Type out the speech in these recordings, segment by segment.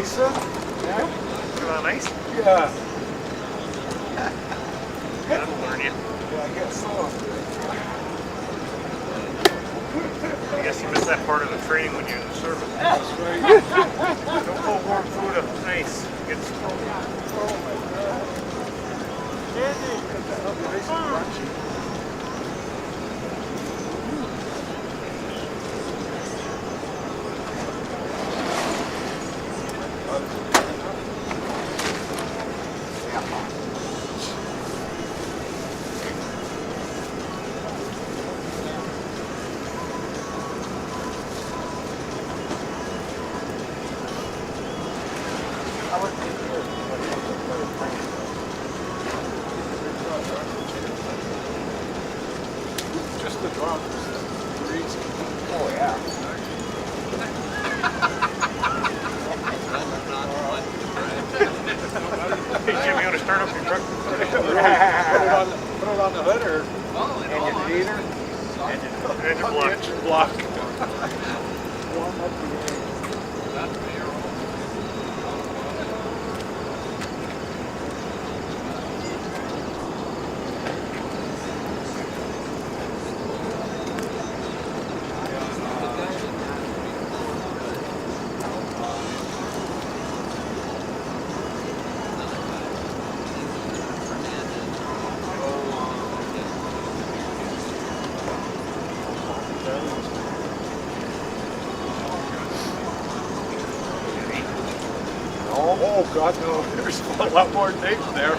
Nice, sir? Yeah. You want nice? Yeah. That'll learn you. Yeah, I guess so. I guess you missed that part of the training when you're in the service. That's right. Don't put warm food up nice. Get Oh smoky. my God. Candy. That'll be nice and crunchy. Just the drums. Breezy. Oh, yeah. Hey, Jim, you want to start up your truck? Put it on the hood or engine heater? Engine block. Engine block. Warm up the engine. Oh, God, no. There's a lot more names there.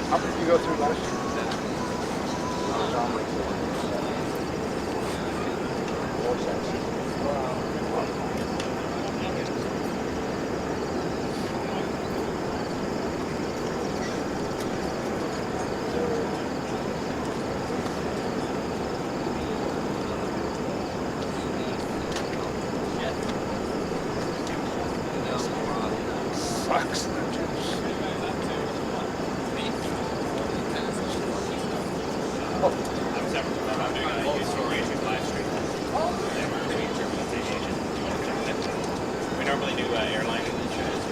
How many did you go through last year? Sucks. We normally do airline insurance.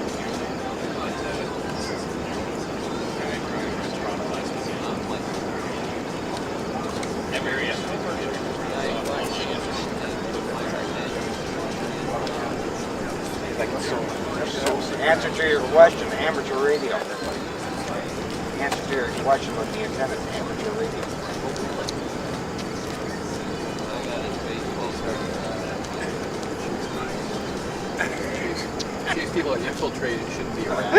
Answer to your question, amateur radio. Answer to your question with the antenna, amateur radio. These people are infiltrated, shouldn't be around.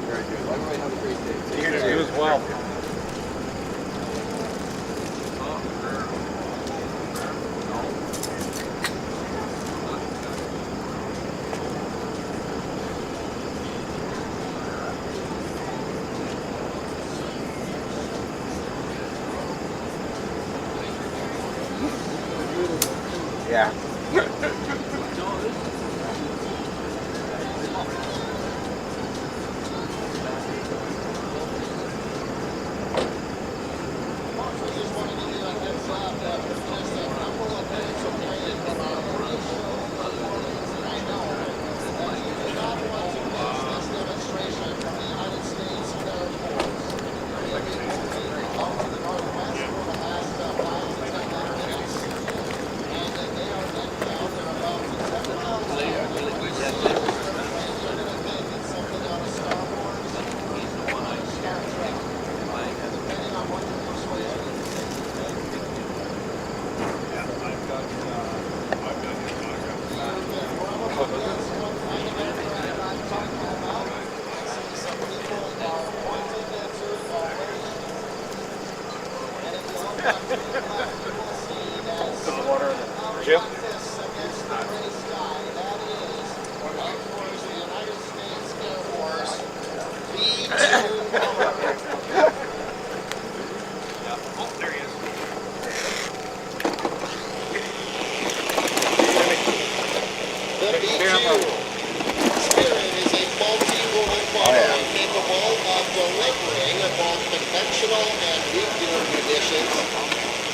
Very good. Everybody have a great day. Take care. You as well. Yeah.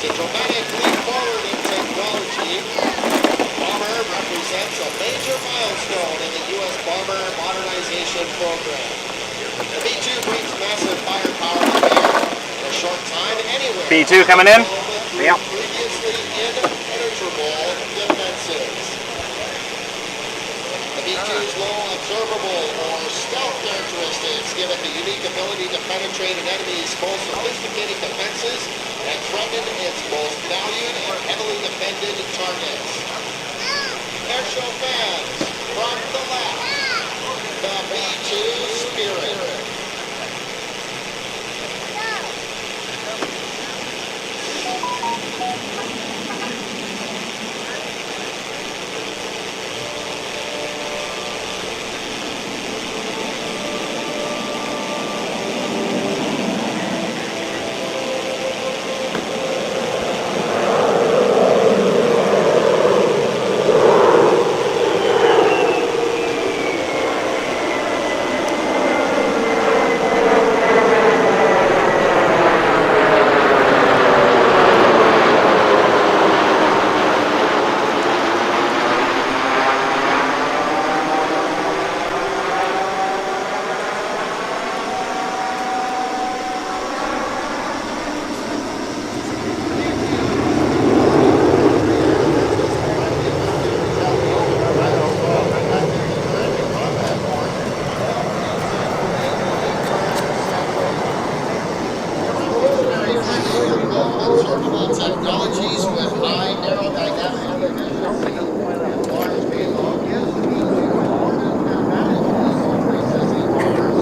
The dramatic leap forward in technology, Bomber represents a major milestone in the U.S. Bomber Modernization Program. The B-2 brings massive firepower to bear in a short time anywhere. B-2 coming in? Yep. Previously impenetrable defenses. The B-2's low observable or stealth characteristics give it the unique ability to penetrate an enemy's most sophisticated defenses and threaten its most valued and heavily defended targets. Airshow fans, from the left, the B-2 Spirit. Technologies with high aerodynamic efficiency and large payload gives the B-2 more than dramatically processing bombers.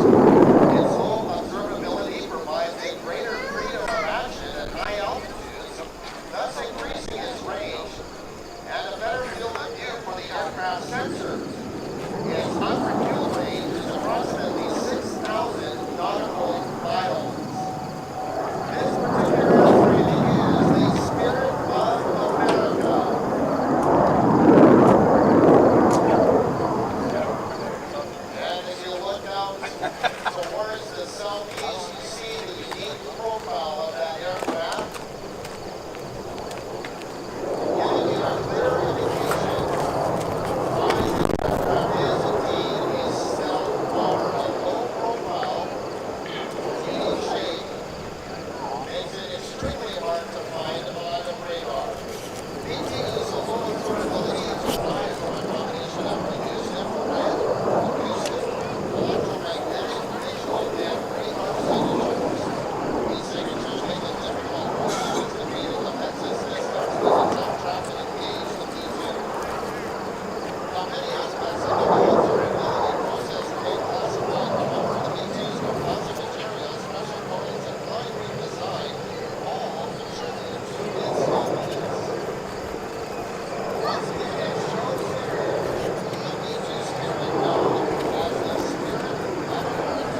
Its low observability provides a greater freedom of action at high altitudes, thus increasing its range, and a better field of view for the aircraft sensors. Its upper fuel range is approximately 6,000 nautical miles. This particular aircraft is the Spirit of America. And as you look out towards the southeast, you see the unique profile of that aircraft, giving you a clear indication why the aircraft is indeed a stealth-powered, low-profile, unique shape. Makes it extremely hard to find on the radar. BTU's low observability derives from a combination of reduced infrared, acoustic, electromagnetic, visual, and radar signatures. These signatures make it difficult for sophisticated defensive systems to detect, track, and engage the B-2. Now, many aspects of the low observability process remain classified. However, the B-2's composite materials, special coatings, and fine redesign all contribute to its uniqueness. Once again, it shows here the B-2 Spirit known as the Spirit of America.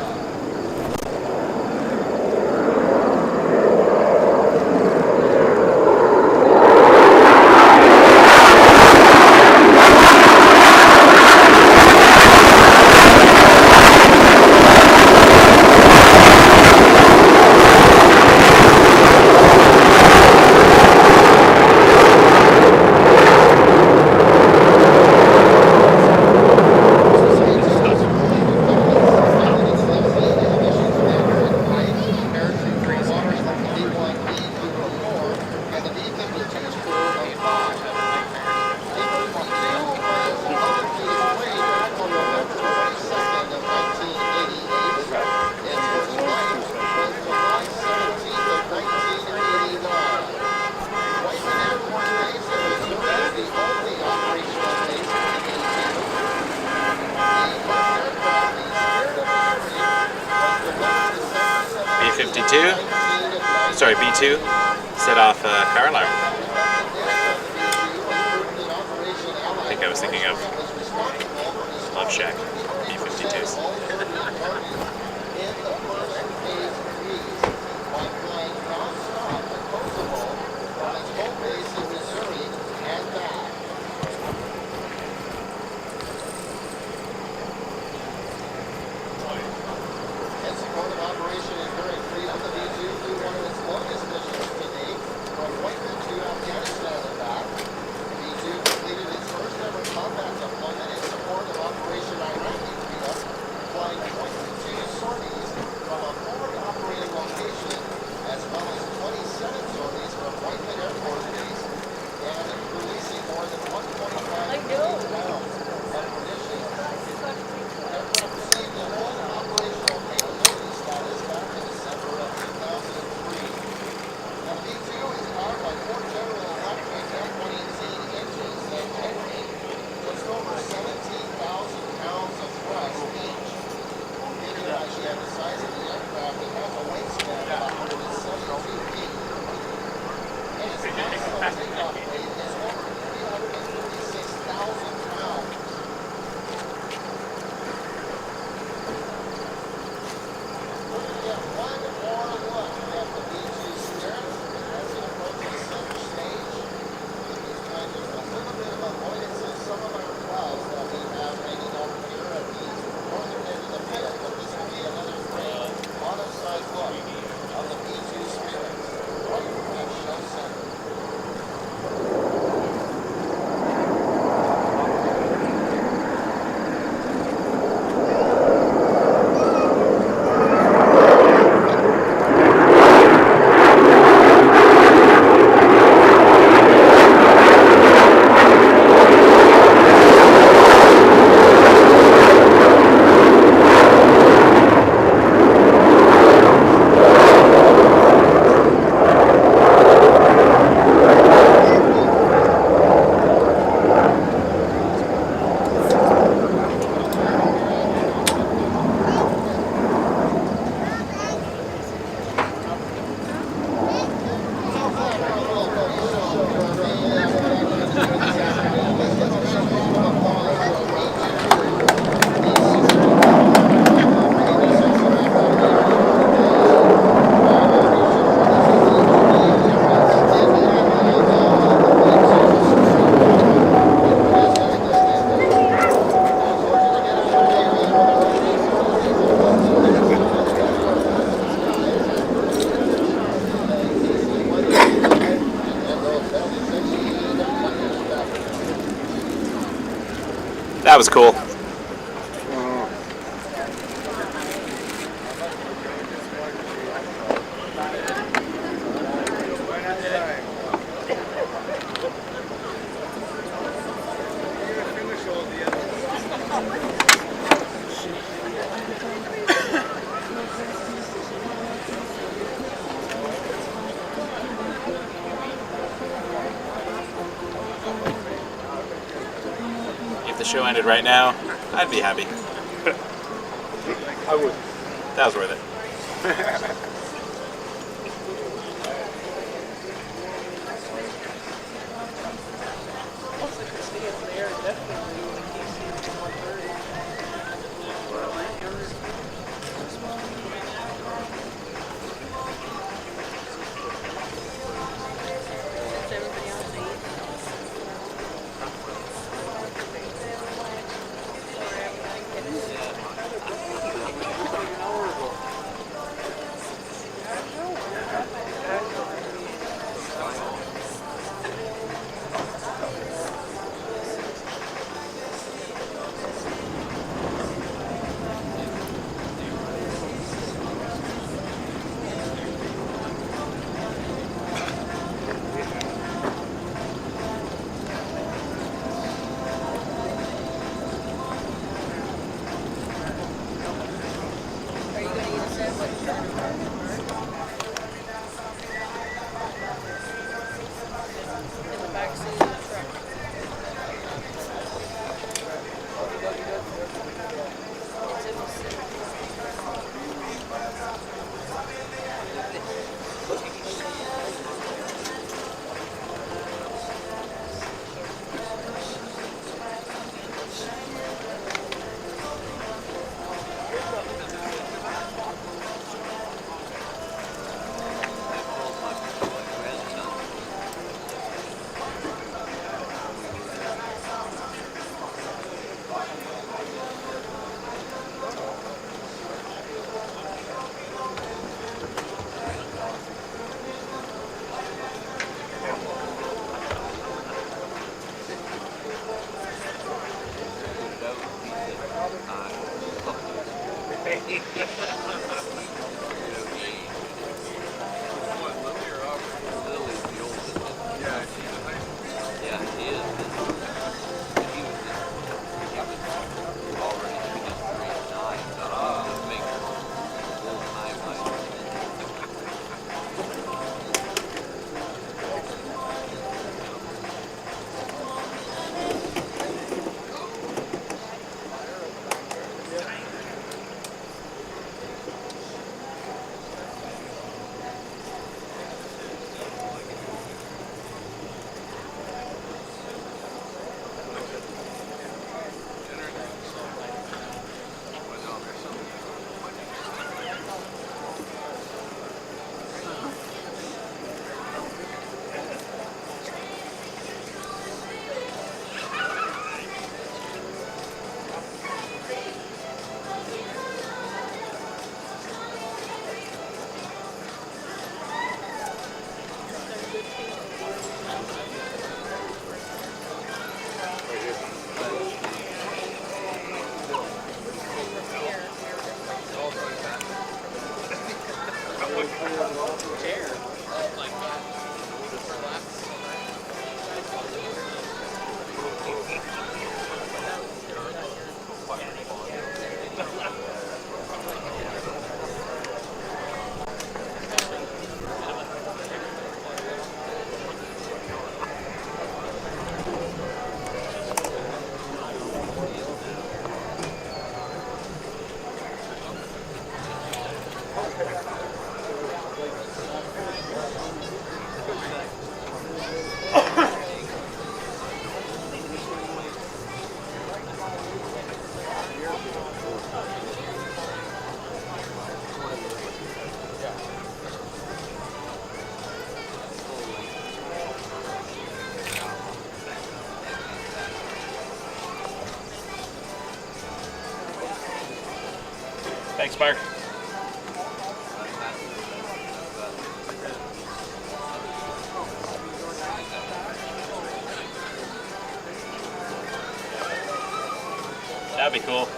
Sorry, B-2 set off car alarm. I think I was thinking of Love Shack, B-52s. Operation is very free. The B-2 flew one of its longest missions to date from White was cool. If the show ended right now, I'd be happy. I would. That was worth it. Thanks, Mark. That'd be cool.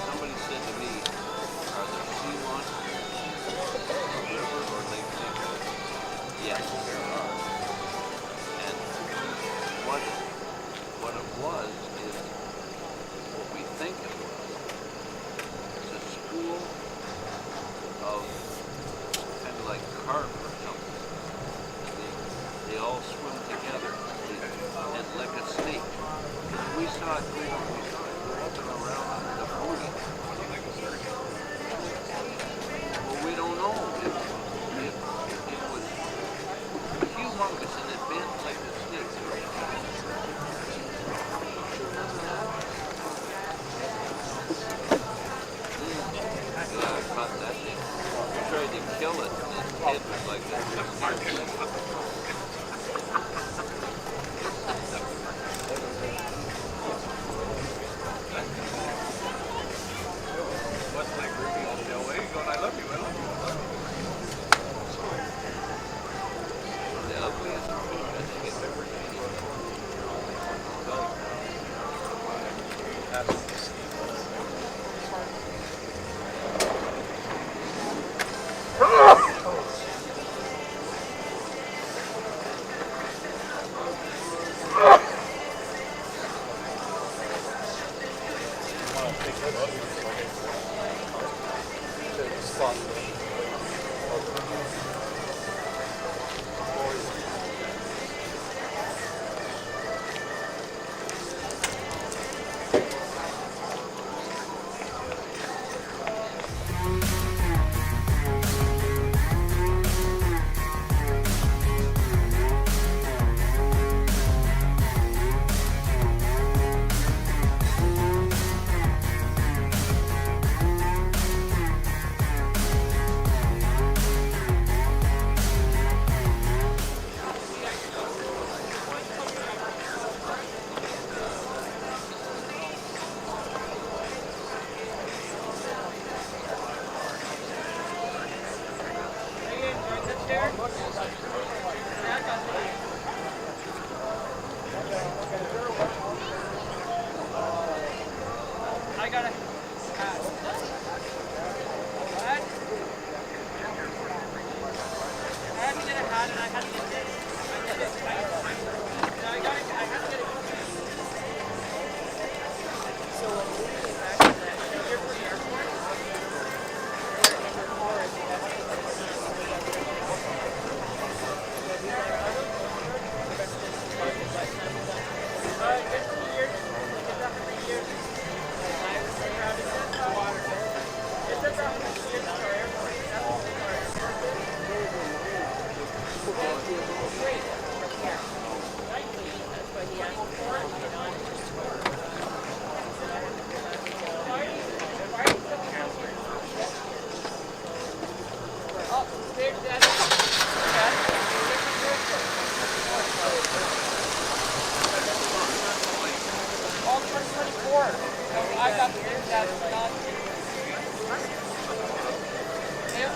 Somebody said to me, are there sea monsters in the river or Lake Michigan? Yes, there are. And what it was is what we think it was. It's a school of kind of like carp or something. And they all swim together and like a snake. We saw it walking around under the pony. Well, we don't know. It was humongous and it bent like a snake. Yeah, I caught that thing. We tried to kill it and its head was like a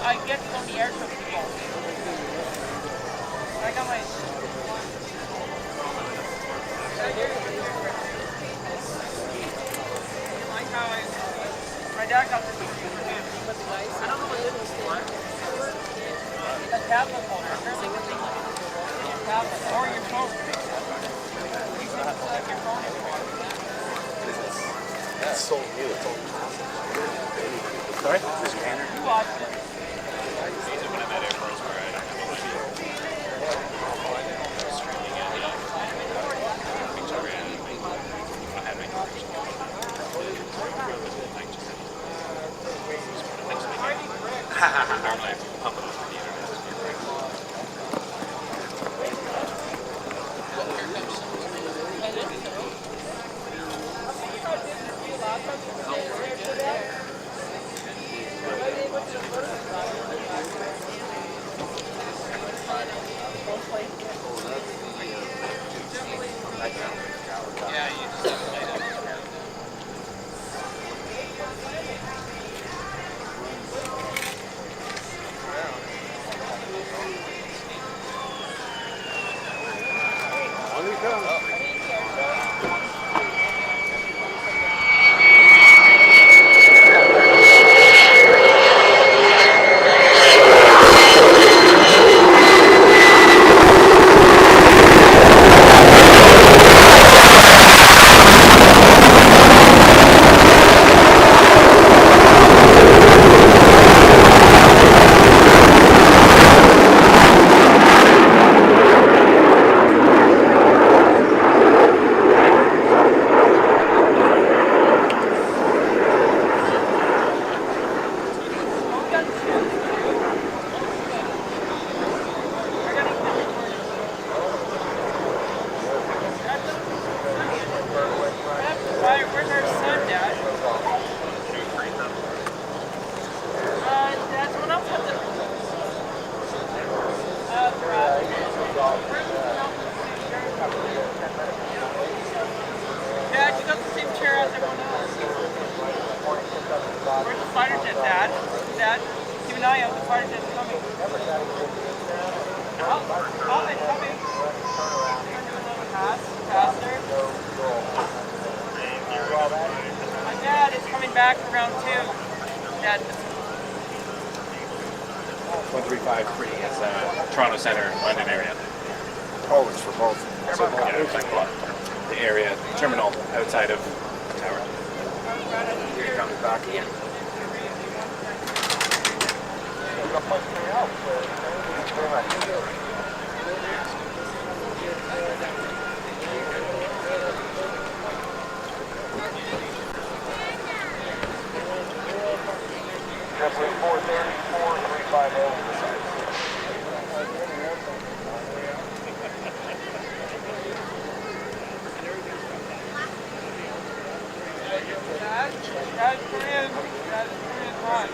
I get from the airshow people. I got my... Like how my dad got this for him. I don't know what it is for. A tablet holder. Tablet. Or your phone. You can select your phone if you want. That's so new. It's all plastic. Sorry? You watched it. When I'm at Air Force, where I don't have an eye out. The fighter jet's coming. Oh, it's coming. Turn to a little faster. My dad is coming back for round 2. Dad. 1353 is Toronto Centre, London area. Oh, it's for both. So yeah, it's like the area, terminal outside of the tower. Here he comes back again. Dad, come in. Dad, come in. Run.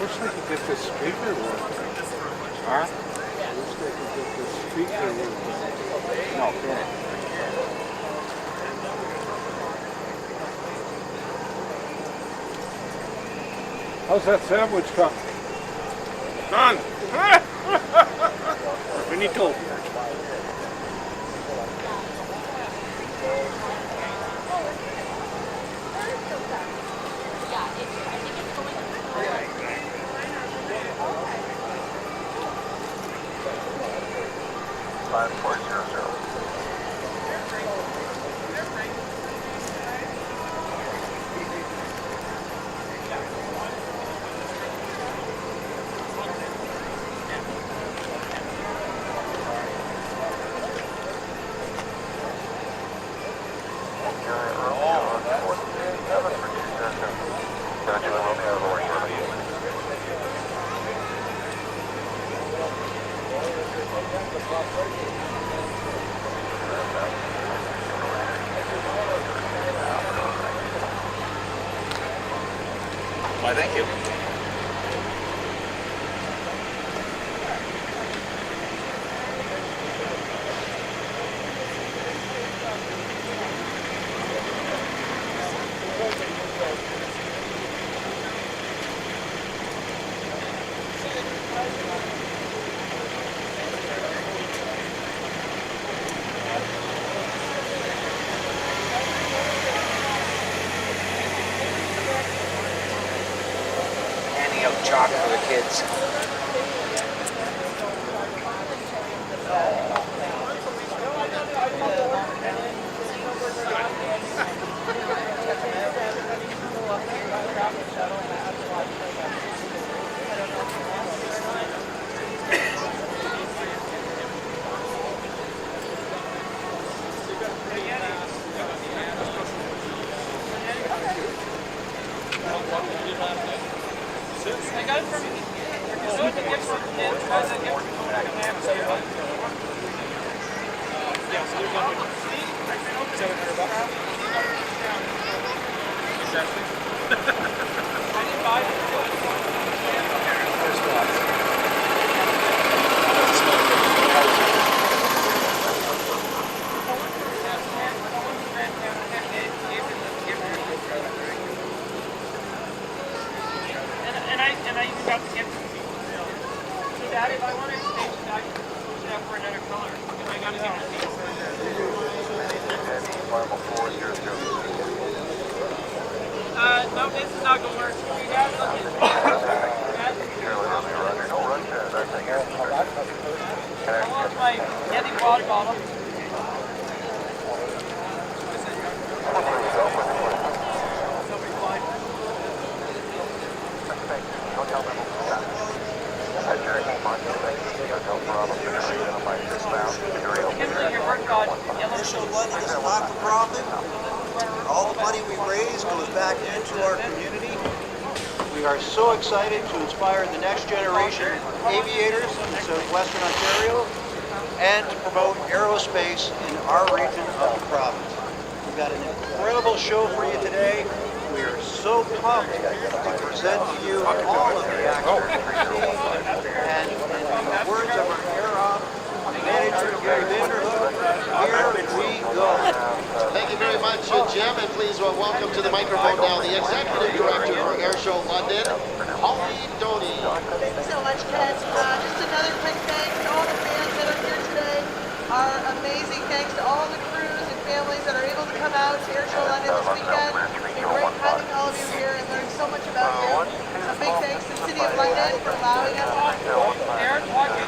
Wish they could get this speaker working. Huh? Wish they could get this speaker working. No, finish. How's that sandwich coming? Done! Finito. Why, thank you. for another color. I gotta get the piece. No, this is not gonna work. We have something. I lost my Yeti water bottle. Not for profit. All the money we raise goes back into our community. We are so excited to inspire the next generation of aviators in southwestern Ontario and to promote aerospace in our region of the province. We've got an incredible show for you today. We are so pumped to present to you all of the actors and in the words of our air op manager Gary Vanderhook, here we go. Thank you very much, Jim, and please welcome to the microphone now the Executive Director for Airshow London, Holly Doney. Thank you so much, Ken. Just another quick thanks to all the fans that are here today. Our amazing thanks to all the crews and families that are able to come out to Airshow London this weekend. It's been great having all of you here and learning so much about you. A big thanks to the City of London for allowing us on. Aaron's walking.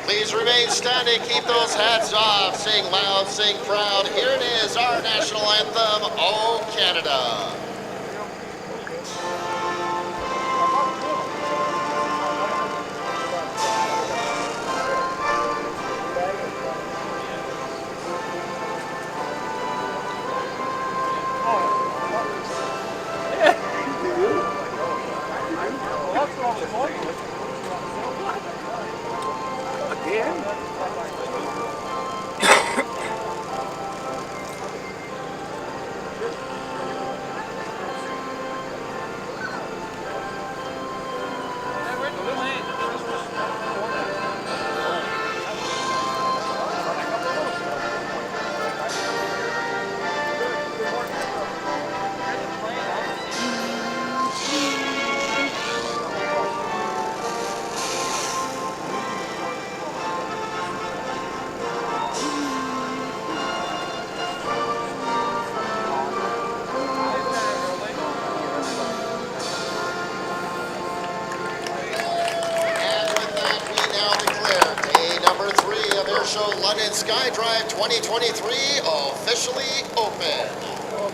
Please remain standing, keep those hats off, sing loud, sing proud. Here it is, our national anthem, O Canada. Airshow London SKYDRIVE 2023 badge.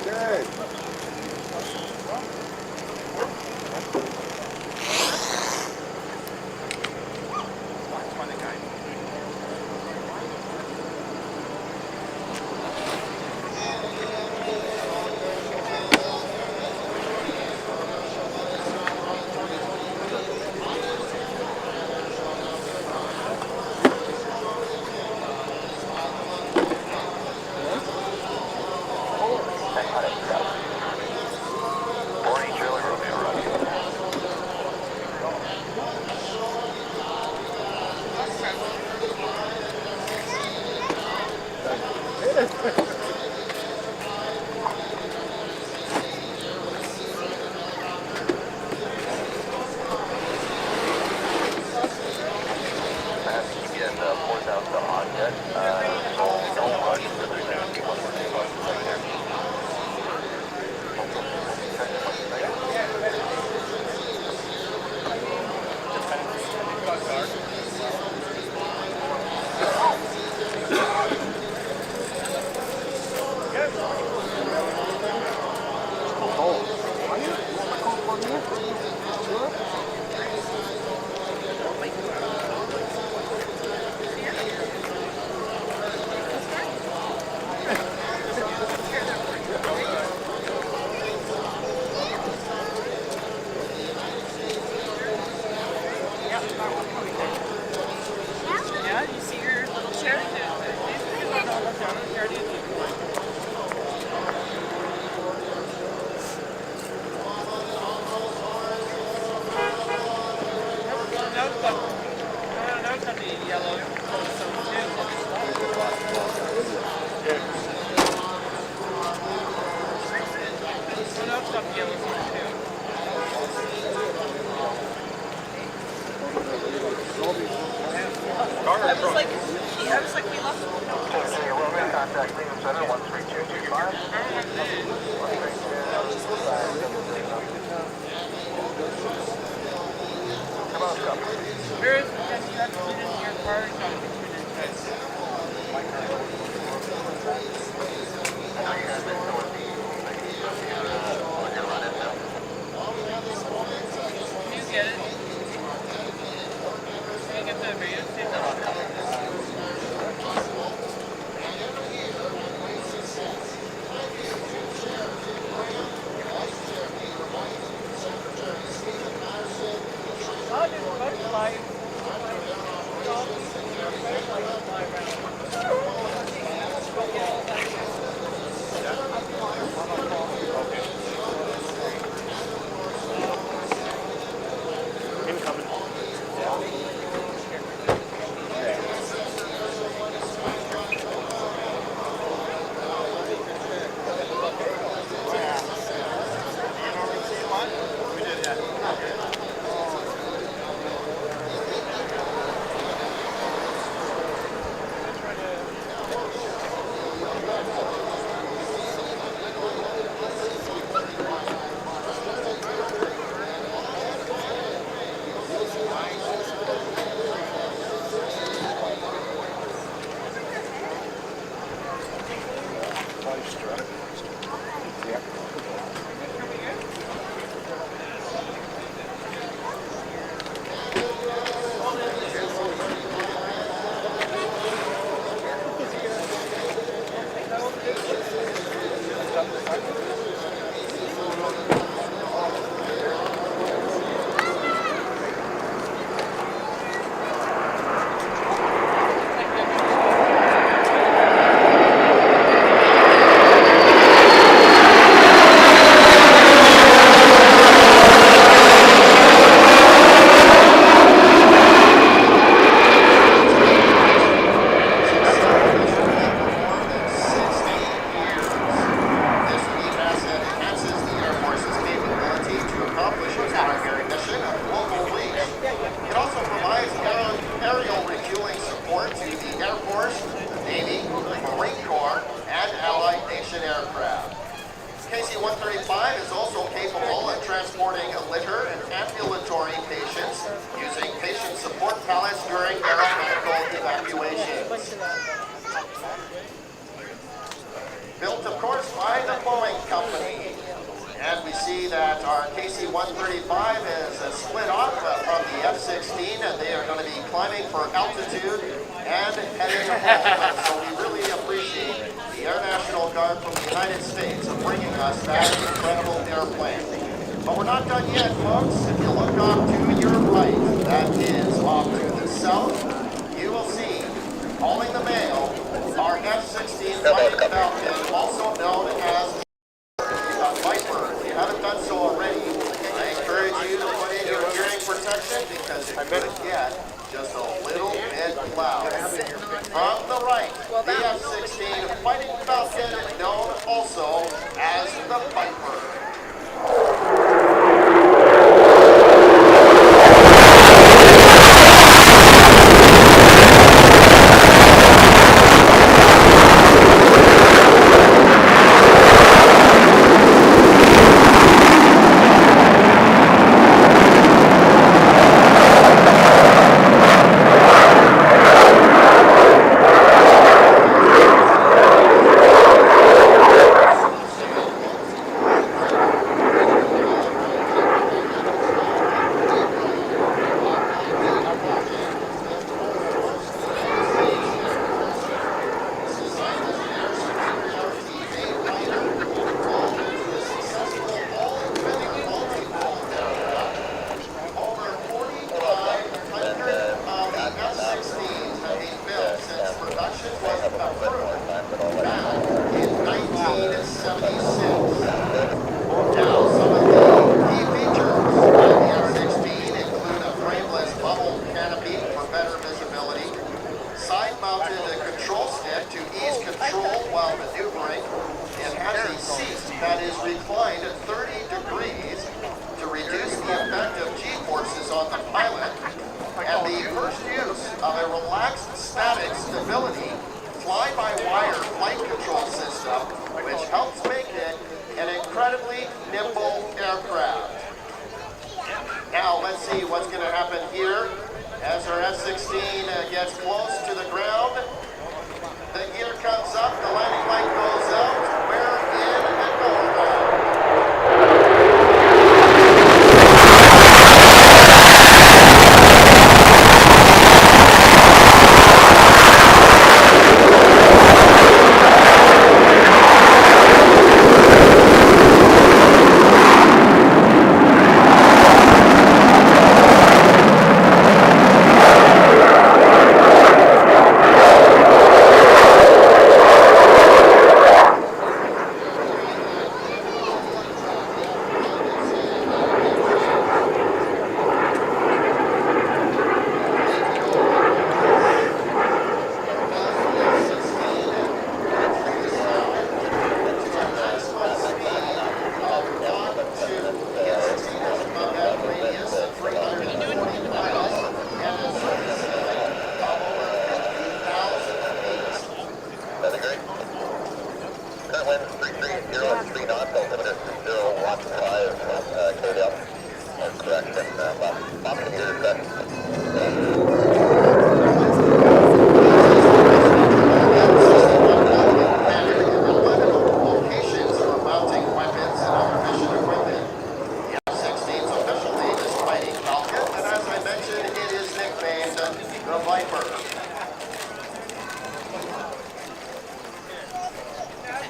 Okay. Yeah, you see your little chair? I was like, we lost Contact Freedom Center 13225. where is it? You have to get into your car and go Can you get it? Can you get the radio station? KC-135 is also capable of transporting litter and ambulatory patients using patient support pallets during aeromedical evacuations. Built, of course, Boeing Company. And we see that our KC-135 is split off from the F-16, and they are going to be climbing for altitude and heading home. So we really appreciate the Air National Guard from the United States of bringing us that incredible airplane. But we're not done yet, folks. If you look off to your right, that is off to the south, you will see, hauling the mail, our F-16 Fighting Falcon, also known as Viper. If you haven't done so already, I encourage you to put in your hearing protection because it could get just a little bit loud. From the right, the F-16 Fighting Falcon, known also as the Viper.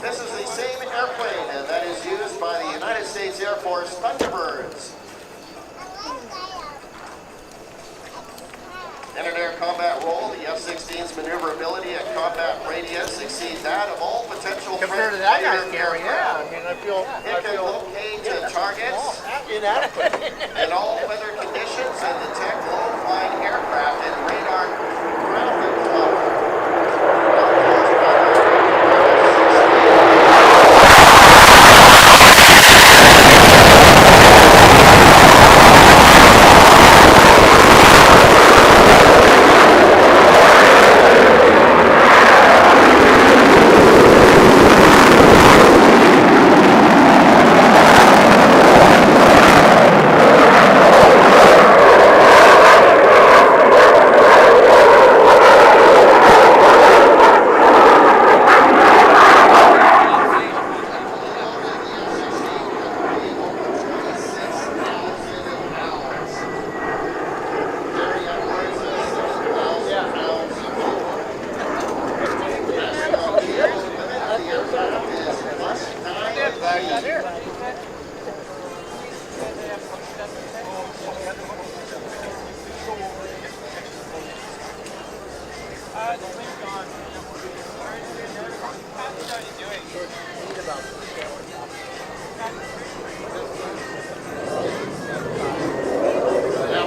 This is the same airplane that is used by the United States Air Force Thunderbirds. In an air combat role, the F-16's maneuverability and combat radius exceed that of all potential Compared to that guy's Gary, yeah. I mean, I feel it can locate targets inadequate. in all weather conditions and detect low-flying aircraft and radar traffic flow. Now,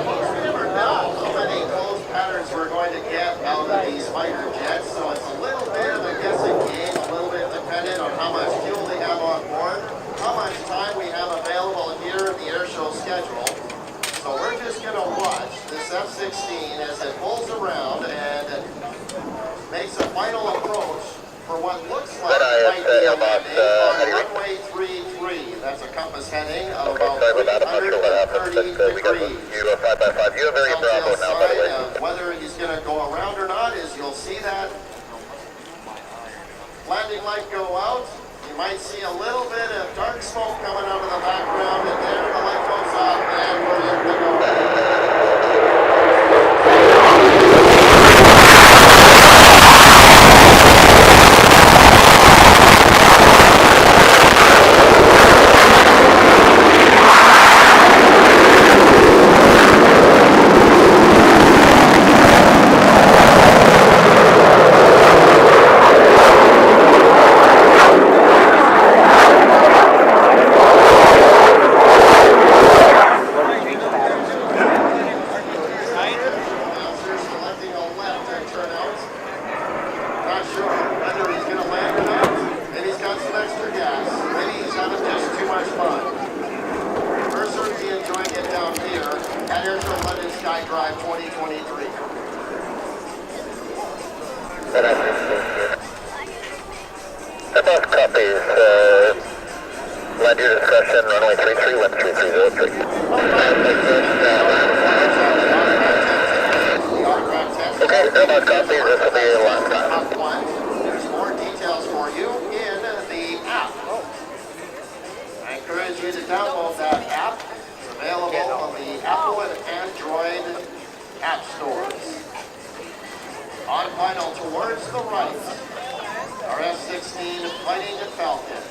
most never know how many close patterns we're going to get out of these fighter jets, so it's a little bit of a guessing game, a little bit dependent on how much fuel they have on board, how much time we have available here in the airshow schedule. So we're just going to watch this F-16 as it pulls around and makes a final approach for what looks like it might be a landing on runway 33. That's a compass heading of about 330 degrees. You 5x5. You have very Bravo now, by the way. Whether he's going to go around or not is you'll see that landing light go out. You might see a little bit of dark smoke coming out of the background, and there the light goes up, and we're in the go. At Airshow London SKYDRIVE 2023. About copies. Land your discussion, runway 33, wind 3303. Okay, about copies, this will be the last time. Up one. There's more details for you in the app. I encourage you to download that app. It's available on the Apple and Android app stores. On final towards the right, our F-16 Fighting Falcon.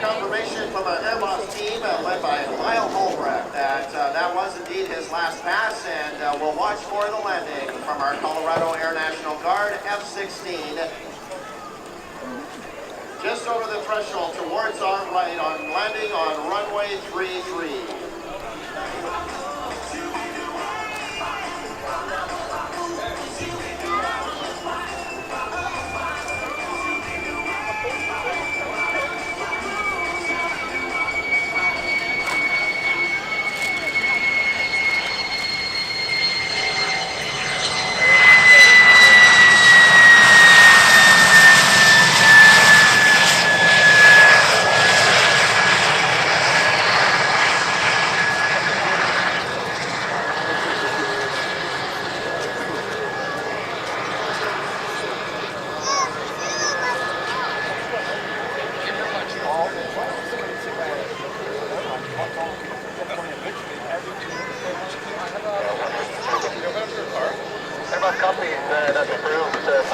Confirmation from our Airboss team led by Lyle Holbrook that was indeed his last pass, and we'll watch for the landing from our Colorado Air National Guard F-16 just over the threshold towards our right on landing on runway 33.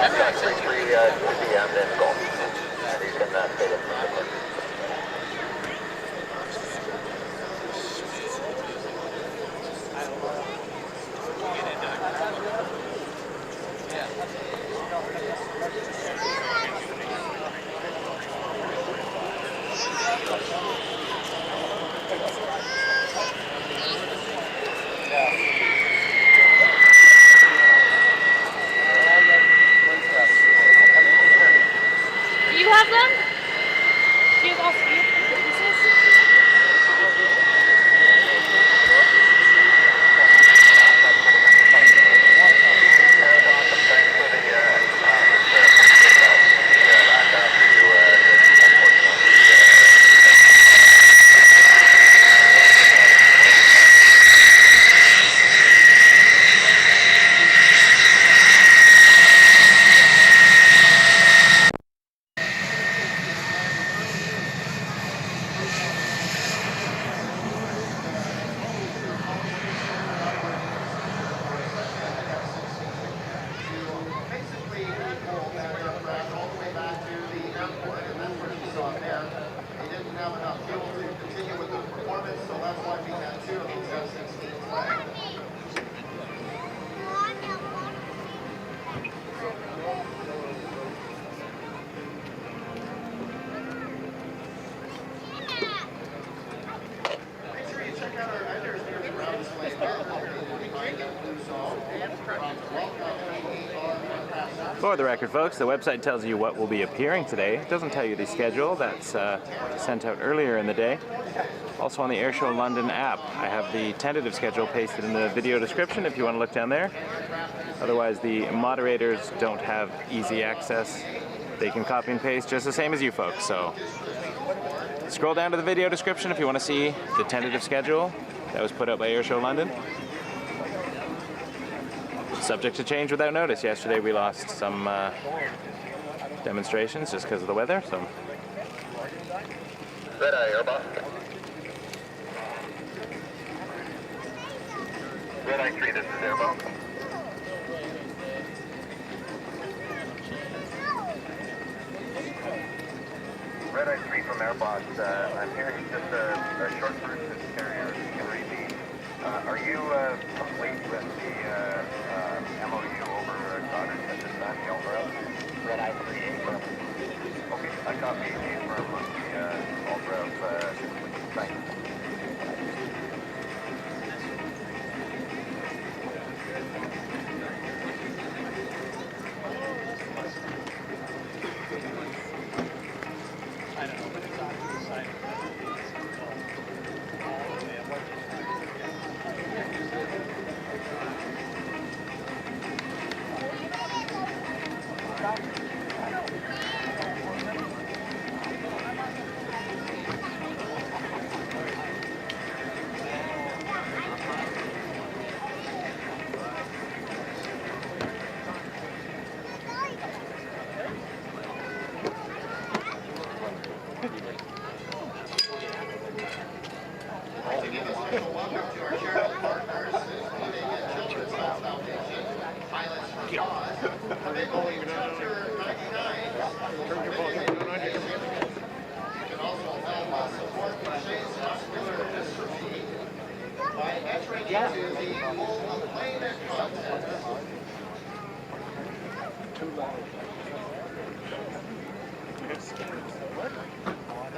Do you have them? Do you have all three of the pieces? For the record, folks, the website tells you what will be appearing today. It doesn't tell you the schedule. That's sent out earlier in the day. Also on the Airshow London app, I have the tentative schedule pasted in the video description if you want to look down there. Otherwise, the moderators don't have easy access. They can copy and paste just the same as you folks. So scroll down to the video description if you want to see the tentative schedule that was put out by Airshow London. Subject to change without notice. Yesterday we lost some demonstrations just because of the weather. So. Red eye, Airboss. Red eye 3, this is Airboss. Red eye 3 from Airboss. I'm hearing just a short burst of carrier can read me. Are you complete with the MOU over Goddard at this time, the Ultra? Red eye 3, confirm. Okay, I copy the firm on the Ultra. Thanks.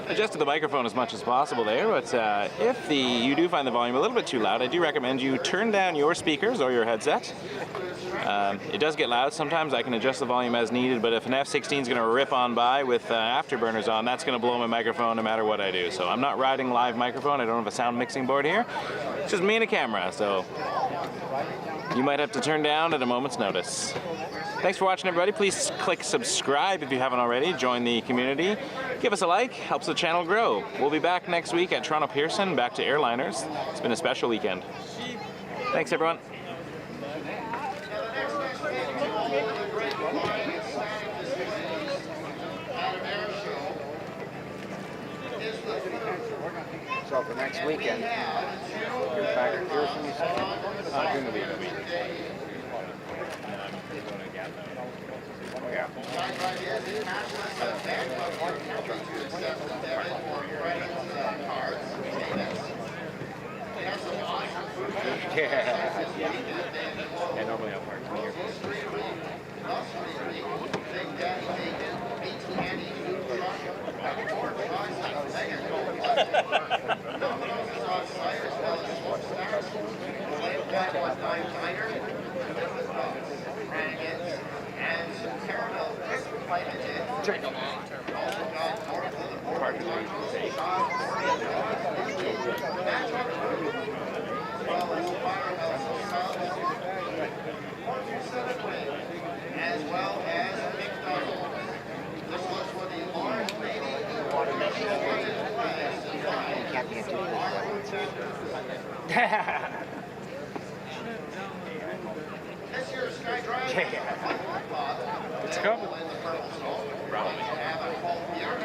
Adjusted the microphone as much as possible there, but if you do find the volume a little bit too loud, I do recommend you turn down your speakers or your headset. It does get loud sometimes. I can adjust the volume as needed, but if an F-16 is going to rip on by with afterburners on, that's going to blow my microphone no matter what I do. So I'm not riding live microphone. I don't have a sound mixing board here. It's just me and a camera, so you might have to turn down at a moment's notice. Thanks for watching, everybody. Please click subscribe if you haven't already. Join the community. Give us a like. Helps the channel grow. We'll be back next week at Toronto Pearson, back to airliners. It's been a special weekend. Thanks, everyone. So for next weekend, you're back at Pearson, you said? During the week. Yeah. SKYDRIVE is a cashless bank of to accept debit or credit cards, payments. We have some awesome food trucks this weekend. And normally I'll park here. Osprey, Big Daddy Bacon, Beach Candy, Food Truck, Pork Pies, Mega Gold Domino's Sauce Cider, Smoked Stars, Flame Backward Nine Diner, Renegades, and some caramel crisp vitamin. Also got more of the pork as well as McDonald's. This was for the large lady. This year's SKYDRIVE. Let's go. Probably. Have a call here to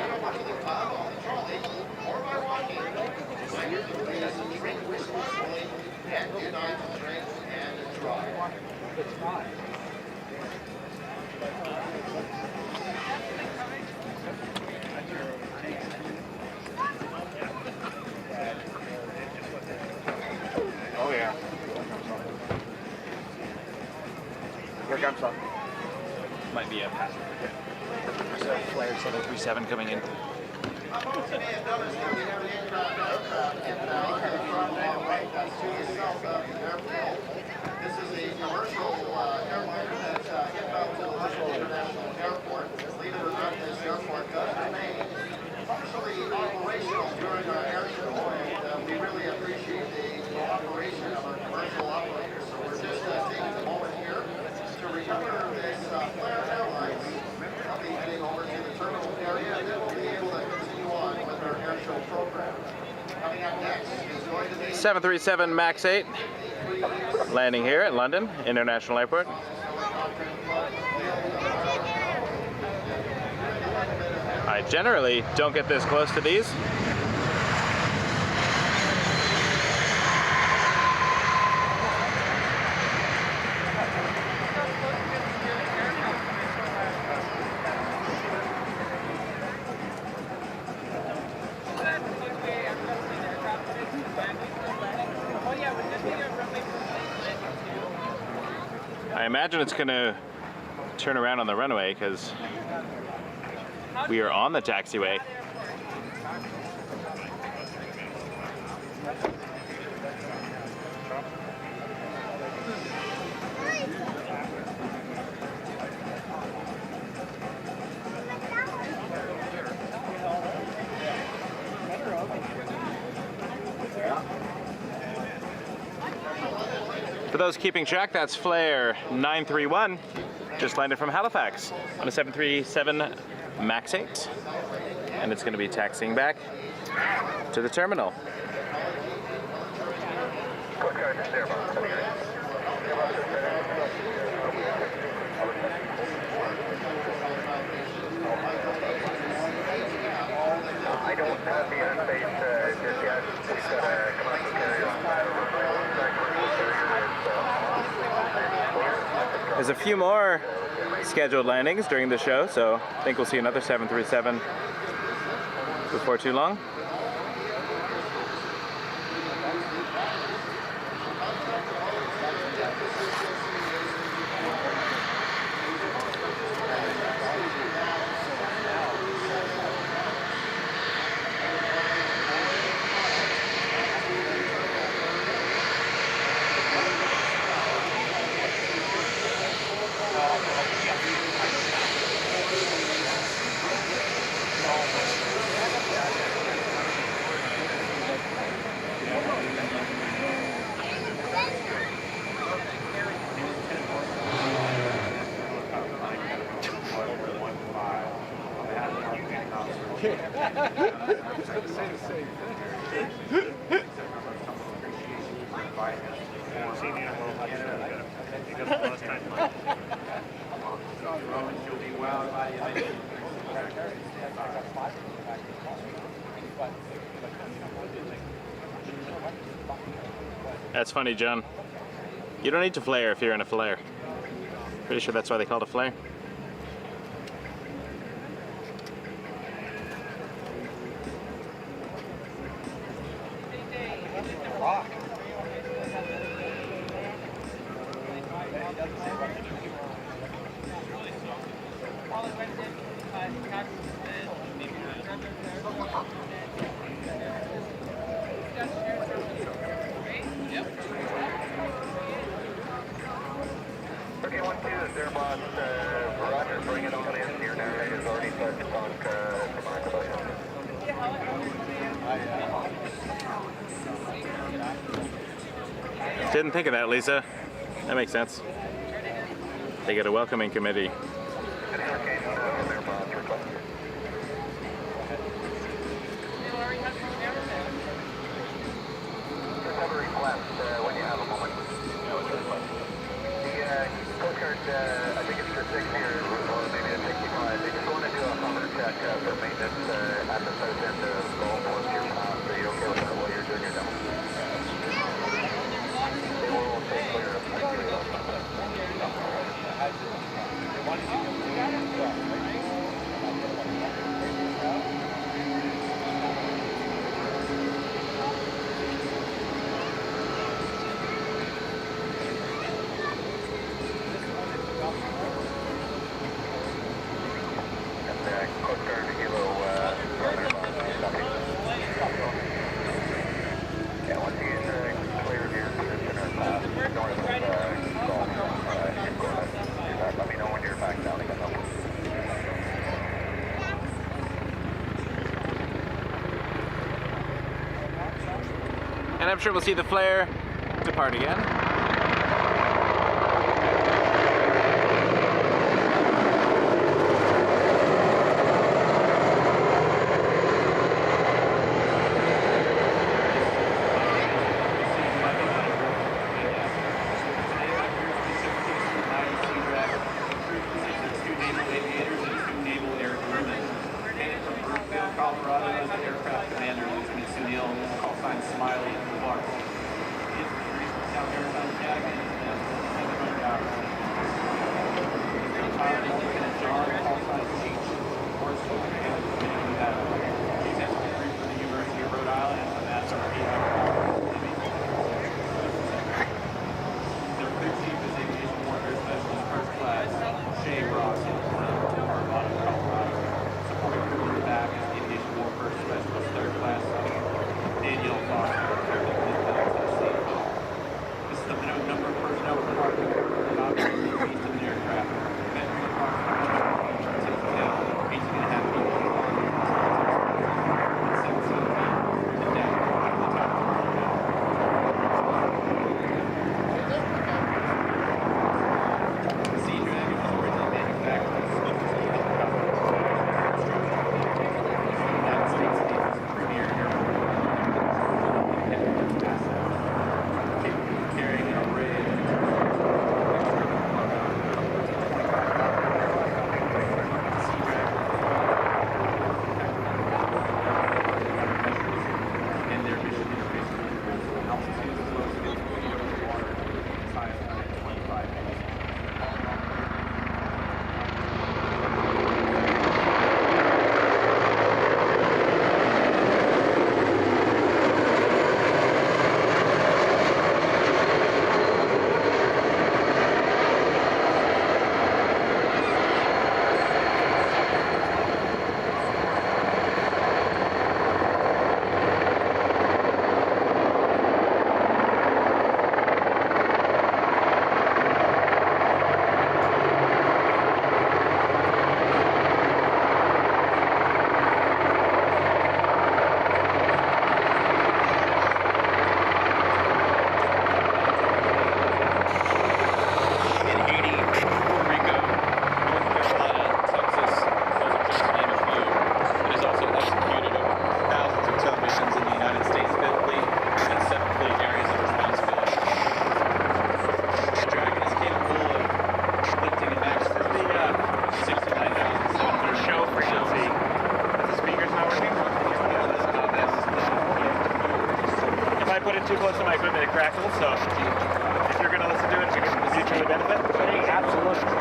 the club on the trolley or by walking. Reminder to please drink responsibly and do not drink and drive. Oh yeah. Here comes some. Might be a passenger. There's a Flare 737 coming in. You may have noticed that we have an aircraft inbound from right to the south of the airfield. This is a commercial airliner that's inbound to the London International Airport. Believe it or not, this airport does remain partially operational during our air show, and we really appreciate the cooperation of our commercial operators. So we're just taking a moment here to remember this Flare Airlines. I'll be heading over to the terminal area, and then we'll be able to continue on with our air show program. Coming up next is going to be 737 MAX 8 landing here at London International Airport. I generally don't get this close to these. I imagine it's going to turn around on the runway because we are on the taxiway. For those keeping track, that's Flare 931, just landed from Halifax on a 737 MAX 8, and it's going to be taxiing back to the terminal. I don't have the interface just yet. We've got a commercial carrier on There's a few more scheduled landings during the show, so I think we'll see another 737 before too long. That's funny, John. You don't need to flare if you're in a flare. Pretty sure that's why they call it a flare. Airbus, Roger, bring it on in. Your narrator's already started to talk remarkable. Didn't think of that, Lisa. That makes sense. They get a welcoming committee. Have a request when you have a moment. The Coast Guard, I think it's for 6 years, or maybe a 65. They just want to do a hover check for maintenance at the south end of the goal towards your path. Are you okay with that while you're doing your demo? They will stay clear of And I'm sure we'll see the flare depart again. Too close to my equipment, it crackles, so if you're going to listen to it, you can mutually benefit. Hey, absolutely.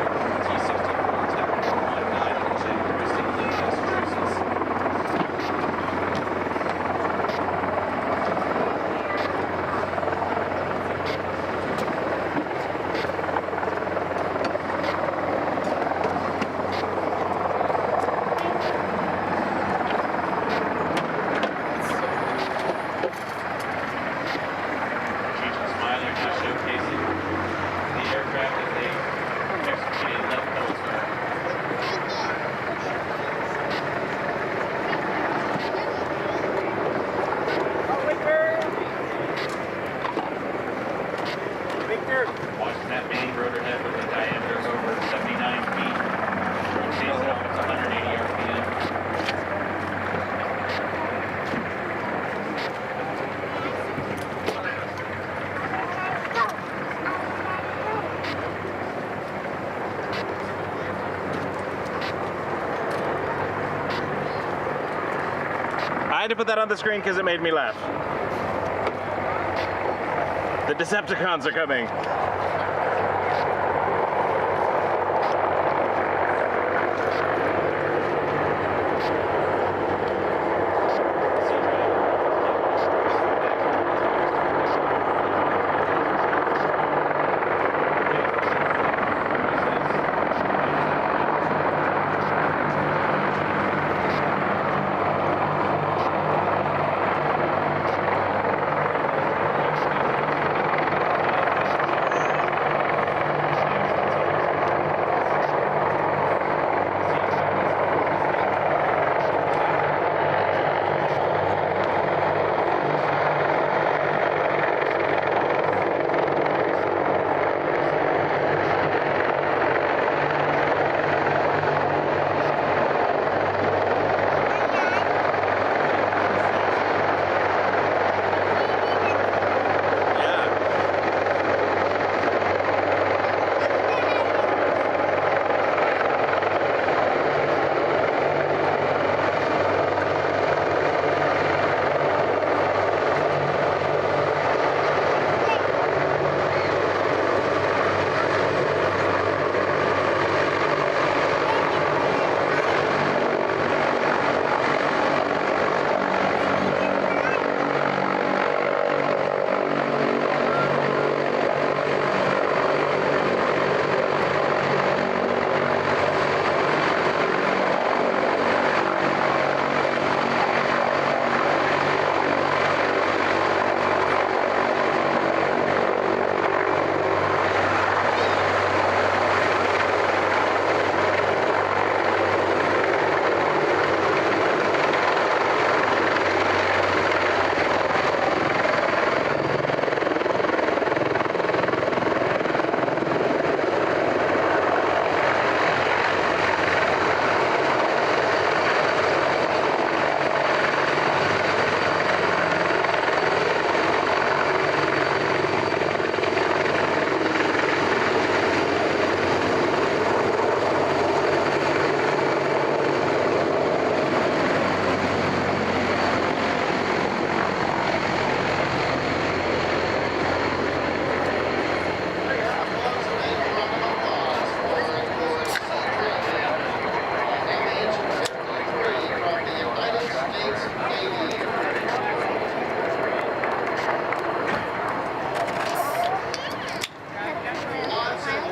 Showcasing the aircraft as they execute Watching that main rotor head with a diameter of over 79 feet. Chase it up, it's 180 RPM. I had to put that on the screen because it made me laugh. The Decepticons are coming.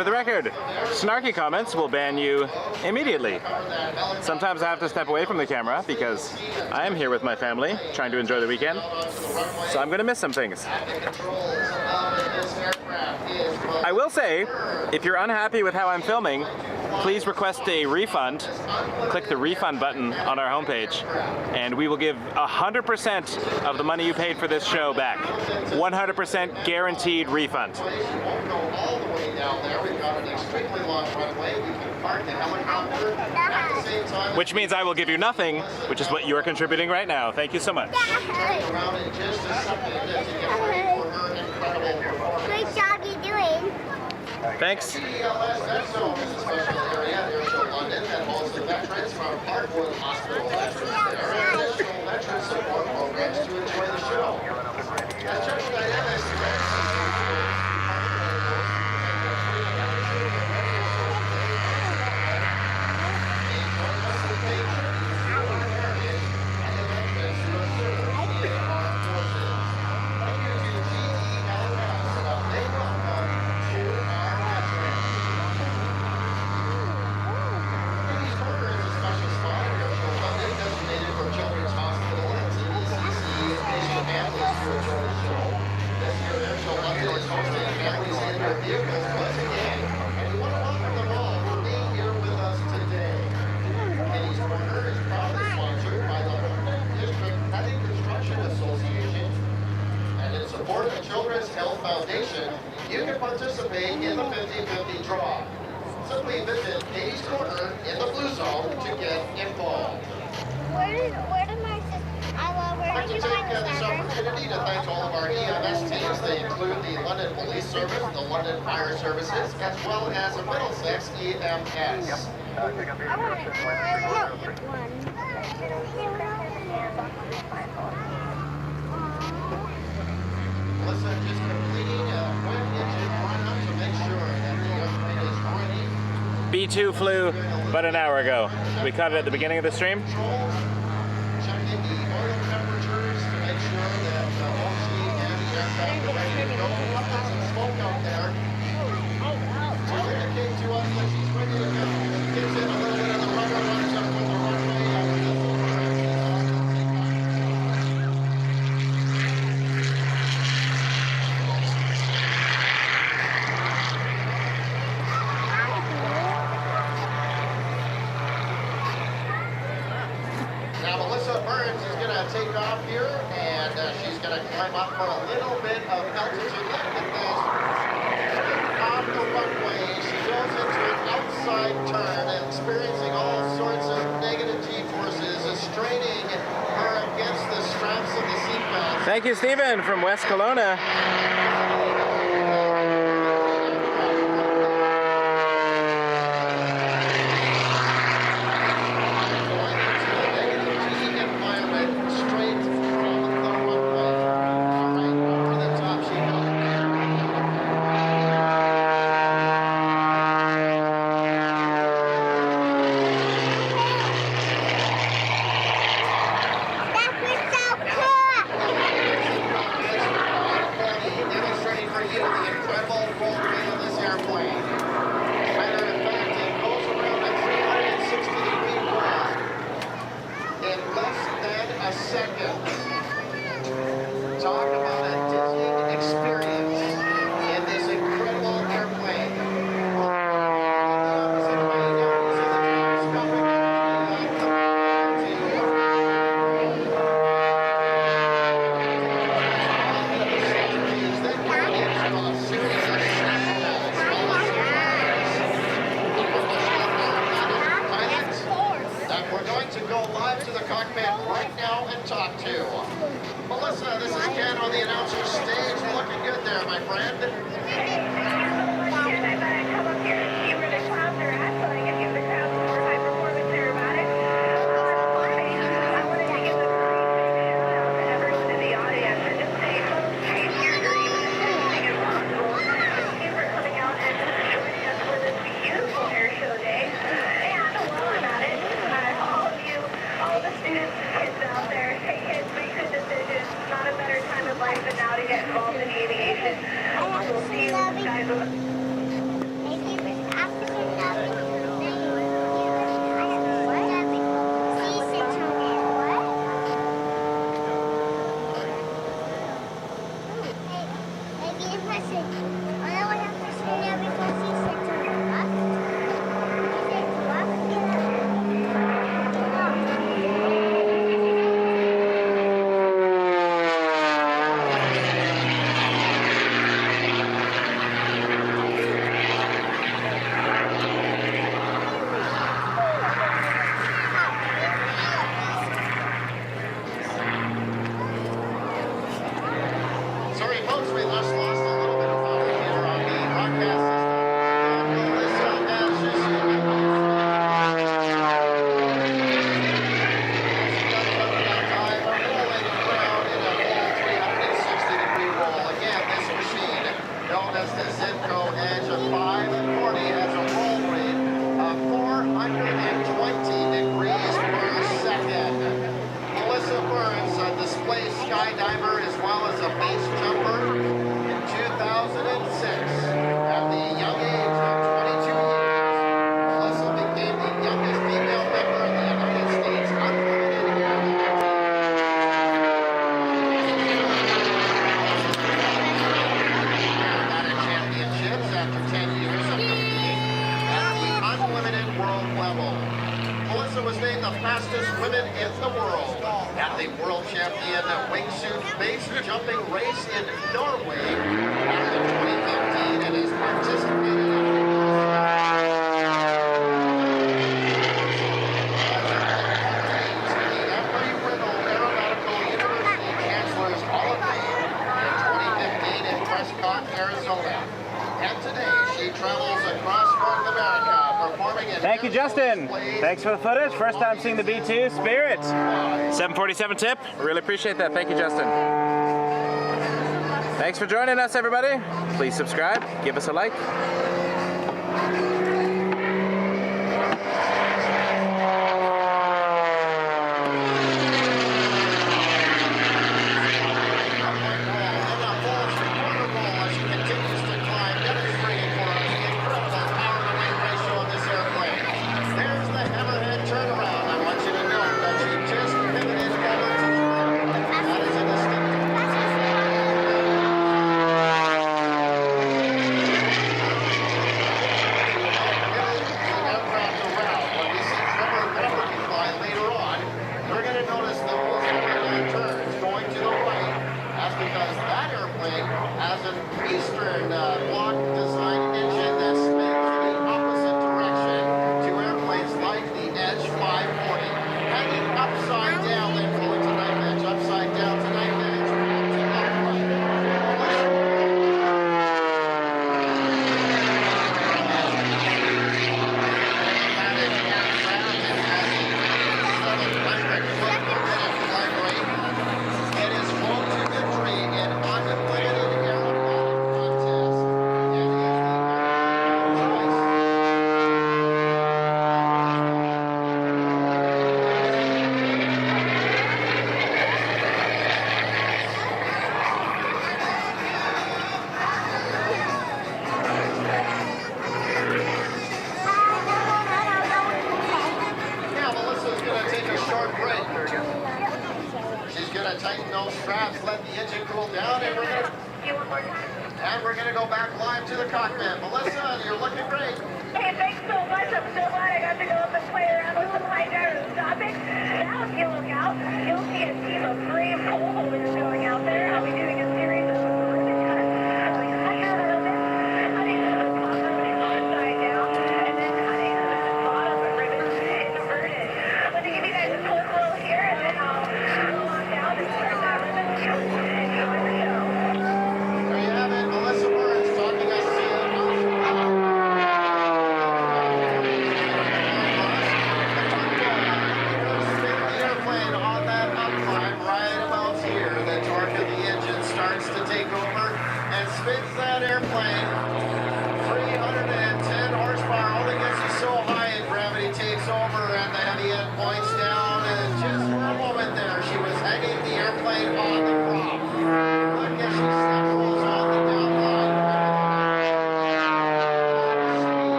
For the record, snarky comments will ban you immediately. Sometimes I have to step away from the camera because I am here with my family trying to enjoy the weekend, so I'm going to miss some things. I will say, if you're unhappy with how I'm filming, please request a refund. Click the refund button on our homepage, and we will give 100% of the money you paid for this show back. 100% guaranteed refund. Which means I will give you nothing, which is what you are contributing right now. Thank you so much. Great job you're doing. Thanks. Airshow London that holds the veterans from Parkwood Hospital veterans there. Additional veteran support programs to enjoy the show. As Trevor Dynamics Children's Health Foundation you can participate in the 50-50 draw. Simply visit Katie's Corner in the blue zone to get involved. Where did my sister? I'd like to take this opportunity to thank all of our EMS teams. They include the London Police Service, the London Fire Services, as well as Middlesex EMS. Melissa just completing a quick engine run-up to make sure that the airplane is ready. B2 flew about an hour ago. We caught it at the beginning of the stream. Checking the oil temperatures to make sure that OC and the aircraft are ready to go. There's some smoke out there to indicate to us that she's ready to go. Gets in a little bit of the rubber, runs up with the runway after the Now Melissa Burns is going to take off here, and she's going to climb up for a little bit of altitude. Look at this. Off the runway, she goes into an outside turn, experiencing all sorts of negative G-forces, straining her against the straps of the seatbelt. Thank you, Stephen, from West Kelowna. SKYDRIVE as well as a base jumper in 2006. At the young age of 22 years, Melissa became the youngest female member of the United States Unlimited Aerobatic Championships after 10 years of competing at the Unlimited World level. Melissa was named the fastest woman in the world at the World Champion Wingsuit Base Jumping Race in Norway at the 2015 travels across North America, performing in Thank you, Justin. Thanks for the footage. First time seeing the B2 Spirit. 747 tip. Really appreciate that. Thank you, Justin. Thanks for joining us, everybody. Please subscribe. Give us a like.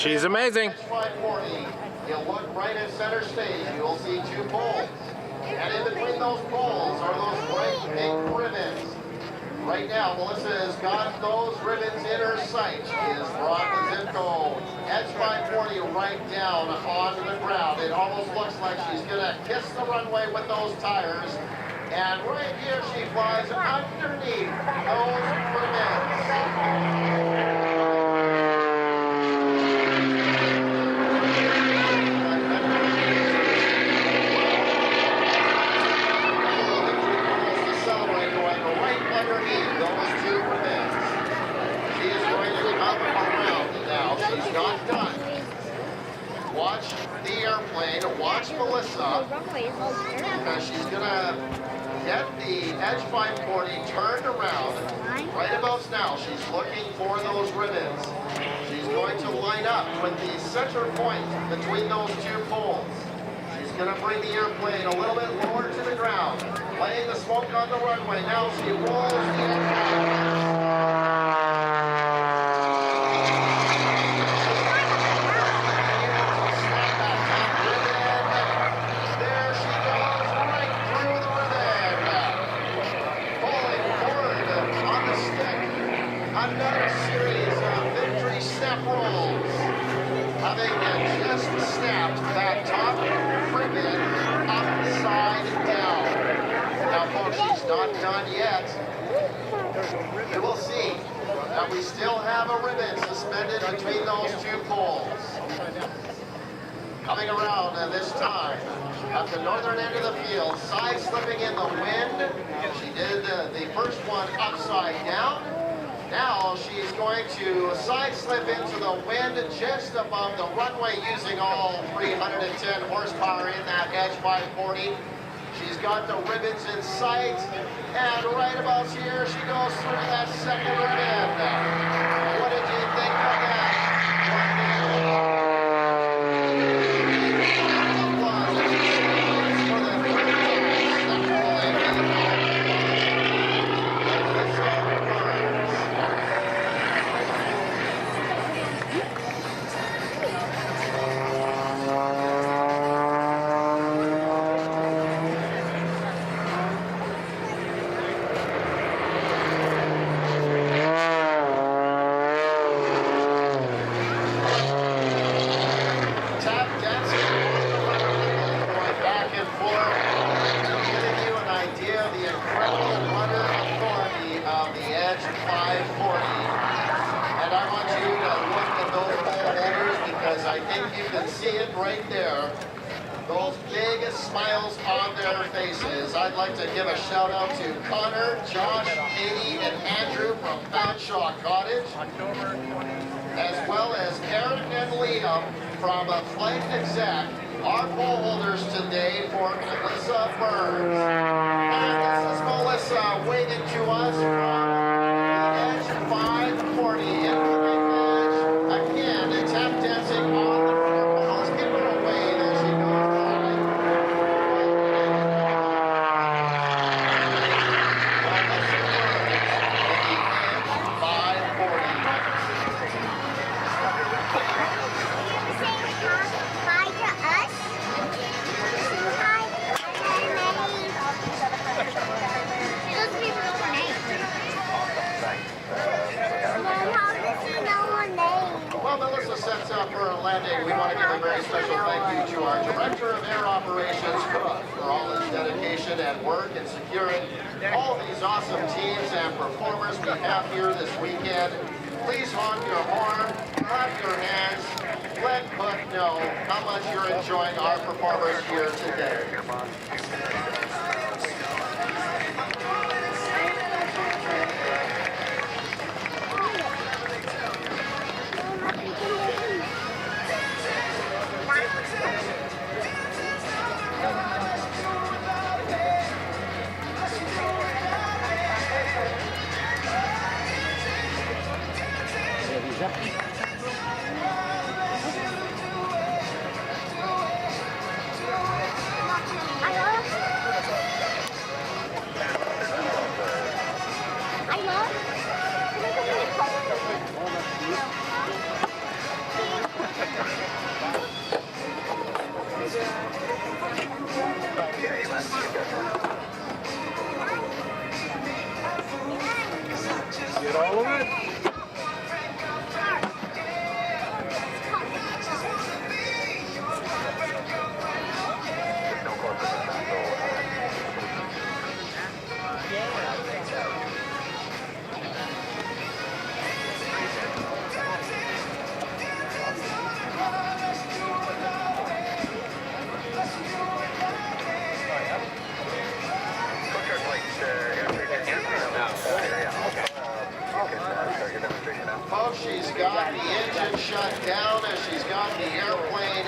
She's amazing. You'll look right at center stage. You'll see two poles. And in between those poles are those bright pink ribbons. Right now, Melissa has got those ribbons in her sight. She has brought the zip code Edge 540 right down onto the ground. It almost looks like she's going to kiss the runway with those tires. And right here she flies underneath those ribbons. Watch the airplane, watch Melissa, because she's going to get the Edge 540 turned around right about now. She's looking for those ribbons. She's going to line up with the center point between those two poles. She's going to bring the airplane a little bit lower to the ground, laying the smoke on the runway. Now she rolls the airplane. Another series of victory snap rolls, having just snapped that top ribbon upside down. Now, folks, she's not done yet. You will see And we still have a ribbon suspended between those two poles. Coming around this time at the northern end of the field, side slipping in the wind. She did the first one upside down. Now she's going to side slip into the wind just above the runway using all 310 horsepower in that Edge 540. She's got the ribbons in sight, and right about here she goes through that second ribbon. What did you think of that? I think you can see it right there. Those big smiles on their faces. I'd like to give a shout out to Connor, Josh, Katie, and Andrew from Fanshawe Cottage, as well as Karen and Liam from Flight Exec, our pole holders today for Melissa Burns. And this is Melissa waving to us from the Edge 540 in Winnipeg. Again, tap dancing on the purples. Give her a wave as she goes by. Melissa Burns in the Edge 540. Hi to us. Hi. Those people know her name. Mom, how does she know her name? While Melissa sets up for a landing, we want to give a very special thank you to our Director of Air Operations, Cook, for all his dedication and work in securing all these awesome teams and performers we have here this weekend. Please honk your horn, clap your hands, let Cook know how much you're enjoying our performers here today. Get all of it? Folks, she's got the engine shut down and she's got the airplane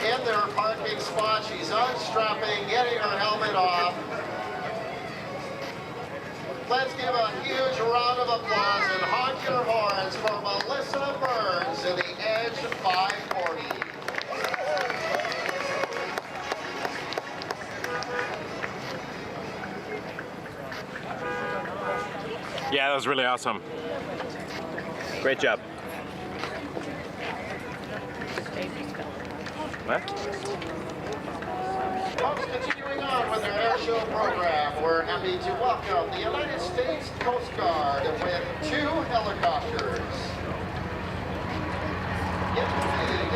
in their parking spot. She's unstrapping, getting her helmet off. Let's give a huge round of applause and honk your horns for Melissa Burns in the Edge 540. Yeah, that was really awesome. Great job. What? Folks, continuing on with our airshow program, we're happy to welcome the United States Coast Guard with 2 helicopters. In the lead,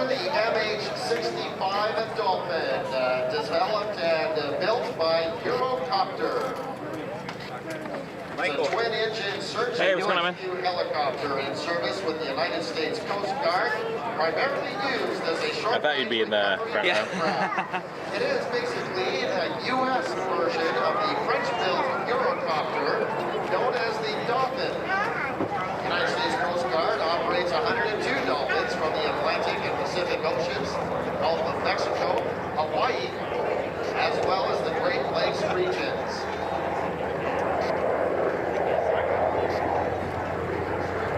the MH-60T Dolphin, developed and built by Aerocopter. It's a twin-engine search and rescue helicopter in service with the United States Coast Guard, primarily used as a short. I thought you'd be in the front row. It is basically a U.S. version of the French-built Eurocopter, known as the Dolphin. The United States Coast Guard operates 102 Dolphins from the Atlantic and Pacific Oceans, the Gulf of Mexico, Hawaii, as well as the Great Lakes regions.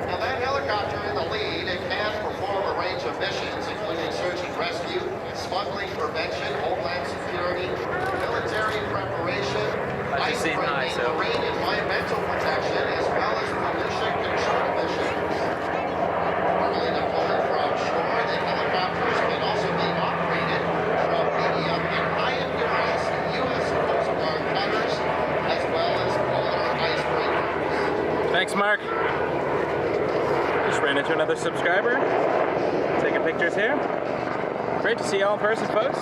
Now that helicopter in the lead, it can perform a range of missions, including search and rescue, smuggling prevention, homeland security, military preparation, ice breaking, marine environmental protection, as well as pollution control missions. Normally deployed from shore, the helicopters can also be operated from medium and high endurance U.S. Coast Guard cutters, as well as polar icebreakers. Thanks, Mark. Just ran into another subscriber. Taking pictures here. Great to see you all in person, folks.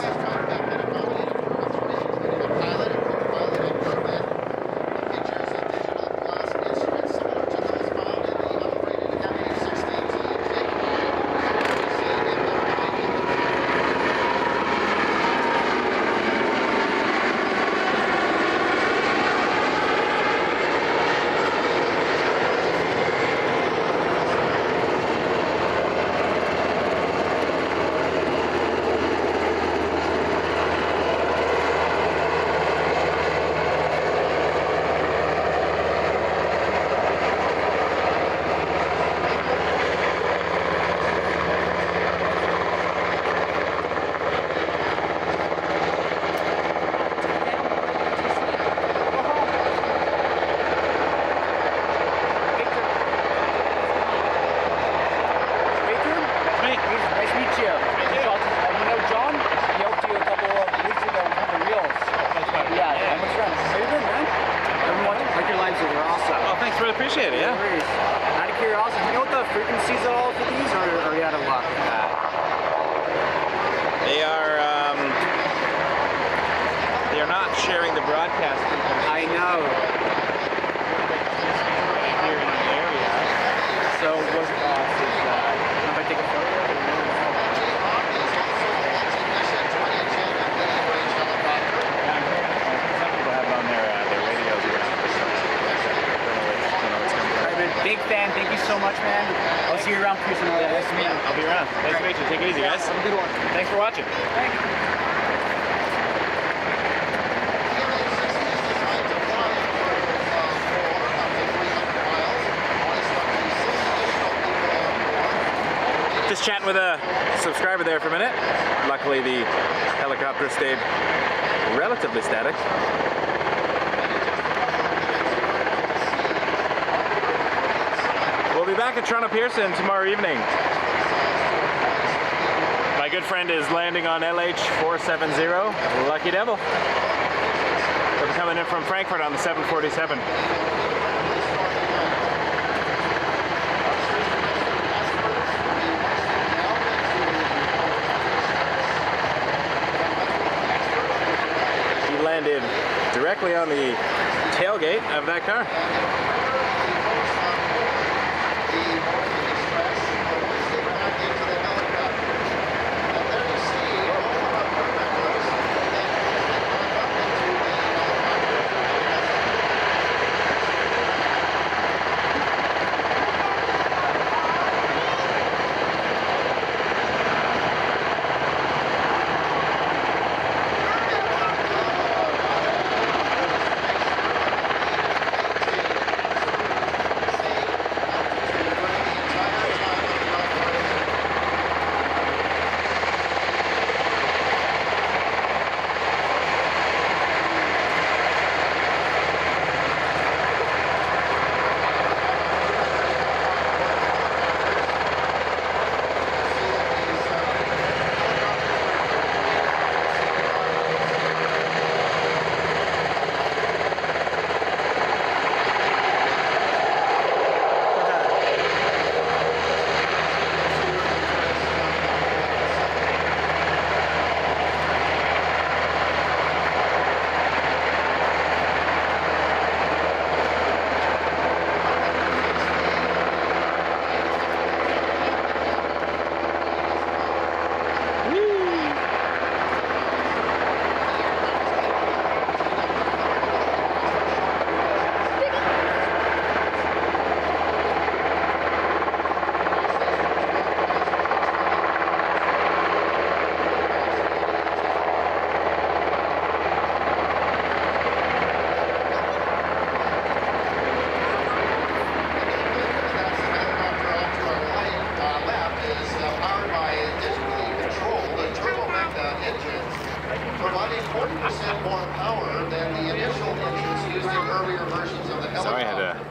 Appreciate it, yeah. Out of curiosity, do you know what the frequencies are all for these, or are you out of luck? They are not sharing the broadcast frequency. I know. Here in the area. So what cost is if I take a photo? Some people have it on their radios around. Big fan. Thank you so much, man. I'll see you around cruising. Nice to meet you. I'll be around. Nice to meet you. Take it easy, guys. Have a good one. Thanks for watching. Thank you. Just chatting with a subscriber there for a minute. Luckily, the helicopter stayed relatively static. We'll be back at Toronto Pearson tomorrow evening. My good friend is landing on LH470, Lucky Devil. We're coming in from Frankfurt on the 747. He landed directly on the tailgate of that car.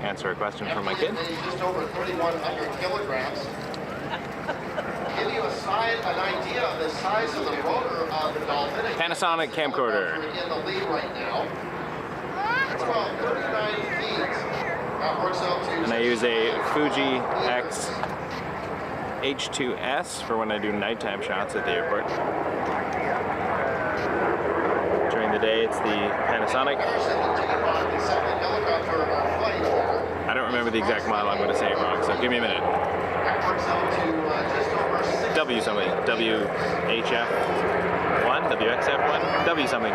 answer a question from my kid. Just over 3,100 kilograms. Give you an idea of the size of the rotor of the Dolphin. Panasonic camcorder. In the lead right now. It's about 39 feet. That works out to. And I use a Fuji X H2S for when I do nighttime shots at the airport. During the day, it's the Panasonic. I don't remember the exact model. I'm going to say it wrong, so give me a minute. W something. WHF1? WXF1? W something.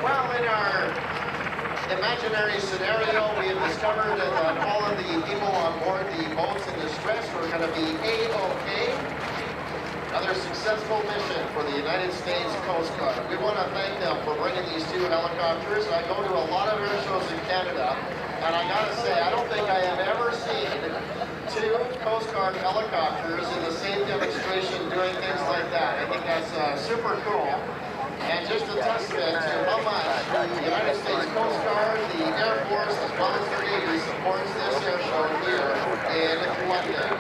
Well, in our imaginary scenario, we have discovered that all of the people on board the boats in distress are going to be A-OK. Another successful mission for the United States Coast Guard. We want to thank them for bringing these two helicopters. I go to a lot of air shows in Canada, and I got to say, I don't think I have ever seen two Coast Guard helicopters in the same demonstration doing things like that. I think that's super cool. And just a testament to how much the United States Coast Guard, the Air Force, as well as the Navy supports this air show here in London.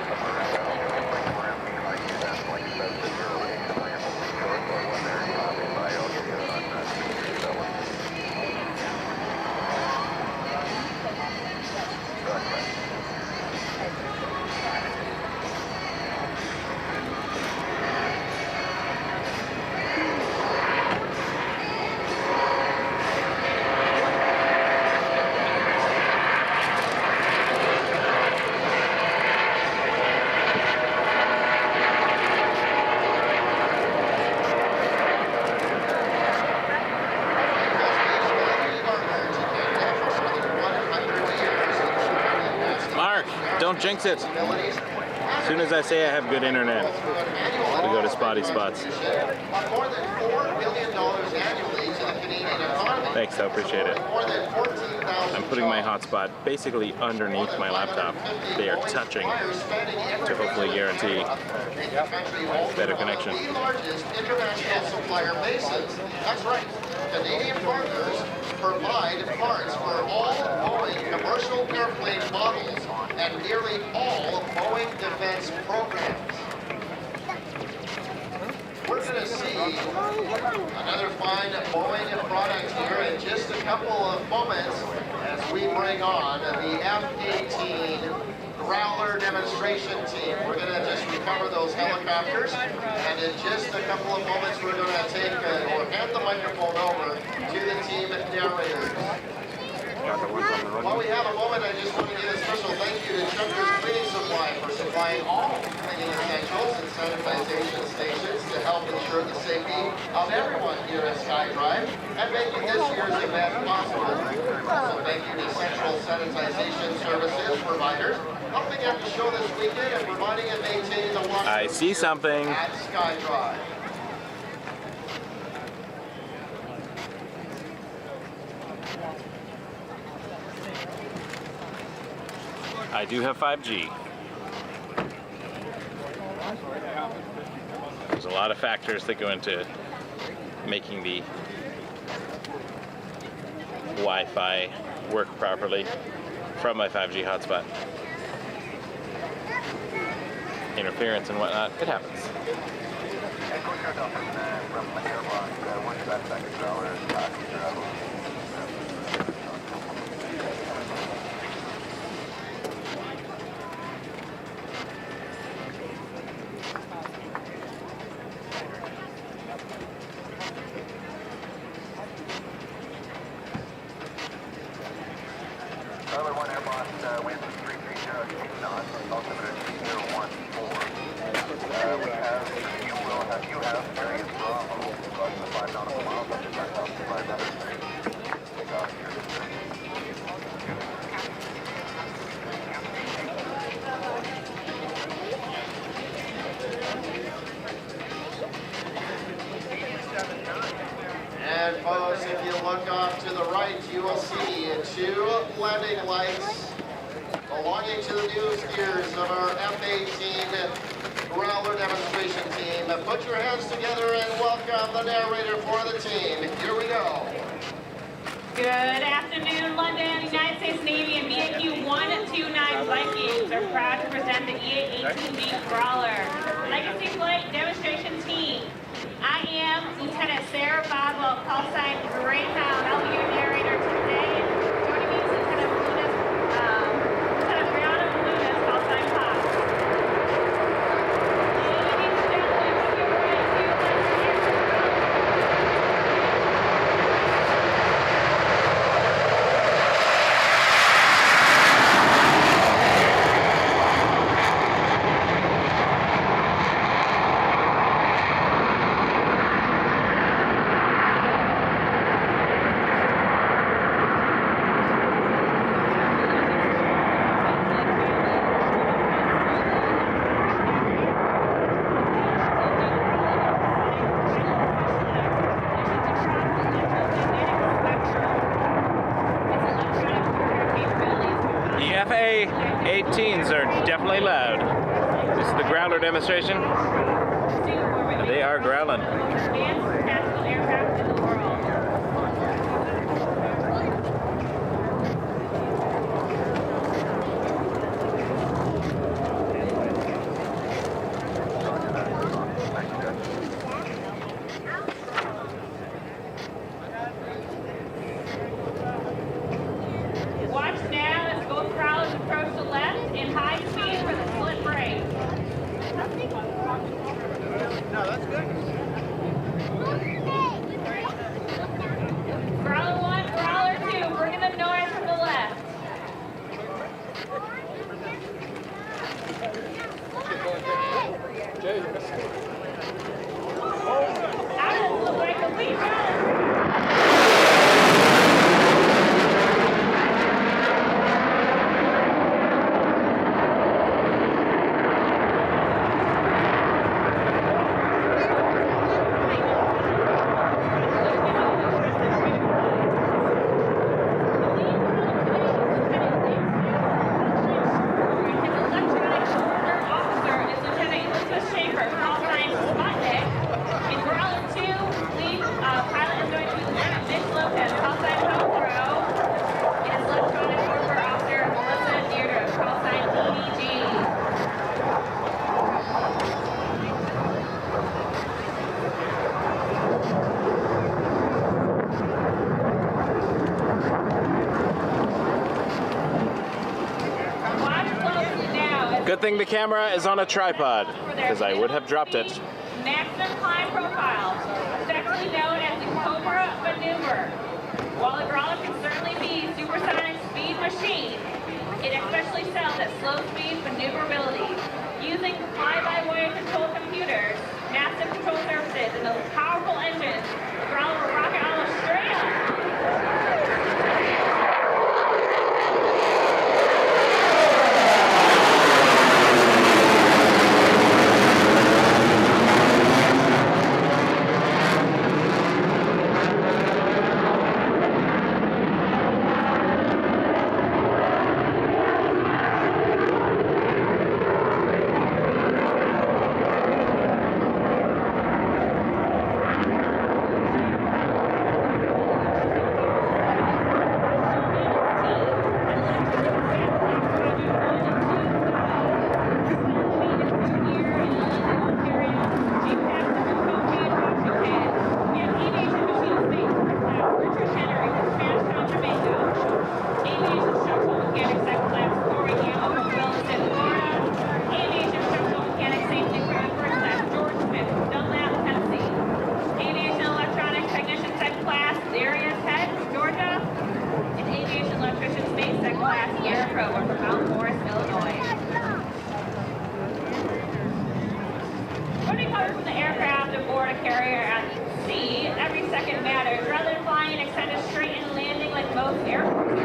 Don't jinx it. As soon as I say I have good internet, we go to spotty spots. More than $4 billion annually to the Canadian economy. Thanks, I appreciate it. More than 14,000 I'm putting my hotspot basically underneath my laptop. They are touching to hopefully guarantee better connection. The largest international supplier bases. That's right. Canadian partners provide parts for all Boeing commercial airplane models and nearly all Boeing defense programs. We're going to see another fine Boeing product here in just a couple of moments as we bring on the F-18 Growler demonstration team. We're going to just recover those helicopters, and in just a couple of moments we're going to take or hand the microphone over to the team narrators. While we have a moment, I just want to give a special thank you to Trevor's Cleaning Supply for supplying all cleaning essentials and sanitization stations to help ensure the safety of everyone here at SkyDrive and making this year's event possible. Also, thank you to Central Sanitization Services providers helping out the show this weekend and providing and maintaining the water. I see something. At SkyDrive. I do have 5G. There's a lot of factors that go into making the Wi-Fi work properly from my 5G hotspot. Interference and whatnot, it happens. wind 330 knots, altimeter 014. You have various Bravo, above the 5 nautical miles, up to 10,500 feet. Take off here. And folks, if you look off to the right, you will see 2 landing lights belonging to the new skiers of our F-18 Growler demonstration team. Put your hands together and welcome the narrator for the team. Here we go. Good afternoon, London. United States Navy and VAQ 129 Vikings are proud to present the EA-18G Growler Legacy Flight Demonstration Team. I am Lieutenant Sarah Boswell, call sign Greyhound. I'll be your narrator today. Joining me is Lieutenant Brianna Lunas, call sign Pop. Ladies and gentlemen, to your right, to your left, The FA-18s are definitely loud. This is the Growler demonstration. They are growling. tactical aircraft in the world. Watch now as both prowlers approach the left in high speed for the split break. No, that's good. Growler 1, Growler 2, bring in the noise from the left. Out of the break, the lead Good thing the camera is on a tripod, because I would have dropped it. maximum climb profile, technically known as the Cobra maneuver. While the Growler can certainly be a supersonic speed machine, it especially excels at slow speed maneuverability. Using fly-by-wire control computers, massive control surfaces, and those powerful engines, the Growler will rocket almost straight up. carrier at sea, every second matters. Rather than flying an extended straight and landing like most airports.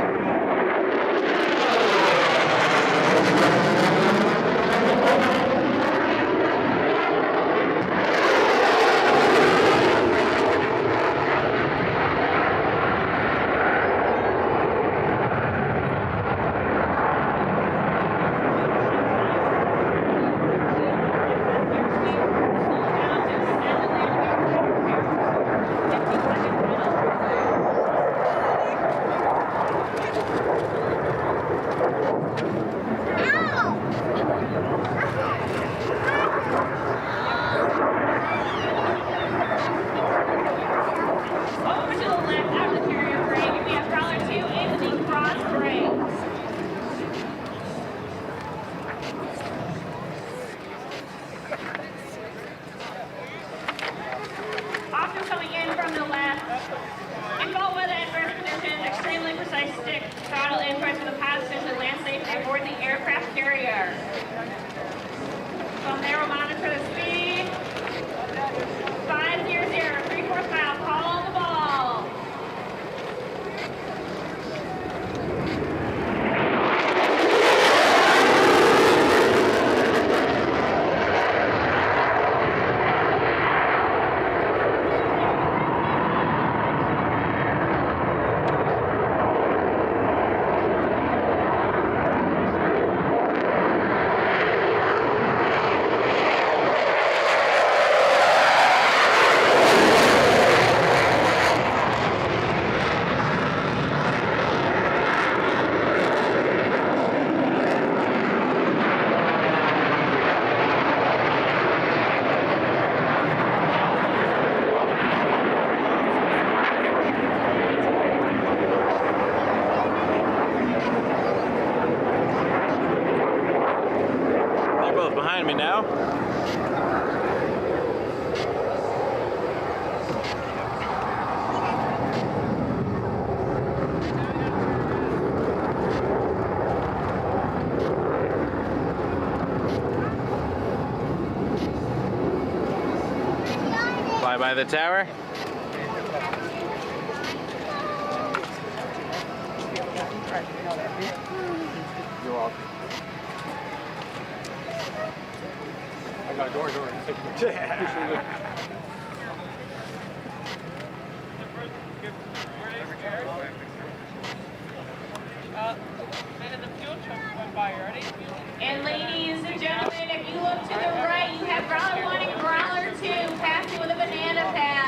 By the tower. You're welcome. I got a door. And the fuel truck went by already. And ladies and gentlemen, if you look to the right, you have Growler 1 and Growler 2 passing with a banana pass.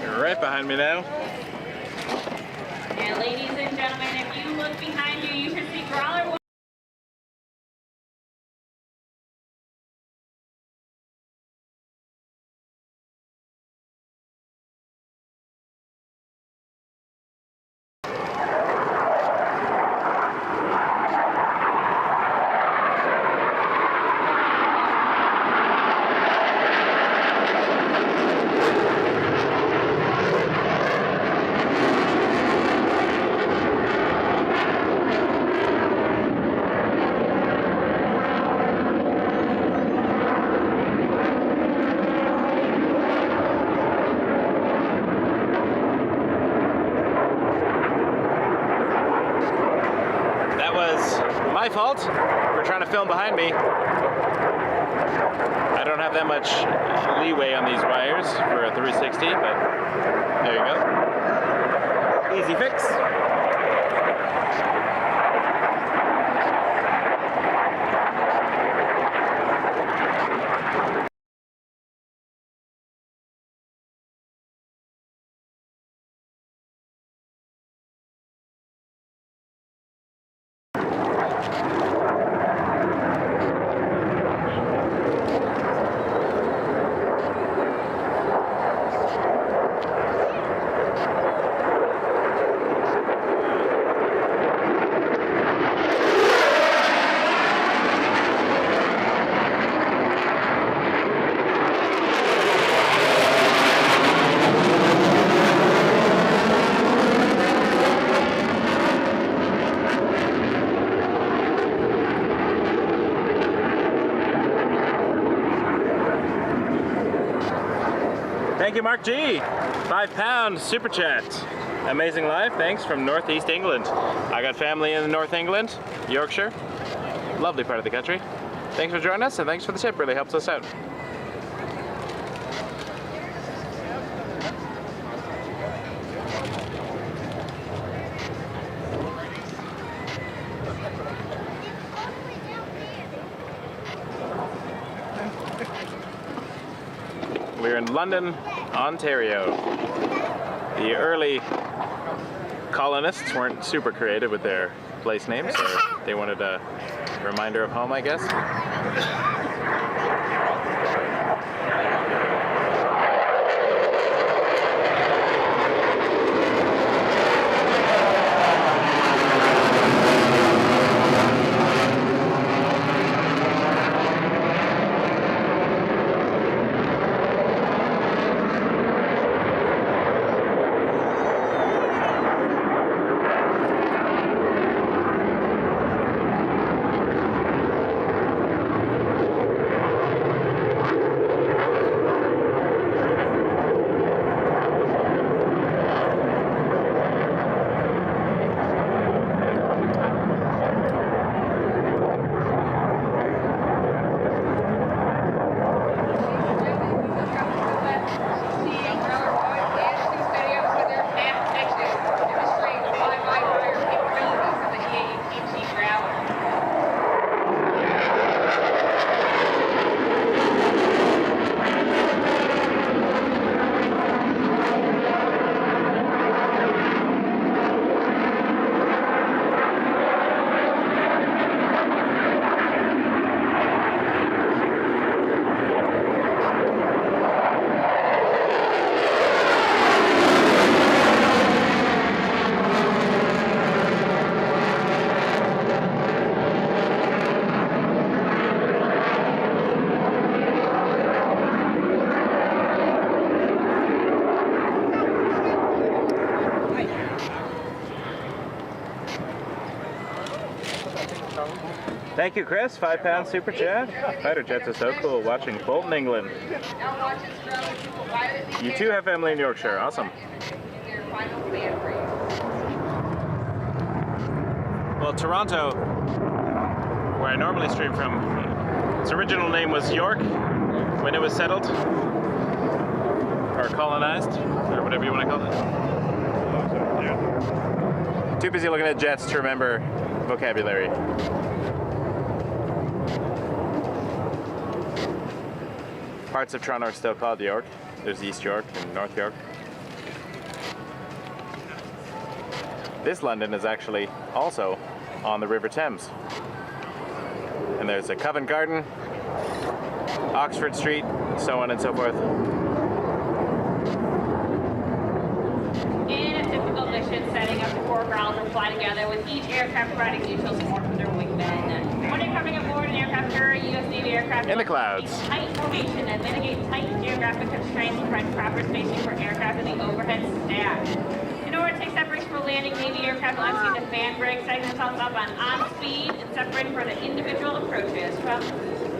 You're right behind me now. And ladies and gentlemen, if you look behind you, you can see Growler. My fault for trying to film behind me. I don't have that much leeway on these wires for a 360, but there you go. Easy fix. Thank you, Mark G. £5 super chat. Amazing life, thanks from Northeast England. I got family in North England, Yorkshire. Lovely part of the country. Thanks for joining us and thanks for the tip, really helps us out. We're in London, Ontario. The early colonists weren't super creative with their place names, so they wanted a reminder of home, I guess. Thank you, Chris. £5 super chat. Fighter jets are so cool. Watching Bolton, England. You too have family in Yorkshire. Awesome. Well, Toronto, where I normally stream from, its original name was York. when it was settled, or colonized, or whatever you want to call it. Too busy looking at jets to remember vocabulary. Parts of Toronto are still called York. There's East York and North York. This London is actually also on the River Thames. And there's a Covent Garden, Oxford Street, so on and so forth. In a typical mission setting, up to 4 growlers will fly together with each aircraft providing mutual support from their wingmen. When you're coming aboard an aircraft carrier, U.S. Navy aircraft in the clouds. Tight formation and mitigate tight geographic constraints to provide proper spacing for aircraft in the overhead stack. In order to take separation for landing, Navy aircraft will empty the fan brake, setting themselves up on speed and separating for the individual approaches. From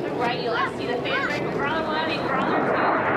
the right, you'll see the fan brake for Growler 1 and Growler 2.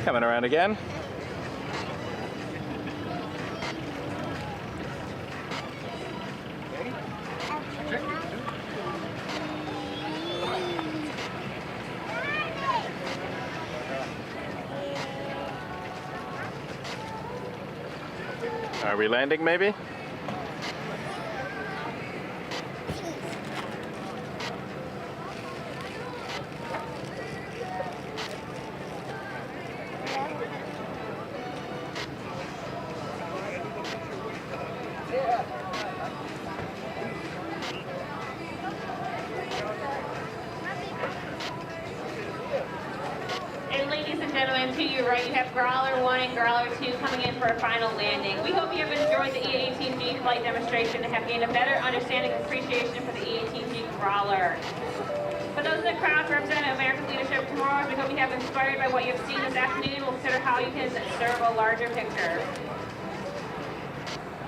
Coming around again. Are we landing maybe? To your right, you have Growler 1 and Growler 2 coming in for a final landing. We hope you have enjoyed the EA-18G flight demonstration and have gained a better understanding and appreciation for the EA-18G Growler. For those in the crowd representing American leadership tomorrow, we hope you have inspired by what you have seen this afternoon. We'll consider how you can serve a larger picture.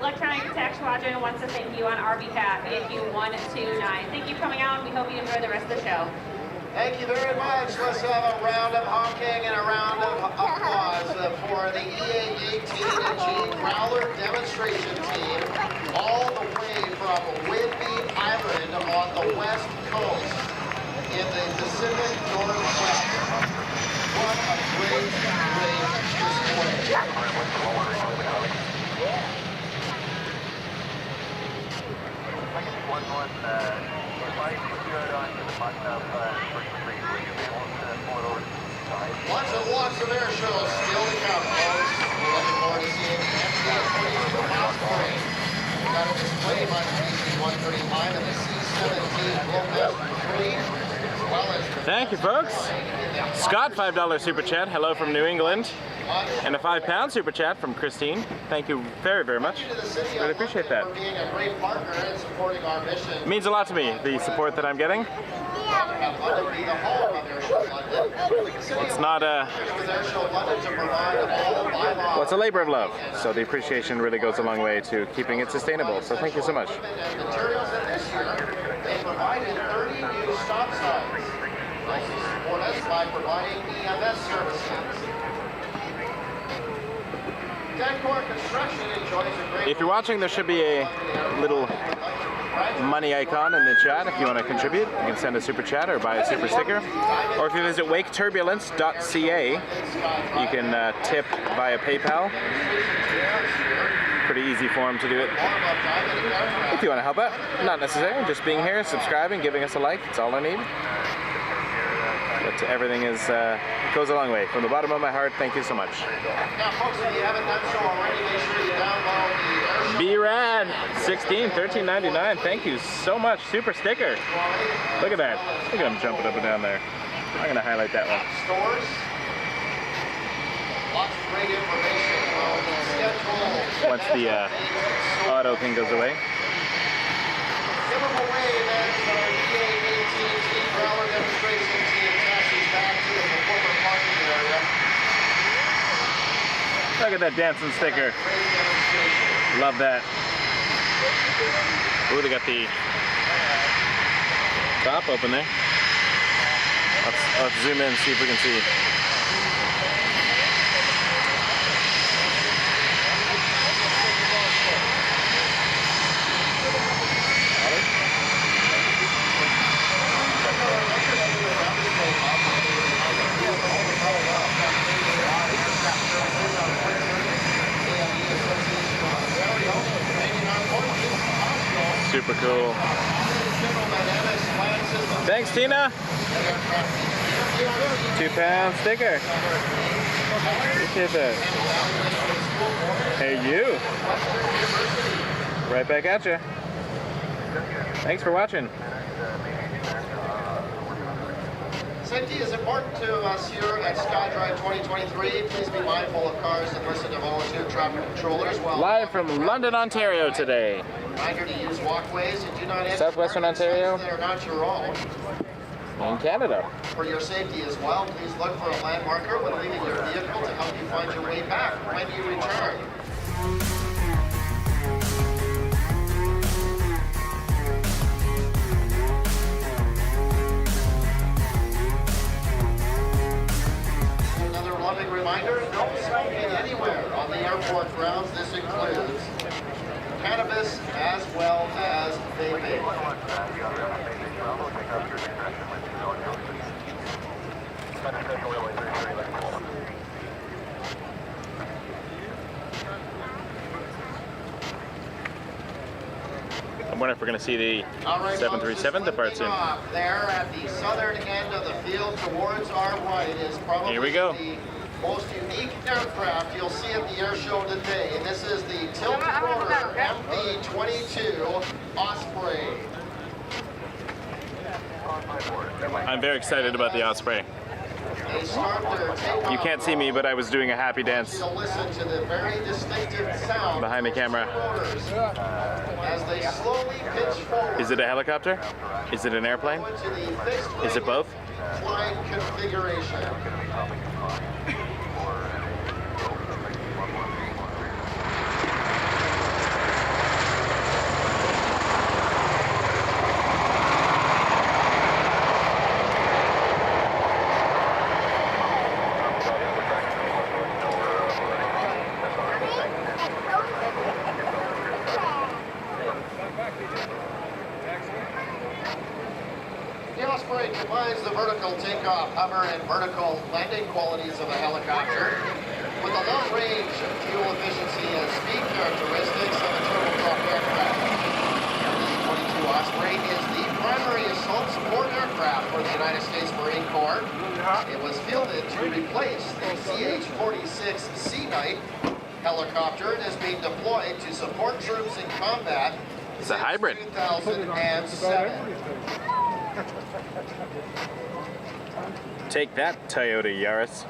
Electronic Attack Squadron wants to thank you on our behalf, AQ 129. Thank you for coming out, and we hope you enjoy the rest of the show. Thank you very much. Let's have a round of honking and a round of applause for the EA-18G Growler demonstration team, all the way from Whidbey Island on the west coast in the Pacific Northwest. What a great Lots and lots of air shows still to come, folks. We're looking forward to seeing MH-60T Osprey. We got a display by the DC-135 and the C-17 Global 3, as well as... Thank you, folks. Scott, $5 super chat. Hello from New England. And a £5 super chat from Christine. Thank you very, very much. Really appreciate that. For being a great partner and supporting our mission. It means a lot to me, the support that I'm getting. It's not a... Well, it's a labor of love, so the appreciation really goes a long way to keeping it sustainable. So thank you so much. Materials that this year, they provided 30 new stop signs. Also support us by providing EMS services. If you're watching, there should be a little money icon in the chat if you want to contribute. You can send a super chat or buy a super sticker. Or if you visit waketurbulence.ca, you can tip via PayPal. Pretty easy form to do it. If you want to help out, not necessary, just being here, subscribing, giving us a like, it's all I need. But everything is goes a long way. From the bottom of my heart, thank you so much. Now, folks, if you haven't done so already, make sure you download the B-Rad 16, $13.99. Thank you so much. Super sticker. Look at that. Look at him jumping up and down there. I'm going to highlight that one. Stores. once the auto thing goes away. Give them away, that's our EA-18G Growler demonstration team passes back to the former parking area. Look at that dancing sticker. Love that. Ooh, they got the top open there. Let's zoom in and see if we can see. Super cool. Thanks, Tina. £2 sticker. Appreciate that. Hey, you. Right back at you. Thanks for watching. Safety is important to us here at SKYDRIVE 2023. Please be mindful of cars and listen to volunteer traffic controllers. Live from London, Ontario today. Reminder to use walkways and do not enter Southwestern Ontario. They are not your own. In Canada. For your safety as well, please look for a land marker when leaving your vehicle to help you find your way back when you return. Another loving reminder, no smoking anywhere on the airport grounds. This includes cannabis as well as vaping. I wonder if we're going to see the 737 depart soon. There at the southern end of the field towards our right is probably Here we go. The most unique aircraft you'll see at the air show today. This is the tilt-rotor MV-22 Osprey. I'm very excited about the Osprey. They start their takeoff. You can't see me, but I was doing a happy dance To listen to the very distinctive sound behind the camera. as they slowly pitch forward. Is it a helicopter? Is it an airplane? Is it both? Flying configuration. The Osprey combines the vertical takeoff, hover, and vertical landing qualities of a helicopter with a long range, fuel efficiency, and speed characteristics of a turboprop aircraft. The MV-22 Osprey is the primary assault support aircraft for the United States Marine Corps. It was fielded to replace the CH-46C Knight helicopter and is being deployed to support troops in combat. It's a hybrid. 2007. Take that, Toyota Yaris.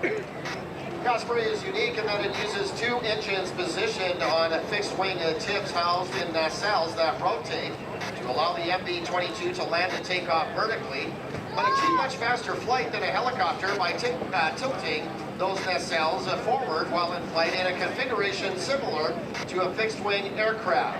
The Osprey is unique in that it uses two engines positioned on fixed-wing tips housed in nacelles that rotate to allow the MV-22 to land and take off vertically, but achieve much faster flight than a helicopter by tilting those nacelles forward while in flight in a configuration similar to a fixed-wing aircraft.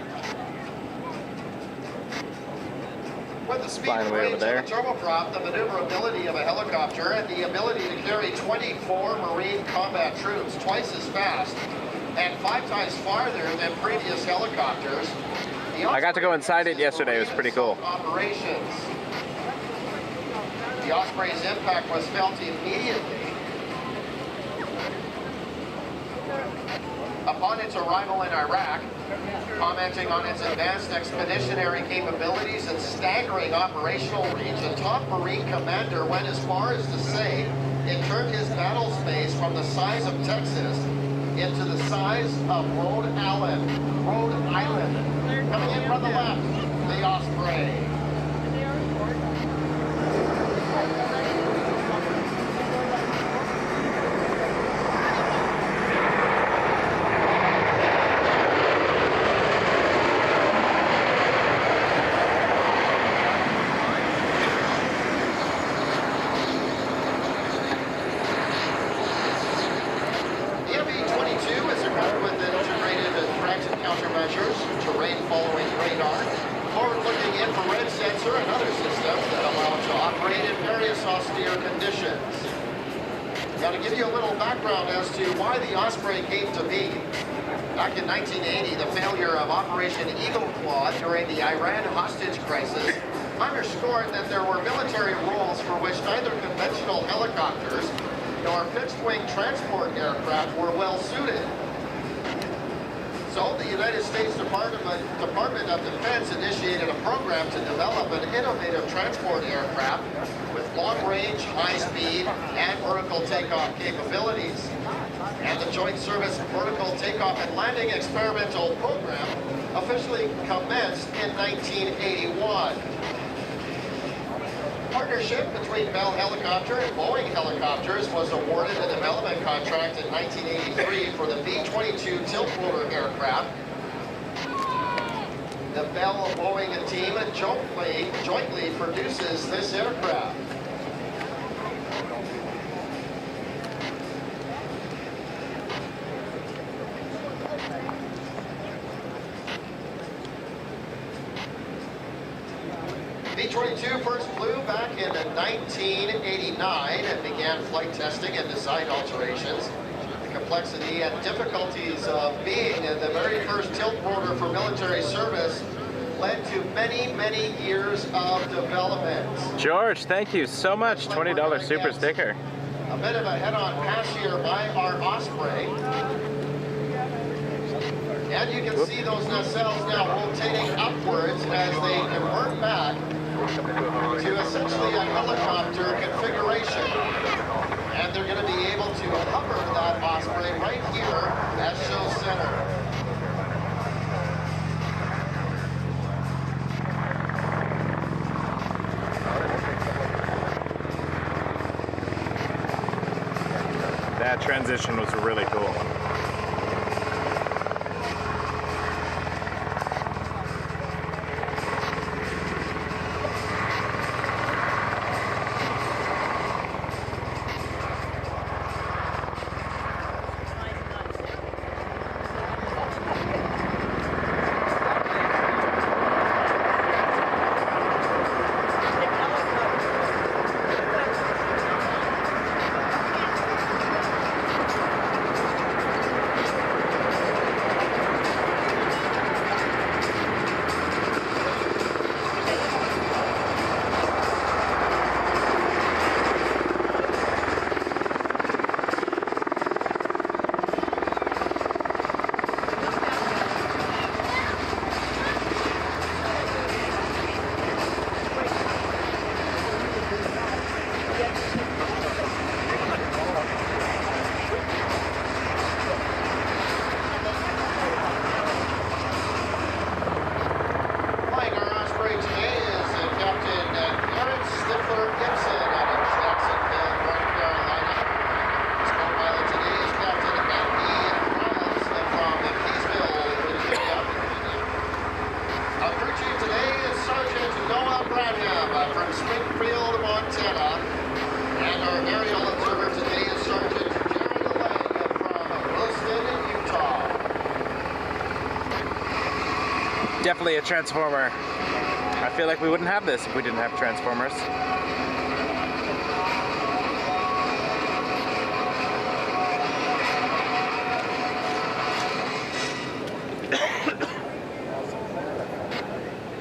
With the speed and range of a turboprop, the maneuverability of a helicopter, and the ability to carry 24 Marine combat troops twice as fast and 5 times farther than previous helicopters. I got to go inside it yesterday. It was pretty cool. Operations. The Osprey's impact was felt immediately. Upon its arrival in Iraq, commenting on its advanced expeditionary capabilities and staggering operational reach, a top Marine commander went as far as to say it turned his battle space from the size of Texas into the size of Rhode Island. Coming in from the left, the Osprey. little background as to why the Osprey came to be. Back in 1980, the failure of Operation Eagle Claw during the Iran hostage crisis underscored that there were military roles for which neither conventional helicopters nor fixed-wing transport aircraft were well suited. So the United States Department of Defense initiated a program to develop an innovative transport aircraft with long-range, high-speed, and vertical takeoff capabilities. And the Joint Service Vertical Takeoff and Landing Experimental Program officially commenced in 1981. Partnership between Bell Helicopter and Boeing Helicopters was awarded a development contract in 1983 for the B-22 tiltrotor aircraft. The Bell-Boeing team jointly produces this aircraft. B-22 first flew back in 1989 and began flight testing and design alterations. The complexity and difficulties of being the very first tilt rotor for military service led to many, many years of development. George, thank you so much. $20 super sticker. A bit of a head-on pass here by our Osprey. And you can see those nacelles now rotating upwards as they convert back to essentially a helicopter configuration. And they're going to be able to hover that Osprey right here at show center. That transition was really cool. Definitely a transformer. I feel like we wouldn't have this if we didn't have transformers.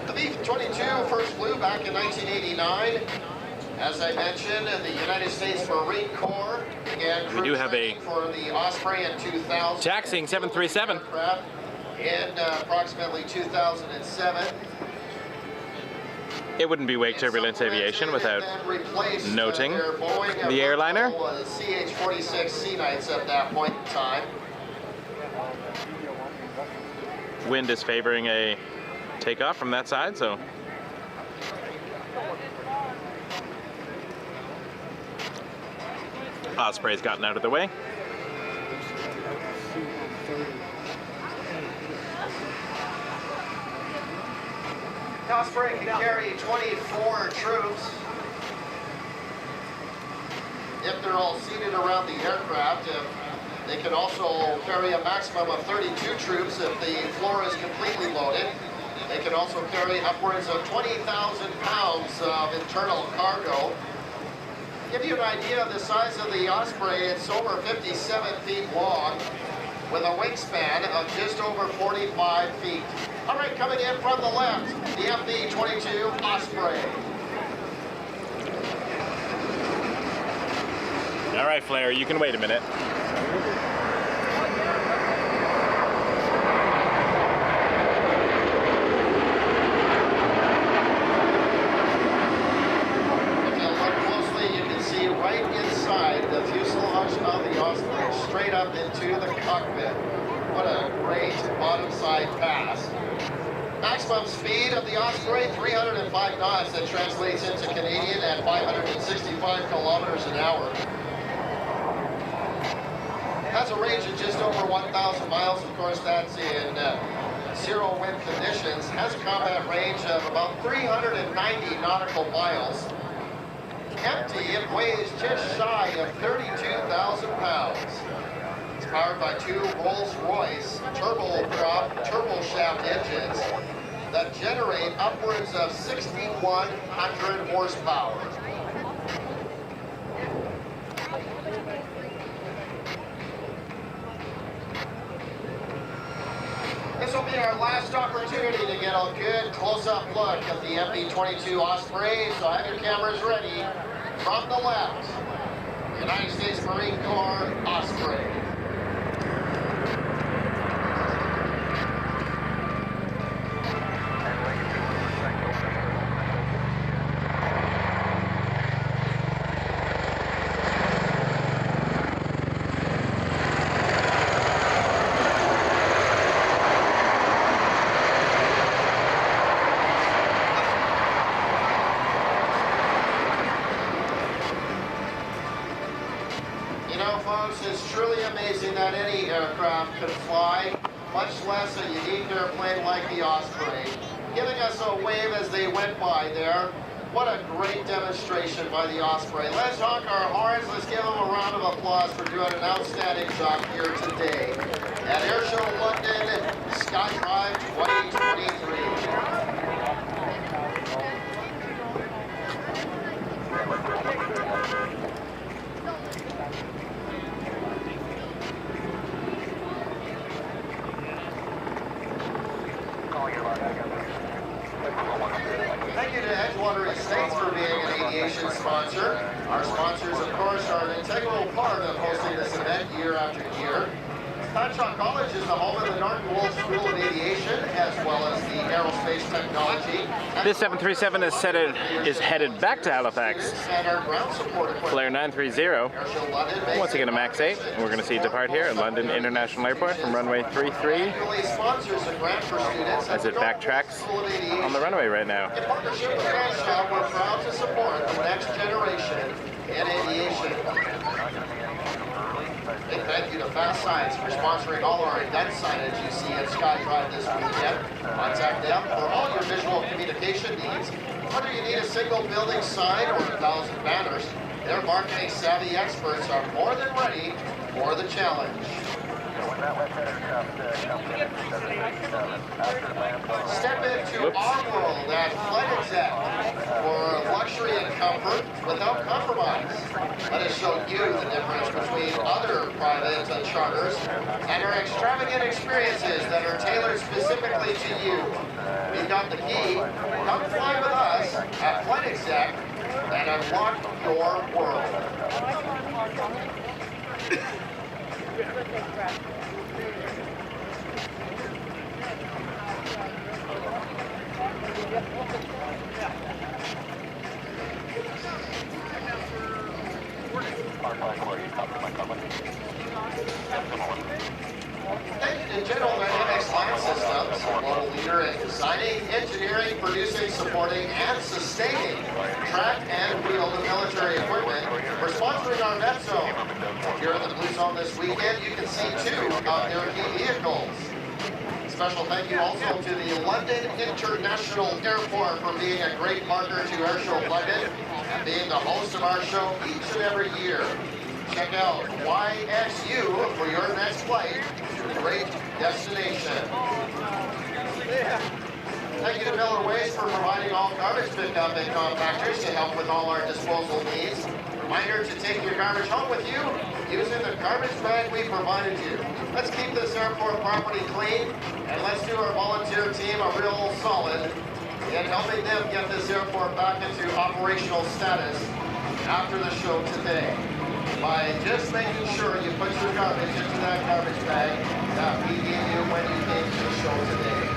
The B-22 first flew back in 1989. As I mentioned, the United States Marine Corps began crew training for the Osprey in 2000. Taxiing 737. In approximately 2007. It wouldn't be Wake Turbulence Aviation without noting the airliner. CH-46 Sea Knights at that point in time. Wind is favoring a takeoff from that side, so Osprey's gotten out of the way. Osprey can carry 24 troops if they're all seated around the aircraft. They can also carry a maximum of 32 troops if the floor is completely loaded. They can also carry upwards of 20,000 pounds of internal cargo give you an idea of the size of the Osprey, it's over 57 feet long with a wingspan of just over 45 feet. All right, coming in from the left, the MV-22 Osprey. All right, Flair, you can wait a minute. Right inside the fuselage of the Osprey, straight up into the cockpit. What a great bottom side pass. Maximum speed of the Osprey, 305 knots. That translates into Canadian at 565 kilometers an hour. Has a range of just over 1,000 miles. Of course, that's in zero wind conditions. Has a combat range of about 390 nautical miles. Empty, it weighs just shy of 32,000 pounds. It's powered by two Rolls-Royce turboshaft engines that generate upwards of 6,100 horsepower. This will be our last opportunity to get a good close-up look at the MV-22 Osprey, so have your cameras ready. From the left, United States Marine Corps Osprey. It's truly amazing that any aircraft could fly, much less a unique airplane like the Osprey. Giving us a wave as they went by there. What a great demonstration by the Osprey. Let's honk our horns. Let's give them a round of applause for doing an outstanding job here today at Airshow London, SKYDRIVE 2023. Thank you to Edgewater Estates for being an aviation sponsor. Our sponsors, of course, are an integral part of hosting this event year after year. Conshaw College is the home of the Norton Wolf School of Aviation, as well as the Aerospace Technology. This 737 is headed back to Halifax. And our ground support equipment. Flair 930. Once again, a MAX 8. And we're going to see it depart here at London International Airport from runway 33 as it backtracks on the runway right now. In partnership with Conshaw, we're proud to support the next generation in aviation. Big thank you to Fast Science for sponsoring all our event signage you see at SKYDRIVE this weekend. Contact them for all your visual communication needs. Whether you need a single building sign or 1,000 banners, their marketing savvy experts are more than ready for the challenge. Step into our world at Flight Exec for luxury and comfort without compromise. Let us show you the difference between other private charters and our extravagant experiences that are tailored specifically to you. We've got the key. Come fly with us at Flight Exec and unlock your world. Thank you to General Dynamics Land Systems, a global leader in designing, engineering, producing, supporting, and sustaining track and wheeled military equipment for sponsoring our Vet Zone. Here in the Blue Zone this weekend, you can see two of their key vehicles. Special thank you also to the London International Airport for being a great partner to Airshow London and being the host of our show each and every year. Check out CYXU for your next flight to a great destination. Thank you to Miller Waste for providing all garbage pickup and compactors to help with all our disposal needs. Reminder to take your garbage home with you using the garbage bag we provided you. Let's keep this airport property clean, and let's do our volunteer team a real solid in helping them get this airport back into operational status after the show today. By just making sure you put your garbage into that garbage bag that we gave you when you came to the show today.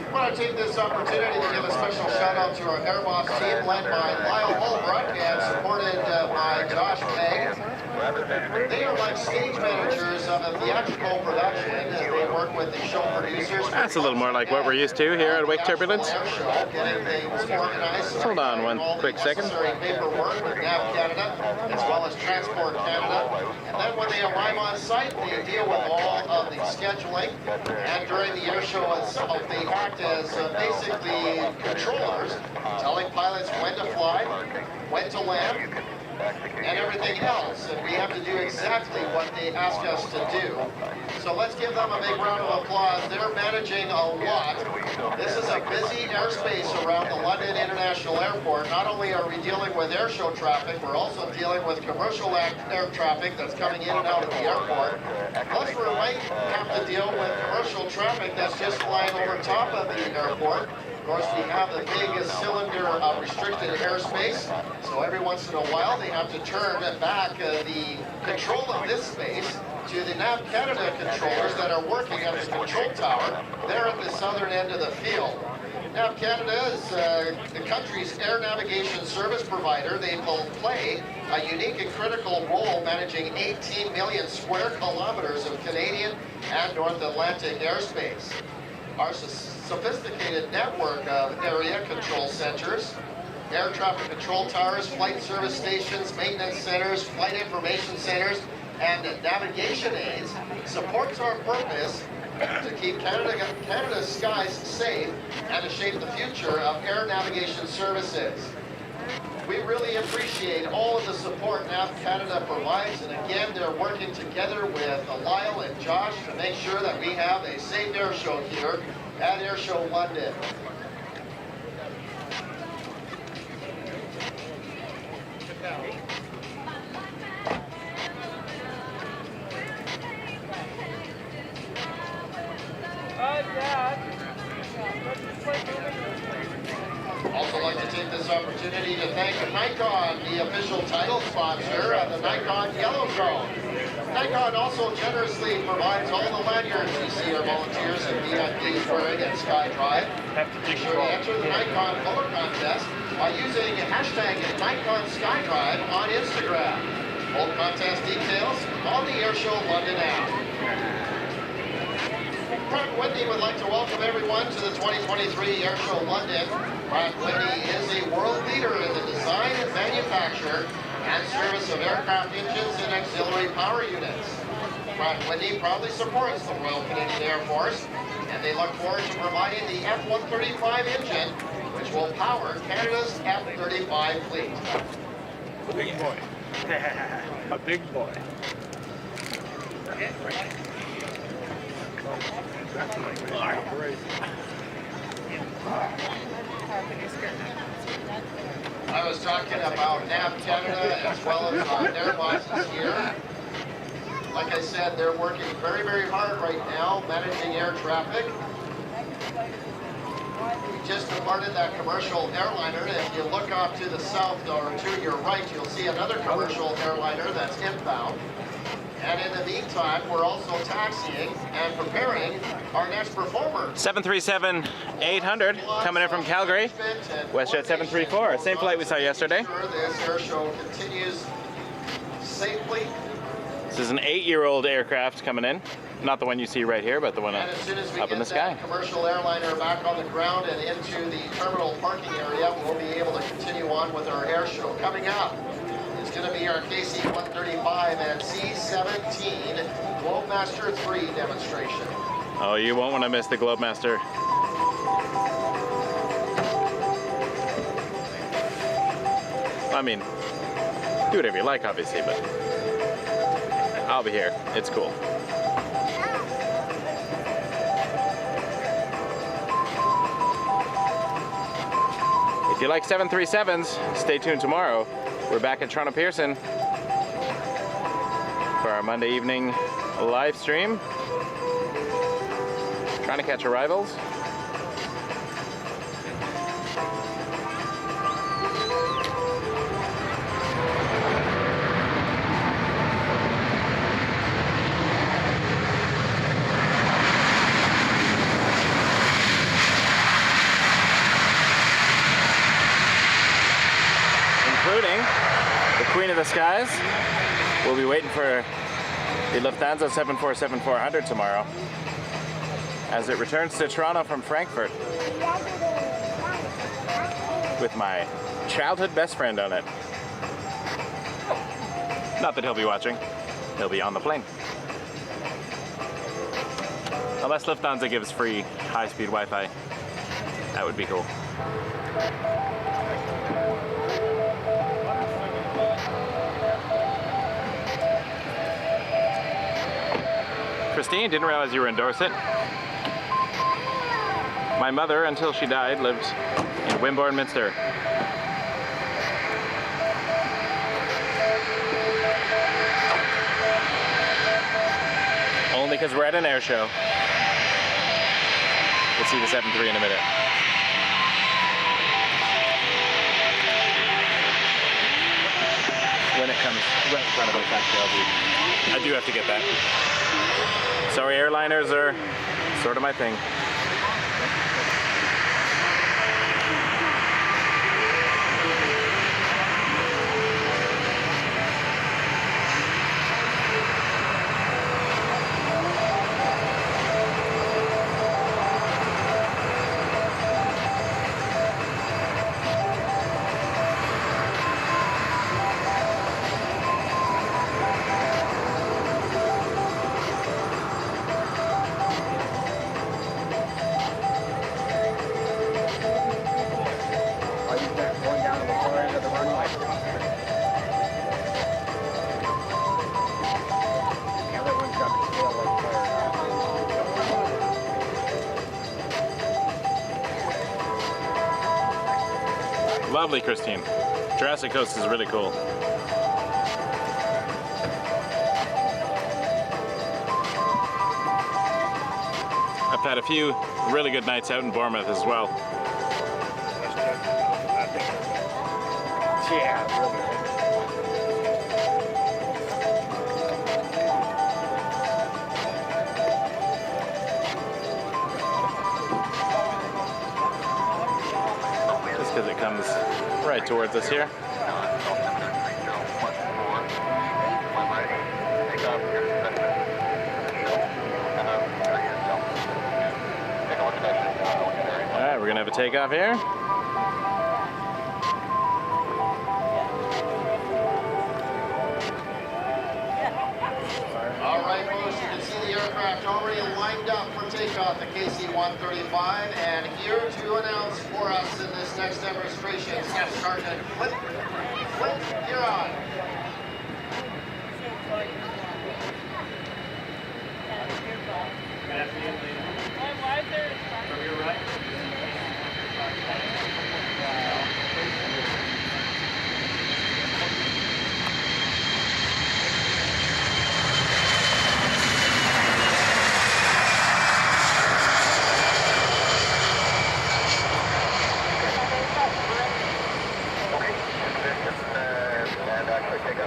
I want to take this opportunity to give a special shout out to our Airboss team led by Lyle Holbrook and supported by Josh Pegg. They are like stage managers of a theatrical production. They work with the show producers. That's a little more like what we're used to here at Wake Turbulence. Getting things organized. Hold on one quick second. Paperwork with NAV Canada as well as Transport Canada. And then when they arrive on site, they deal with all of the scheduling. And during the air show itself, they act as basically controllers, telling pilots when to fly, when to land, and everything else. And we have to do exactly what they ask us to do. So let's give them a big round of applause. They're managing a lot. This is a busy airspace around the London International Airport. Not only are we dealing with air show traffic, we're also dealing with commercial air traffic that's coming in and out of the airport. Plus we might have to deal with commercial traffic that's just flying over top of the airport. Of course, we have the big cylinder restricted airspace, so every once in a while they have to turn back the control of this space to the NAV Canada controllers that are working at the control tower. They're at the southern end of the field. NAV Canada is the country's air navigation service provider. They will play a unique and critical role managing 18 million square kilometers of Canadian and North Atlantic airspace. Our sophisticated network of area control centers, air traffic control towers, flight service stations, maintenance centers, flight information centers, and navigation aids supports our purpose to keep Canada's skies safe and to shape the future of air navigation services. We really appreciate all of the support NAV Canada provides, and again, they're working together with Lyle and Josh to make sure that we have a safe air show here at Airshow London. Also like to take this opportunity to thank Nikon, the official title sponsor of the Nikon Yellow Zone. Nikon also generously provides all the lanyards you see our volunteers and VIPs wearing at SKYDRIVE. Make sure to enter the Nikon photo contest by using hashtag NikonSkyDrive on Instagram. Full contest details on the Airshow London app. Pratt & Whitney would like to welcome everyone to the 2023 Airshow London. Pratt & Whitney is a world leader in the design, manufacture, and service of aircraft engines and auxiliary power units. Pratt & Whitney proudly supports the Royal Canadian Air Force, and they look forward to providing the F-135 engine, which will power Canada's F-35 fleet. A big boy. A big boy. I was talking about NAV Canada as well as their bosses here. Like I said, they're working very, very hard right now managing air traffic. We just departed that commercial airliner. If you look off to the south or to your right, you'll see another commercial airliner that's inbound. And in the meantime, we're also taxiing and preparing our next performer. 737-800 coming in from Calgary. WestJet 734, same flight we saw yesterday. This air show continues safely. This is an 8-year-old aircraft coming in. Not the one you see right here, but the one up in the sky. Commercial airliner back on the ground and into the terminal parking area, we'll be able to continue on with our air show. Coming up is going to be our KC-135 and C-17 Globemaster 3 demonstration. Oh, you won't want to miss the Globemaster. I mean, do whatever you like, obviously, but I'll be here. It's cool. If you like 737s, stay tuned tomorrow. We're back at Toronto Pearson for our Monday evening live stream. Trying to catch arrivals. Including the Queen of the Skies. We'll be waiting for the Lufthansa 747-400 tomorrow as it returns to Toronto from Frankfurt with my childhood best friend on it. Not that he'll be watching, he'll be on the plane. Unless Lufthansa gives free high-speed Wi-Fi, that would be cool. Christine, didn't realize you were in Dorset. My mother, until she died, lived in Wimborne, Minster. Only because we're at an air show. We'll see the 7.3 in a minute. When it comes right in front of us, actually, I do have to get that. Sorry, airliners are sort of my thing. Lovely, Christine. Jurassic Coast is really cool. I've had a few really good nights out in Bournemouth as well. Yeah, really. Because it comes right towards us here. Alright, we're gonna have a takeoff here. Alright folks, you can see the aircraft already lined up for takeoff, the KC-135, and here to announce for us in this next demonstration, Staff Sergeant Flip, you're on. Why is there From your right.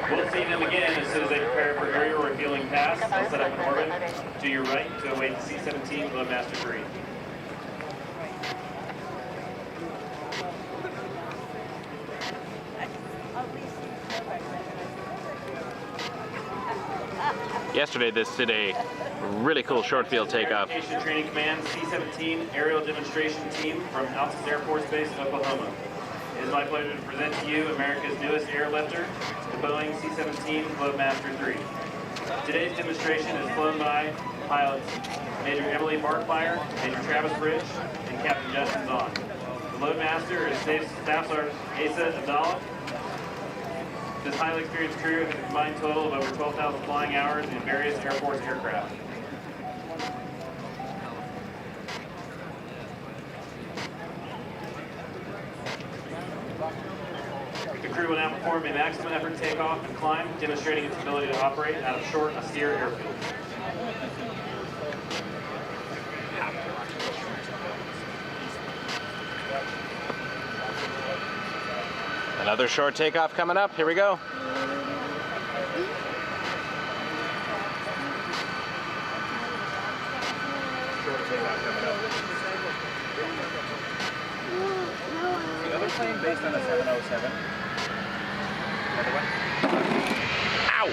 We'll see them again as soon as they prepare for aerial refueling pass. They'll set up in orbit to your right to await the C-17 Globemaster 3. Yesterday, this did a really cool short field takeoff. Aviation Training Command C-17 aerial demonstration team from Altus Air Force Base in Oklahoma. It It's my pleasure to present to you America's newest airlifter, the Boeing C-17 Loadmaster 3. Today's demonstration is flown by pilots Major Emily Barkmeyer, Major Travis Bridge, and Captain Justin Zahn. The Loadmaster is Staff Sergeant Asa Abdallah. This highly experienced crew has a combined total of over 12,000 flying hours in various Air Force aircraft. The crew will now perform a maximum effort takeoff and climb, demonstrating its ability to operate out of short, austere airfields. Another short takeoff coming up. Here we go. Short takeoff coming up. The other plane based on a 707. The other one. Ow!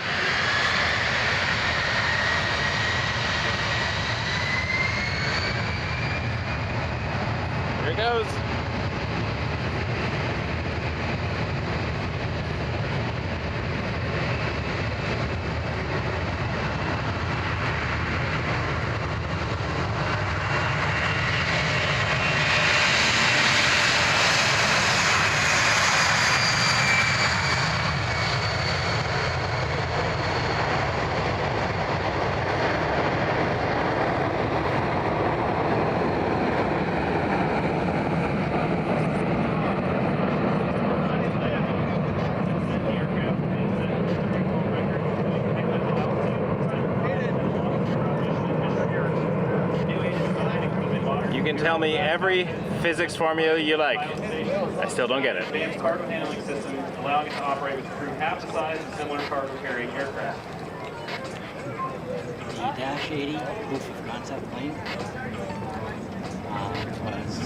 Here it goes. You can tell me every physics formula you like. I still don't get it. Advanced cargo handling system allowing it to operate with a crew half the size of similar cargo carrying aircraft. The Dash 80 proof of concept plane was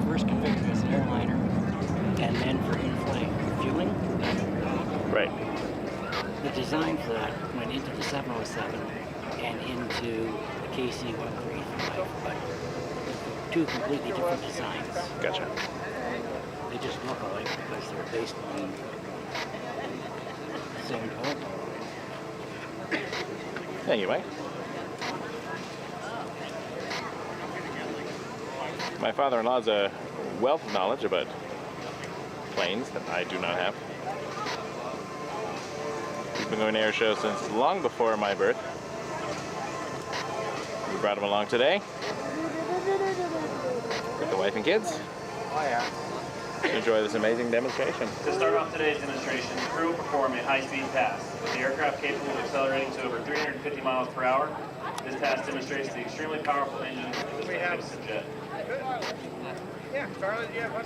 first configured as an airliner and then for in-flight fueling. Right. The design for that went into the 707 and into the KC-135, but two completely different designs. Gotcha. They just look alike because they're based on the same development. Thank you, Mike. My father-in-law's a wealth of knowledge about planes that I do not have. He's been going to air shows since long before my birth. We brought him along today with the wife and kids. Oh yeah. To enjoy this amazing demonstration. To start off today's demonstration, the crew will perform a high-speed pass, with the aircraft capable of accelerating to over 350 miles per hour. This pass demonstrates the extremely powerful engine of this magnificent jet. Yeah, Charlotte, yeah, what?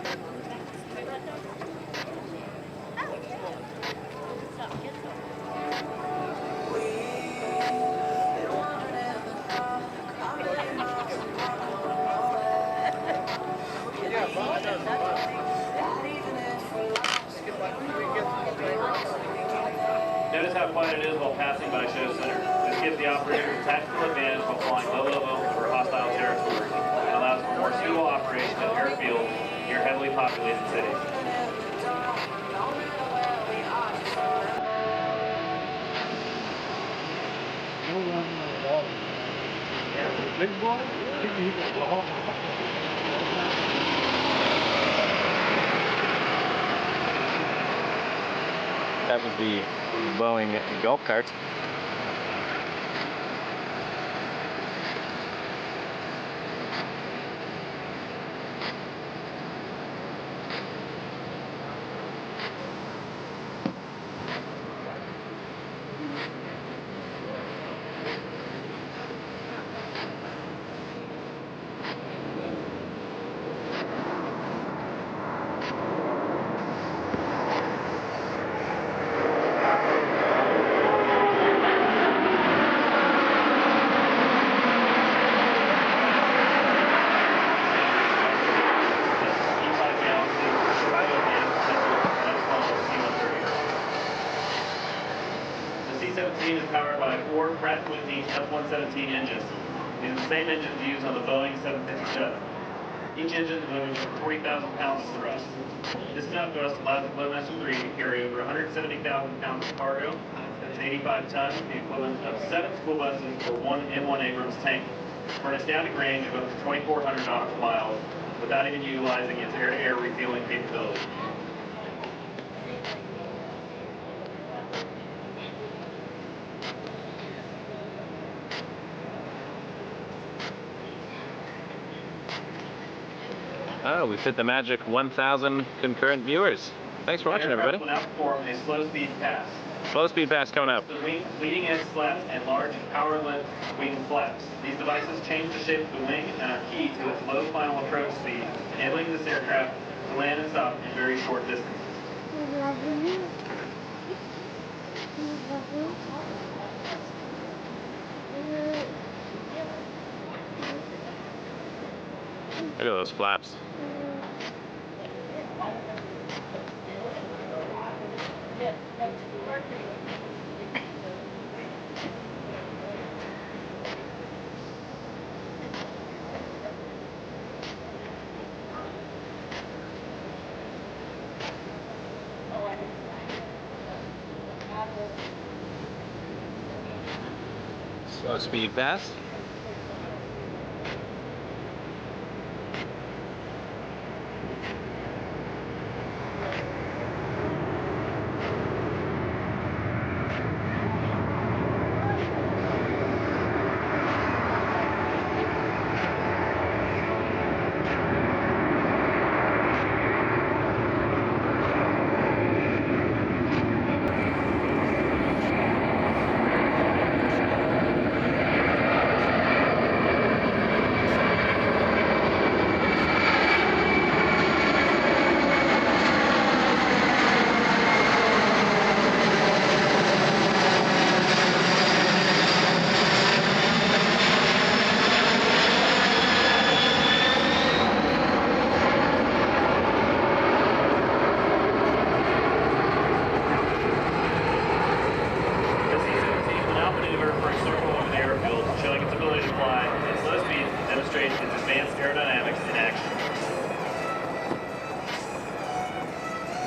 Notice how quiet it is while passing by Show Center. This gives the operator a tactical advantage while flying low level over hostile territory and allows for more suitable operation at airfield near heavily populated cities. Big boy? That was the Boeing golf cart. Is powered by 4 Pratt & Whitney F-117 engines. These are the same engines used on the Boeing 757. Each engine delivers over 40,000 pounds of thrust. This amount of thrust allows the Flowmaster 3 to carry over 170,000 pounds of cargo. That's 85 tons, the equivalent of 7 school buses or 1 M1 Abrams tank, for an astounding range of up to 2,400 nautical miles without even utilizing its air-to-air refueling capability. Oh, we've hit the magic 1,000 concurrent viewers. Thanks for watching, everybody. The aircraft will now perform a slow speed pass. Slow speed pass coming up. The leading edge flaps and large power lift wing flaps. These devices change the shape of the wing and are key to its low final approach speed, enabling this aircraft to land and stop in very short distances. Look at those flaps. Slow speed pass.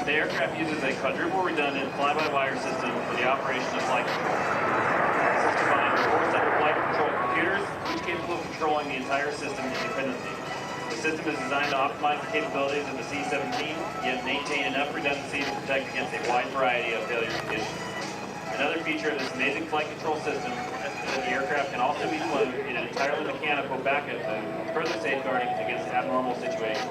The aircraft uses a quadruple redundant fly-by-wire system for the operation of flight control. This is combined with 4 separate flight control computers, each capable of controlling the entire system independently. The system is designed to optimize the capabilities of the C-17, yet maintain enough redundancy to protect against a wide variety of failure conditions. Another feature of this amazing flight control system is that the aircraft can also be flown in an entirely mechanical backup mode, further safeguarding against abnormal situations.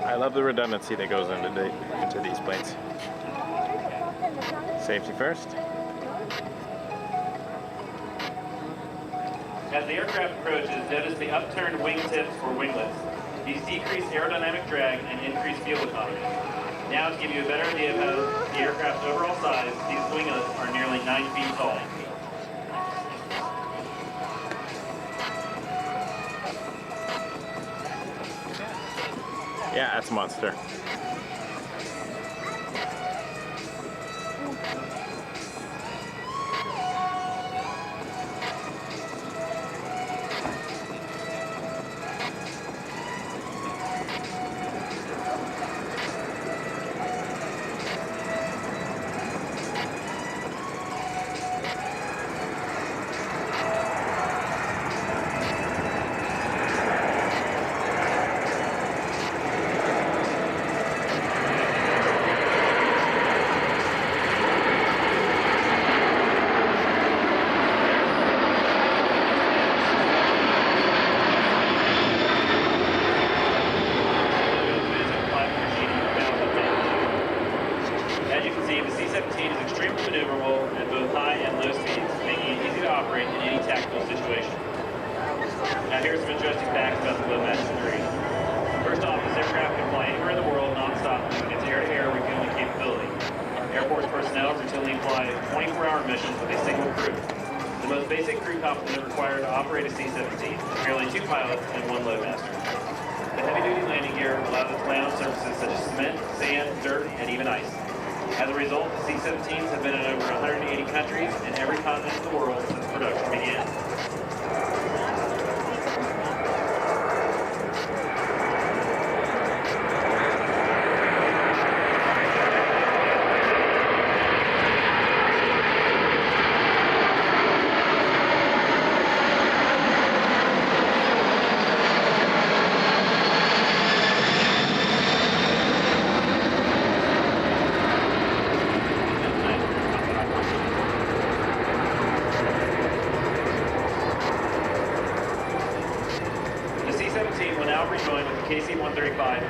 I love the redundancy that goes into these planes. Safety first. As the aircraft approaches, notice the upturned wingtips or winglets. These decrease aerodynamic drag and increase fuel economy. Now, to give you a better idea of how the aircraft's overall size, these winglets are nearly 9 feet tall. Yeah, that's a monster. The heavy-duty landing gear allows it to land on surfaces such as cement, sand, dirt, and even ice. As a result, the C-17s have been in over 180 countries and every continent in the world since production began.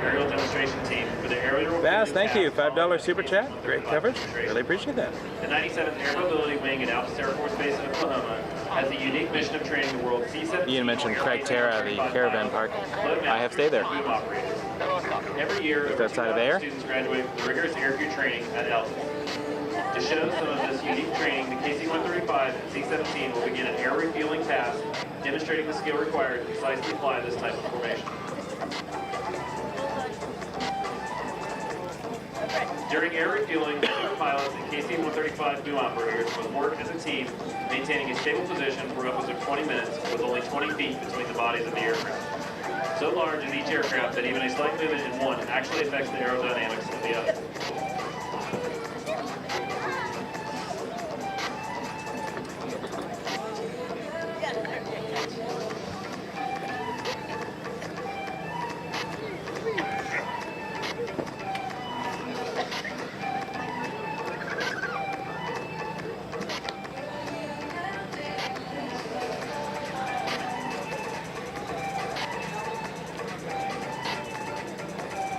Aerial demonstration team for the aerial. Bass, thank you. $5 super chat. Great coverage. Really appreciate that. The 97th Air Mobility Wing at Alpha Air Force Base in Oklahoma has the unique mission of training the world C-17. Ian mentioned Craig Terra, the caravan park. I have stayed there. Every year, just outside of there. Students graduate from rigorous aircrew training at Alpha. To show some of this unique training, the KC-135 and C-17 will begin an air refueling task, demonstrating the skill required to precisely fly this type of formation. During air refueling, super pilots and KC-135 boom operators will work as a team, maintaining a stable position for upwards of 20 minutes with only 20 feet between the bodies of the aircraft. So large is each aircraft that even a slight movement in one actually affects the aerodynamics of the other.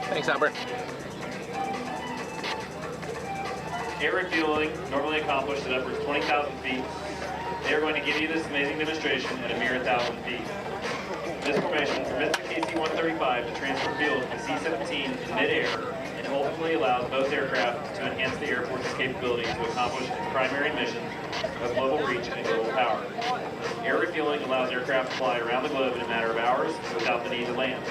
Thanks, Albert. Air refueling, normally accomplished at upwards 20,000 feet. They are going to give you this amazing demonstration at a mere 1,000 feet. This formation permits the KC-135 to transfer fuel to the C-17 in mid-air and ultimately allows both aircraft to enhance the Air Force's capability to accomplish its primary mission of global reach and global power. Air refueling allows aircraft to fly around the globe in a matter of hours without the need to land.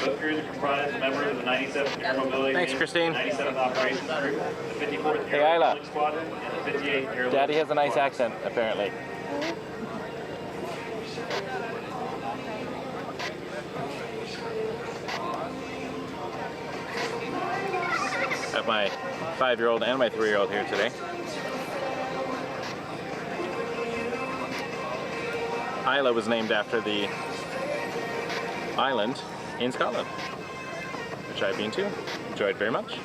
Both crews are comprised of members of the 97th Air Mobility Thanks, Christine. 97th Operations Group, the 54th Hey, Air Isla. Refueling Squadron, and the 58th Air Daddy has a nice accent, apparently. I have my 5-year-old and my 3-year-old here today. Isla was named after the island in Scotland, which I've been to, enjoyed very much.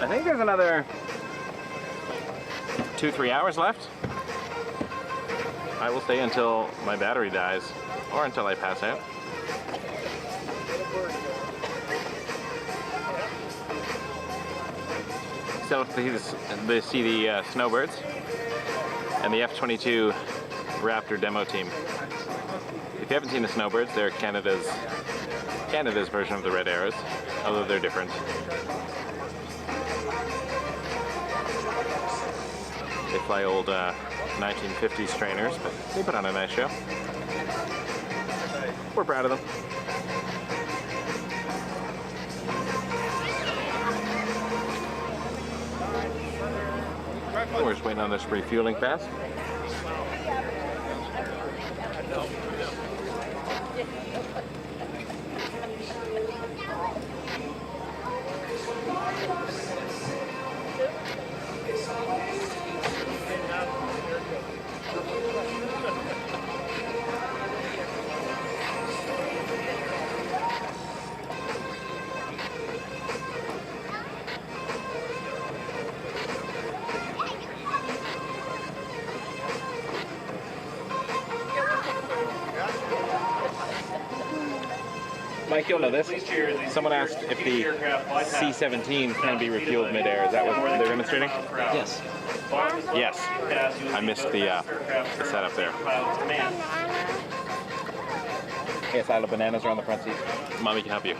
I think there's another 2-3 hours left. I will stay until my battery dies, or until I pass out. Still to see the Snowbirds and the F-22 Raptor demo team. If you haven't seen the Snowbirds, they're Canada's version of the Red Arrows, although they're different. They fly old 1950s trainers, but they put on a nice show. We're proud of them. We're just waiting on this refueling pass. Mike, you'll know this. Someone asked if the C-17 can be refueled midair. Is that what they're demonstrating? Yes. Yes. I missed the setup there. Yes, I love bananas are on the front seat. Mommy can help you.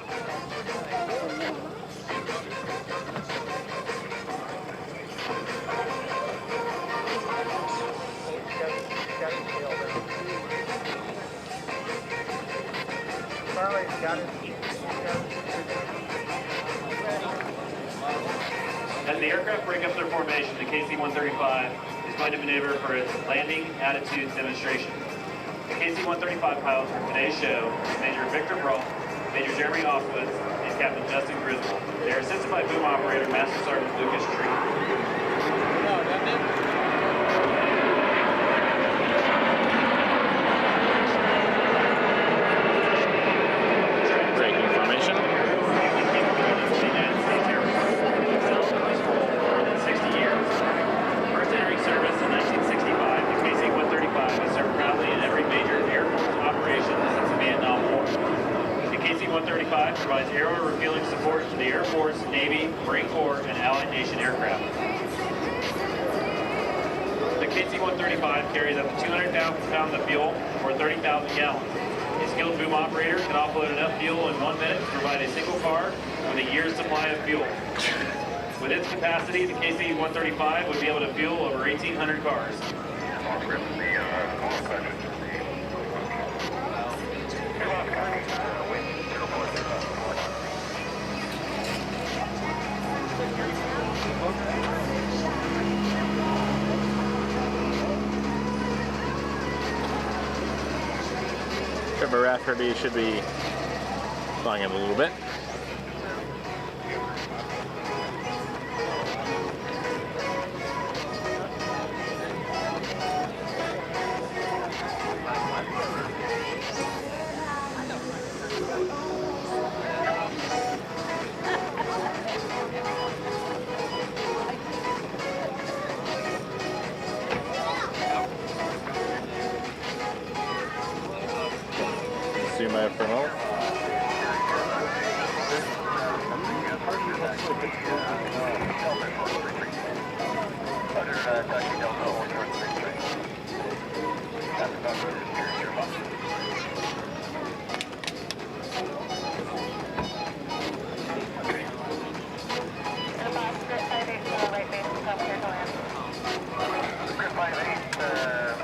As the aircraft break up their formation, the KC-135 is going to maneuver for its landing attitude demonstration. The KC-135 pilots for today's show is Major Victor Brault, Major Jeremy Oswitz, and Captain Justin Griswold. They are assisted by boom operator Master Sergeant Lucas Tree. Braking formation. First entering service in 1965, the KC-135 has served proudly in every major Air Force operation since the Vietnam War. The KC-135 provides aero refueling support to the Air Force, Navy, Marine Corps, and Allied Nation aircraft. The KC-135 carries up to 200,000 pounds of fuel, or 30,000 gallons. A skilled boom operator can offload enough fuel in 1 minute to provide a single car with a year's supply of fuel. With its capacity, the KC-135 would be able to fuel over 1,800 cars. Trevor Rafferty should be flying it a little bit. Zoom out for a moment.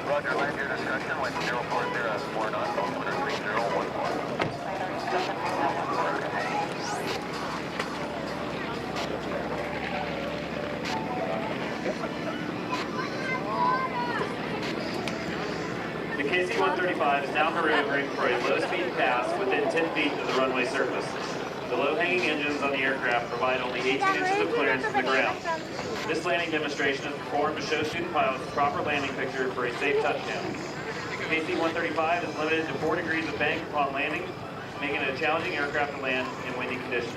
Roger, land your discussion with 040 knots, altimeter 3014. The KC-135 is now maneuvering for a low-speed pass within 10 feet of the runway surface. The low-hanging engines on the aircraft provide only 18 inches of clearance from the ground. This landing demonstration is performed to show student pilots the proper landing picture for a safe touchdown. The KC-135 is limited to 4 degrees of bank upon landing, making it a challenging aircraft to land in windy conditions.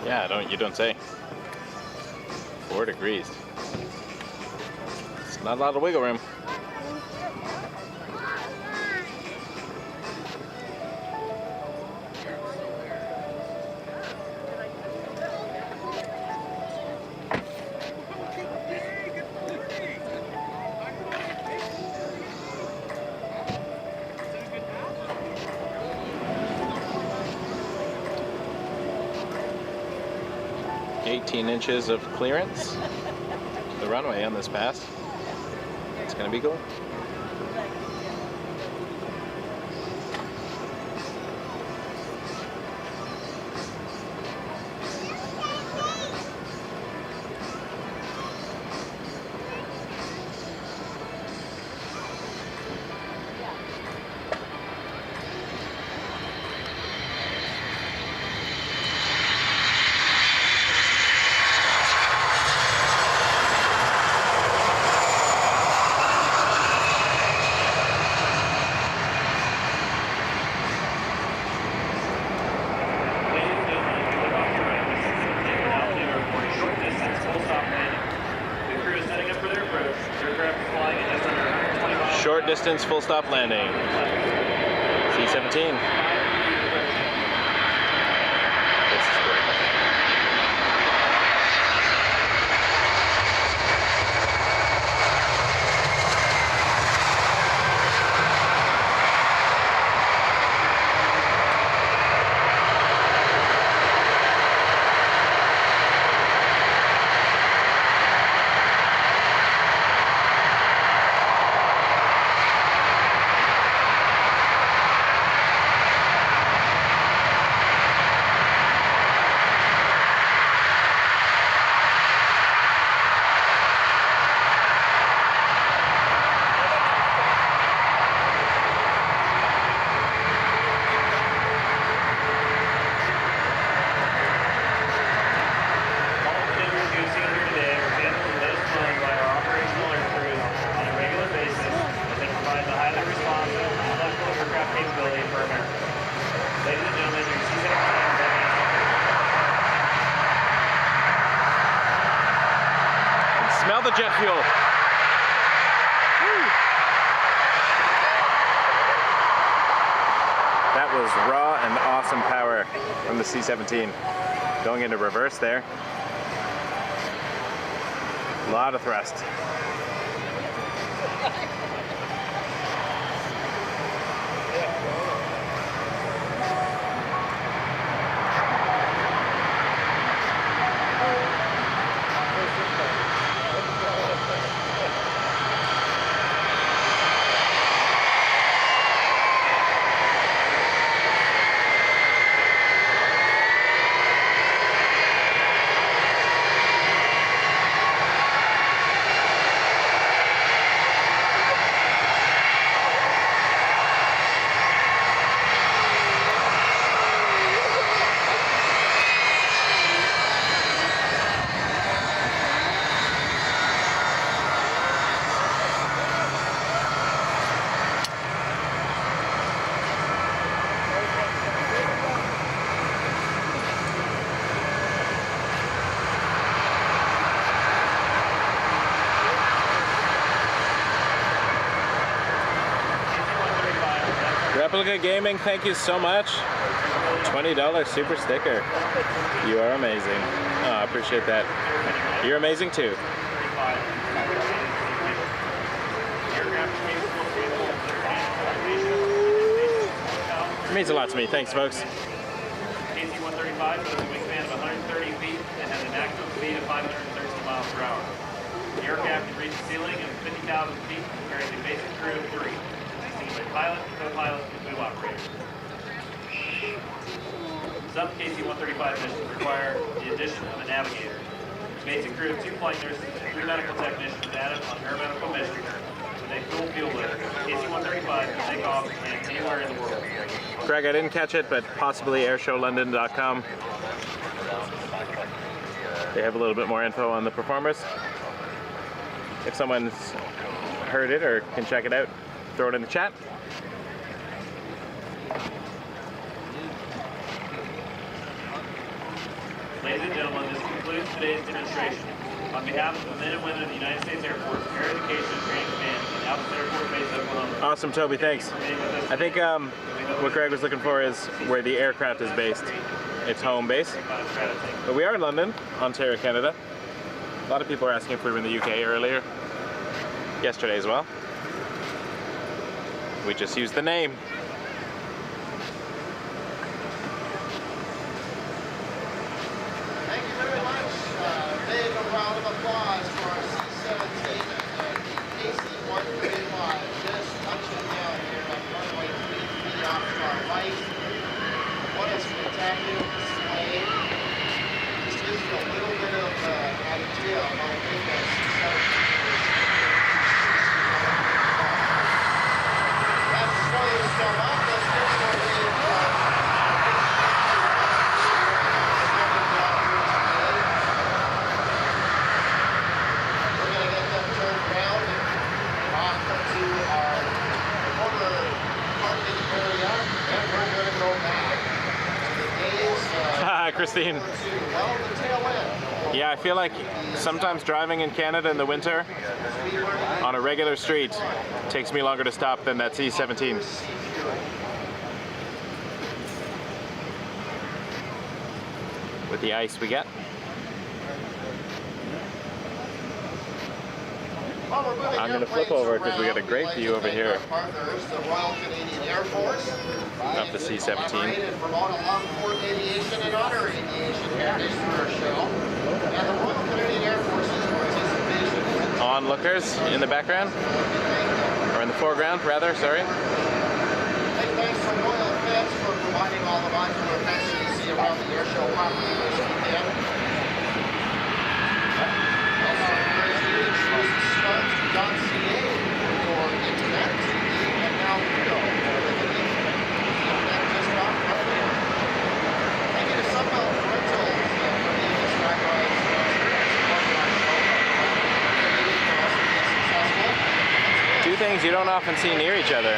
Yeah, you don't say. 4 degrees. It's not a lot of wiggle room. Inches of clearance. The runway on this pass. It's going to be cool. Short distance full stop landing. C-17. This is great. Smell the jet fuel. That was raw and awesome power from the C-17. Going into reverse there. A lot of thrust. Replica Gaming, thank you so much. $20 super sticker. You are amazing. Oh, I appreciate that. You're amazing too. It means a lot to me. Thanks, folks. KC-135 has a wingspan of 130 feet and has an actual speed of 513 miles per hour. The aircraft can reach the ceiling of 50,000 feet and carries a basic crew of 3. Pilot, co-pilot, and boom operator. Some KC-135 missions require the addition of a navigator. Basic crew of 2 flight nurses and 3 medical technicians added on aeromedical missions with a full fuel load. KC-135 can take off and anywhere in the world. Greg, I didn't catch it, but possibly airshowlondon.com. They have a little bit more info on the performers. If someone's heard it or can check it out, throw it in the chat. Ladies and gentlemen, this concludes today's demonstration. On behalf of the men and women of the United States Air Force, Air Education and Training Command, and Alpha Air Force Base, Oklahoma. Awesome, Toby, thanks. I think what Greg was looking for is where the aircraft is based. Its home base. But we are in London, Ontario, Canada. A lot of people are asking if we were in the UK earlier. Yesterday as well. We just used the name. Thank you very much. Big round of applause for our C-17 and KC-135. Just touching down here on runway 33 off to our right. What a spectacular display. Just gives you a little bit of idea of how big that C-17 is. Let's slow this stuff up. Let's get more Hi, Christine. Yeah, I feel like sometimes driving in Canada in the winter on a regular street takes me longer to stop than that C-17. With the ice we get. I'm going to flip over because we got a great view over here of the C-17. Aviation and Honor Aviation Heritage Tour Show, and the Royal Canadian Air Force's participation. Onlookers in the background, or in the foreground rather, sorry. Big thanks to Royal Pets for providing all the modular pets you see around the air show property this weekend. Also encourage you to choose Stunt.ca for internet, TV, and now video for living internet. The internet just off right here. Thank you to Sunbelt Rentals for being the track rides supporting our show. For us to be successful. Two things you don't often see near each other.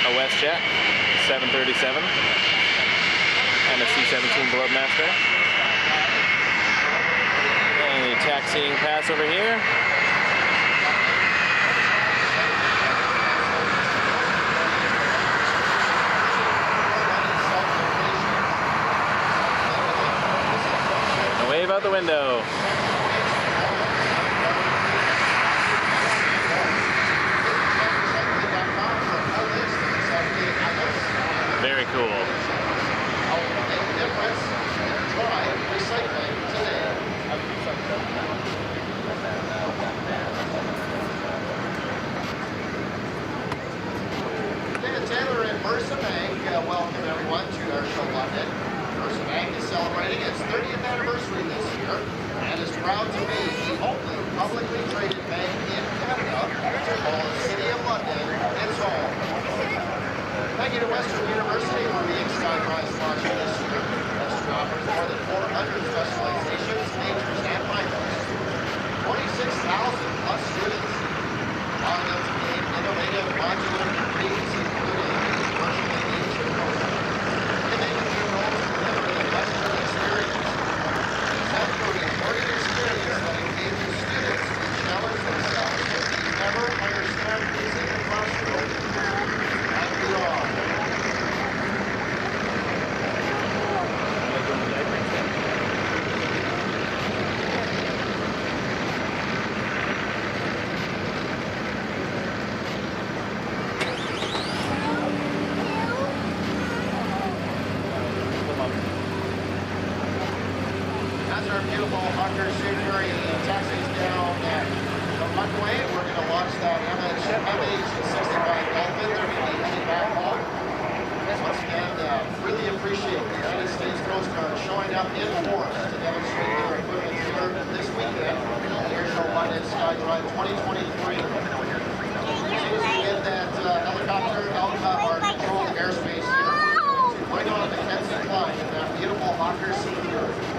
A WestJet 737 and a C-17 Globemaster. seeing pass over here. And wave out the window. Very cool. David Taylor and Mercer Bank welcome everyone to Airshow London. Mercer Bank is celebrating its 30th anniversary this year and is proud to be the only publicly traded bank in Canada to call the City of London its home. Thank you to Western University for being SKYDRIVE's sponsor this year. Western offers more than 400 specializations, majors, and minors. 26,000 plus students, allowing them to gain innovative modular degrees, including a commercial aviation program. They make it their goal to deliver the Western experience. Except for a learning experience that engages students to challenge themselves to never understand things in the classroom and beyond. That's our beautiful Hunter Sanctuary taxis down the runway. We're going to launch that MH-60T Dolphin. They're going to be heading back home. Once again, really appreciate the United States Coast Guard showing up in force to demonstrate their equipment here this weekend on Airshow London SKYDRIVE 2023. As soon as we get that helicopter out of our controlled airspace here, to bring on the Cline in that beautiful Hawker Security.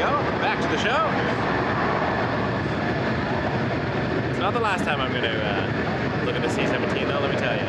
go. Back to the show. It's not the last time I'm going to look at the C-17 though, let me tell you.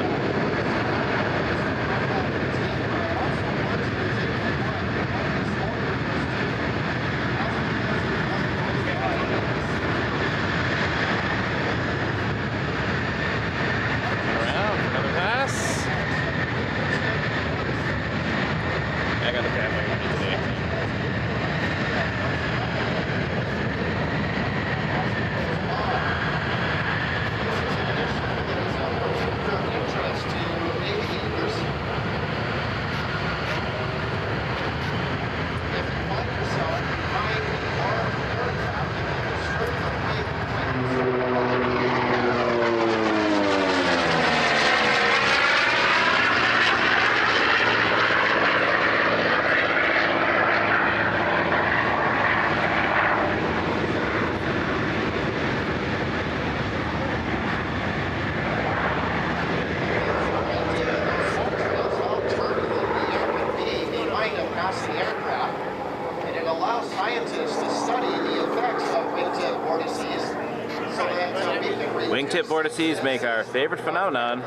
Wingtip vortices make our favorite phenomenon,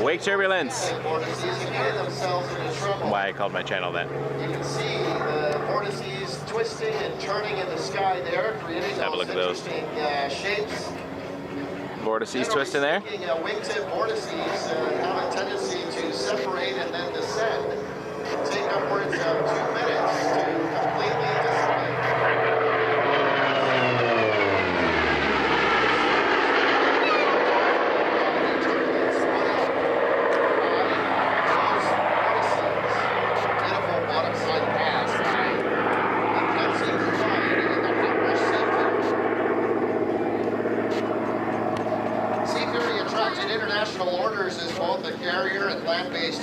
wake turbulence. Why I called my channel that. You can see the vortices twisting and turning in the sky there, creating have a look at those shapes. Vortices twisting there. Wingtip vortices have a tendency to separate and then descend. Take upwards of 2 minutes to completely descend.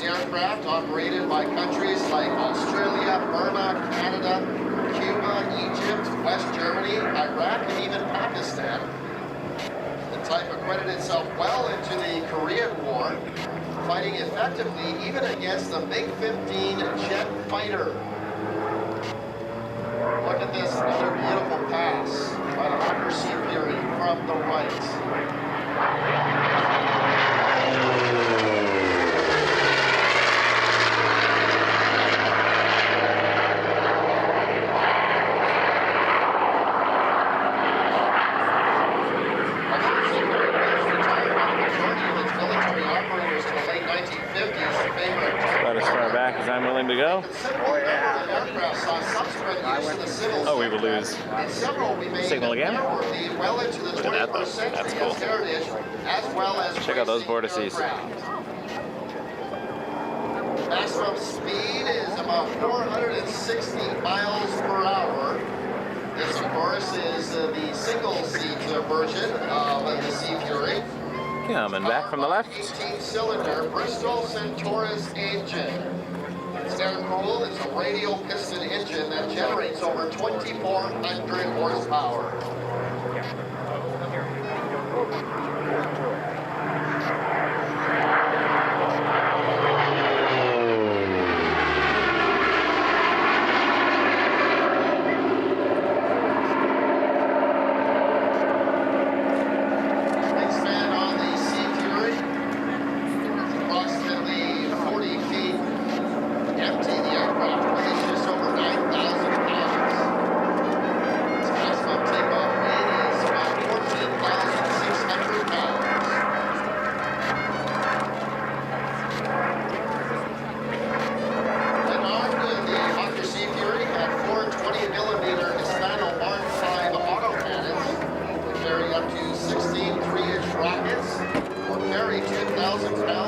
Aircraft operated by countries like Australia, Burma, Canada, Cuba, Egypt, West Germany, Iraq, and even Pakistan. The type accredited itself well into the Korean War, fighting effectively even against the MiG-15 jet fighter. Look at this, another beautiful pass by the Raptor Sea Fury from the right. I'm willing to go. Oh, we will lose signal again? Look at that though, that's cool. Check out those vortices. Maximum speed is about 460 miles per hour. This, of course, is the single-seat version of the Sea Fury. Coming back from the left. 18-cylinder Bristol Centaurus engine. It's air-cooled. It's a radial piston engine that generates over 2,400 horsepower.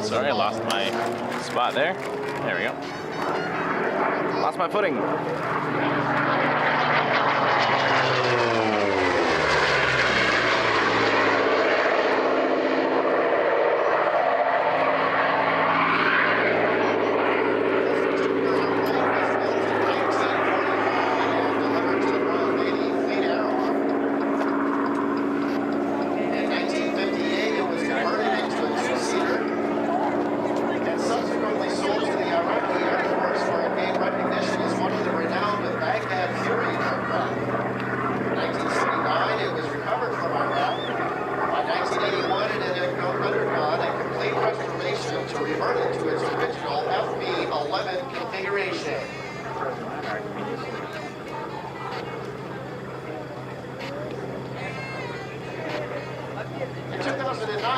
Sorry, I lost my spot there. There we go. Lost my footing. Recognition as one of the renowned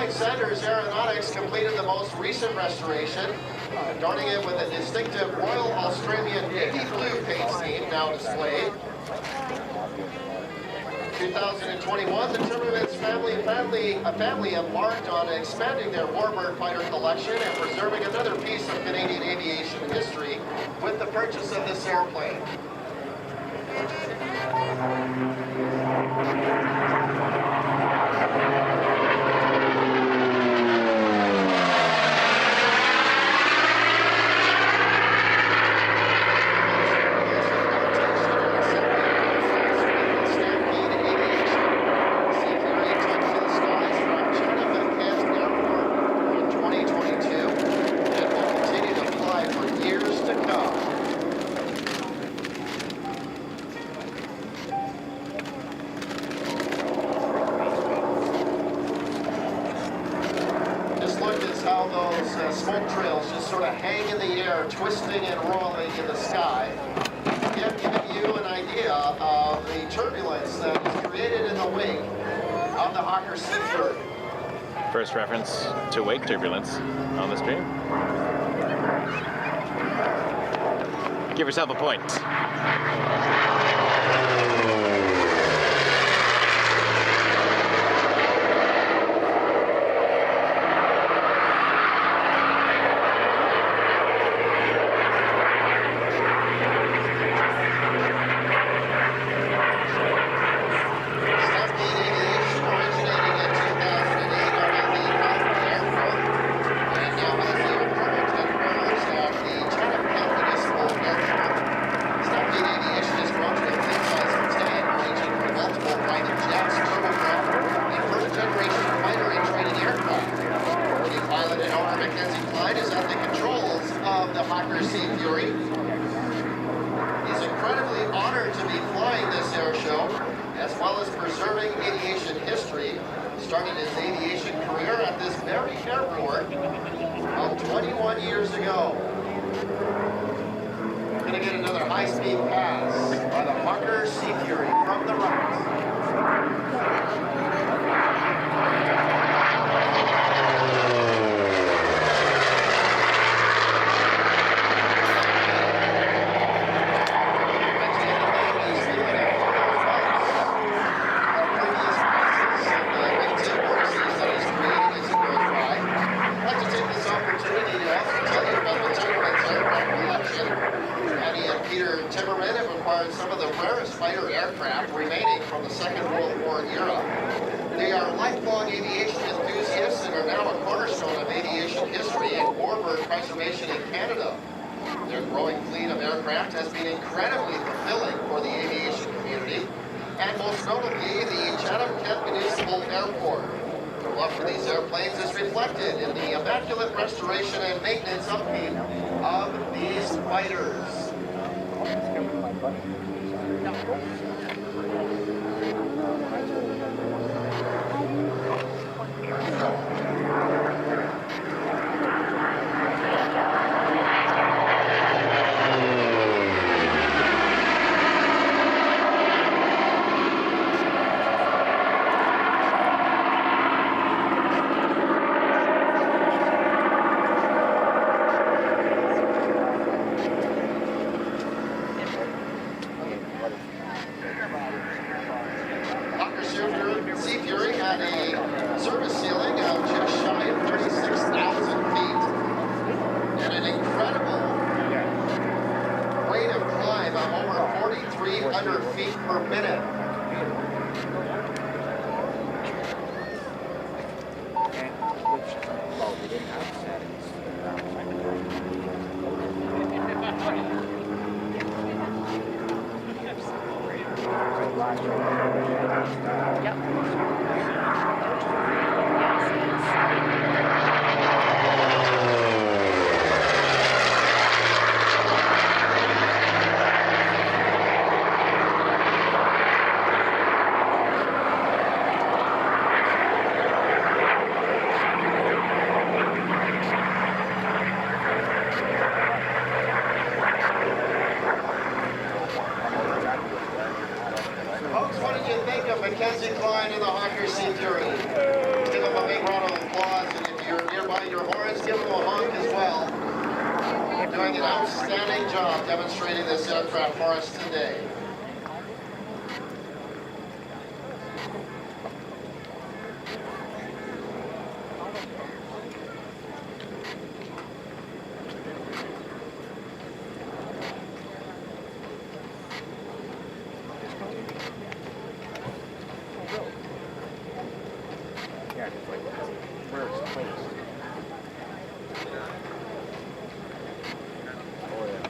Flying Sanders Aeronautics completed the most recent restoration, adorning it with a distinctive Royal Australian navy blue paint scheme now displayed. 2021, the Turbulence family embarked on expanding their warbird fighter collection and preserving another piece of Canadian aviation history with the purchase of this airplane. Smoke trails just sort of hang in the air, twisting and rolling in the sky. Yet giving you an idea of the turbulence that is created in the wake of the Hawker Sea-Fury. First reference to wake turbulence on the stream. Give yourself a point. Started his aviation career at this very airport about 21 years ago. Gonna get another high-speed pass by the Hawker Sea-Fury from the right. Some of the rarest fighter aircraft remaining from the Second World War era. They are lifelong aviation enthusiasts and are now a cornerstone of aviation history and warbird preservation in Canada. Their growing fleet of aircraft has been incredibly fulfilling for the aviation community, and most notably the Chatham-Kent Municipal Airport. The love for these airplanes is reflected in the immaculate restoration and maintenance upkeep of these fighters. Cline and the Hawker Sea-Fury. Give them them a big round of applause, and if you're nearby your horns, give them a honk as well. Doing an outstanding job demonstrating this aircraft for us today. Yeah, just like where it's placed. Oh yeah.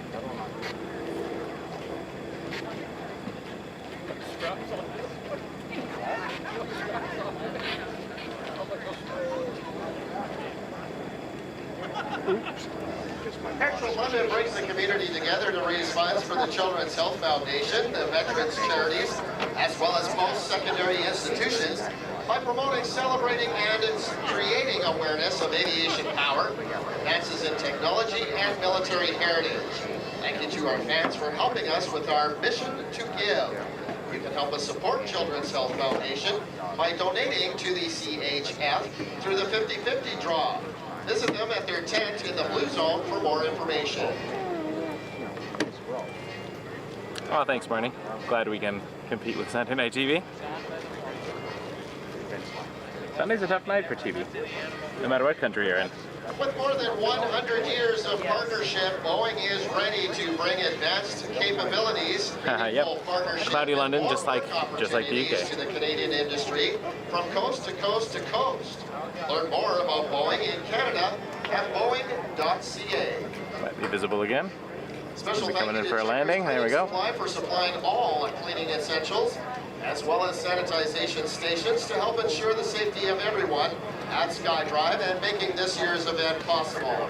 Airshow London brings the community together to raise funds for the Children's Health Foundation, the Veterans Charities, as well as post-secondary institutions by promoting, celebrating, and creating awareness of aviation power, advances in technology, and military heritage. Thank you to our fans for helping us with our mission to give. You can help us support Children's Health Foundation by donating to the CHF through the 50/50 draw. Visit them at their tent in the Blue Zone for more information. Oh, thanks, Marnie. Glad we can compete with Sunday Night TV. Sunday's a tough night for TV, no matter what country you're in. With more than 100 years of partnership, Boeing is ready to bring advanced capabilities, Yep. Cloudy London, just like the UK. To the Canadian industry from coast to coast to coast. Learn more about Boeing in Canada at boeing.ca. Might be visible again. Special We're coming in thank for you a to landing. There we go. Supply for supplying all cleaning essentials, as well as sanitization stations to help ensure the safety of everyone at SKYDRIVE and making this year's event possible.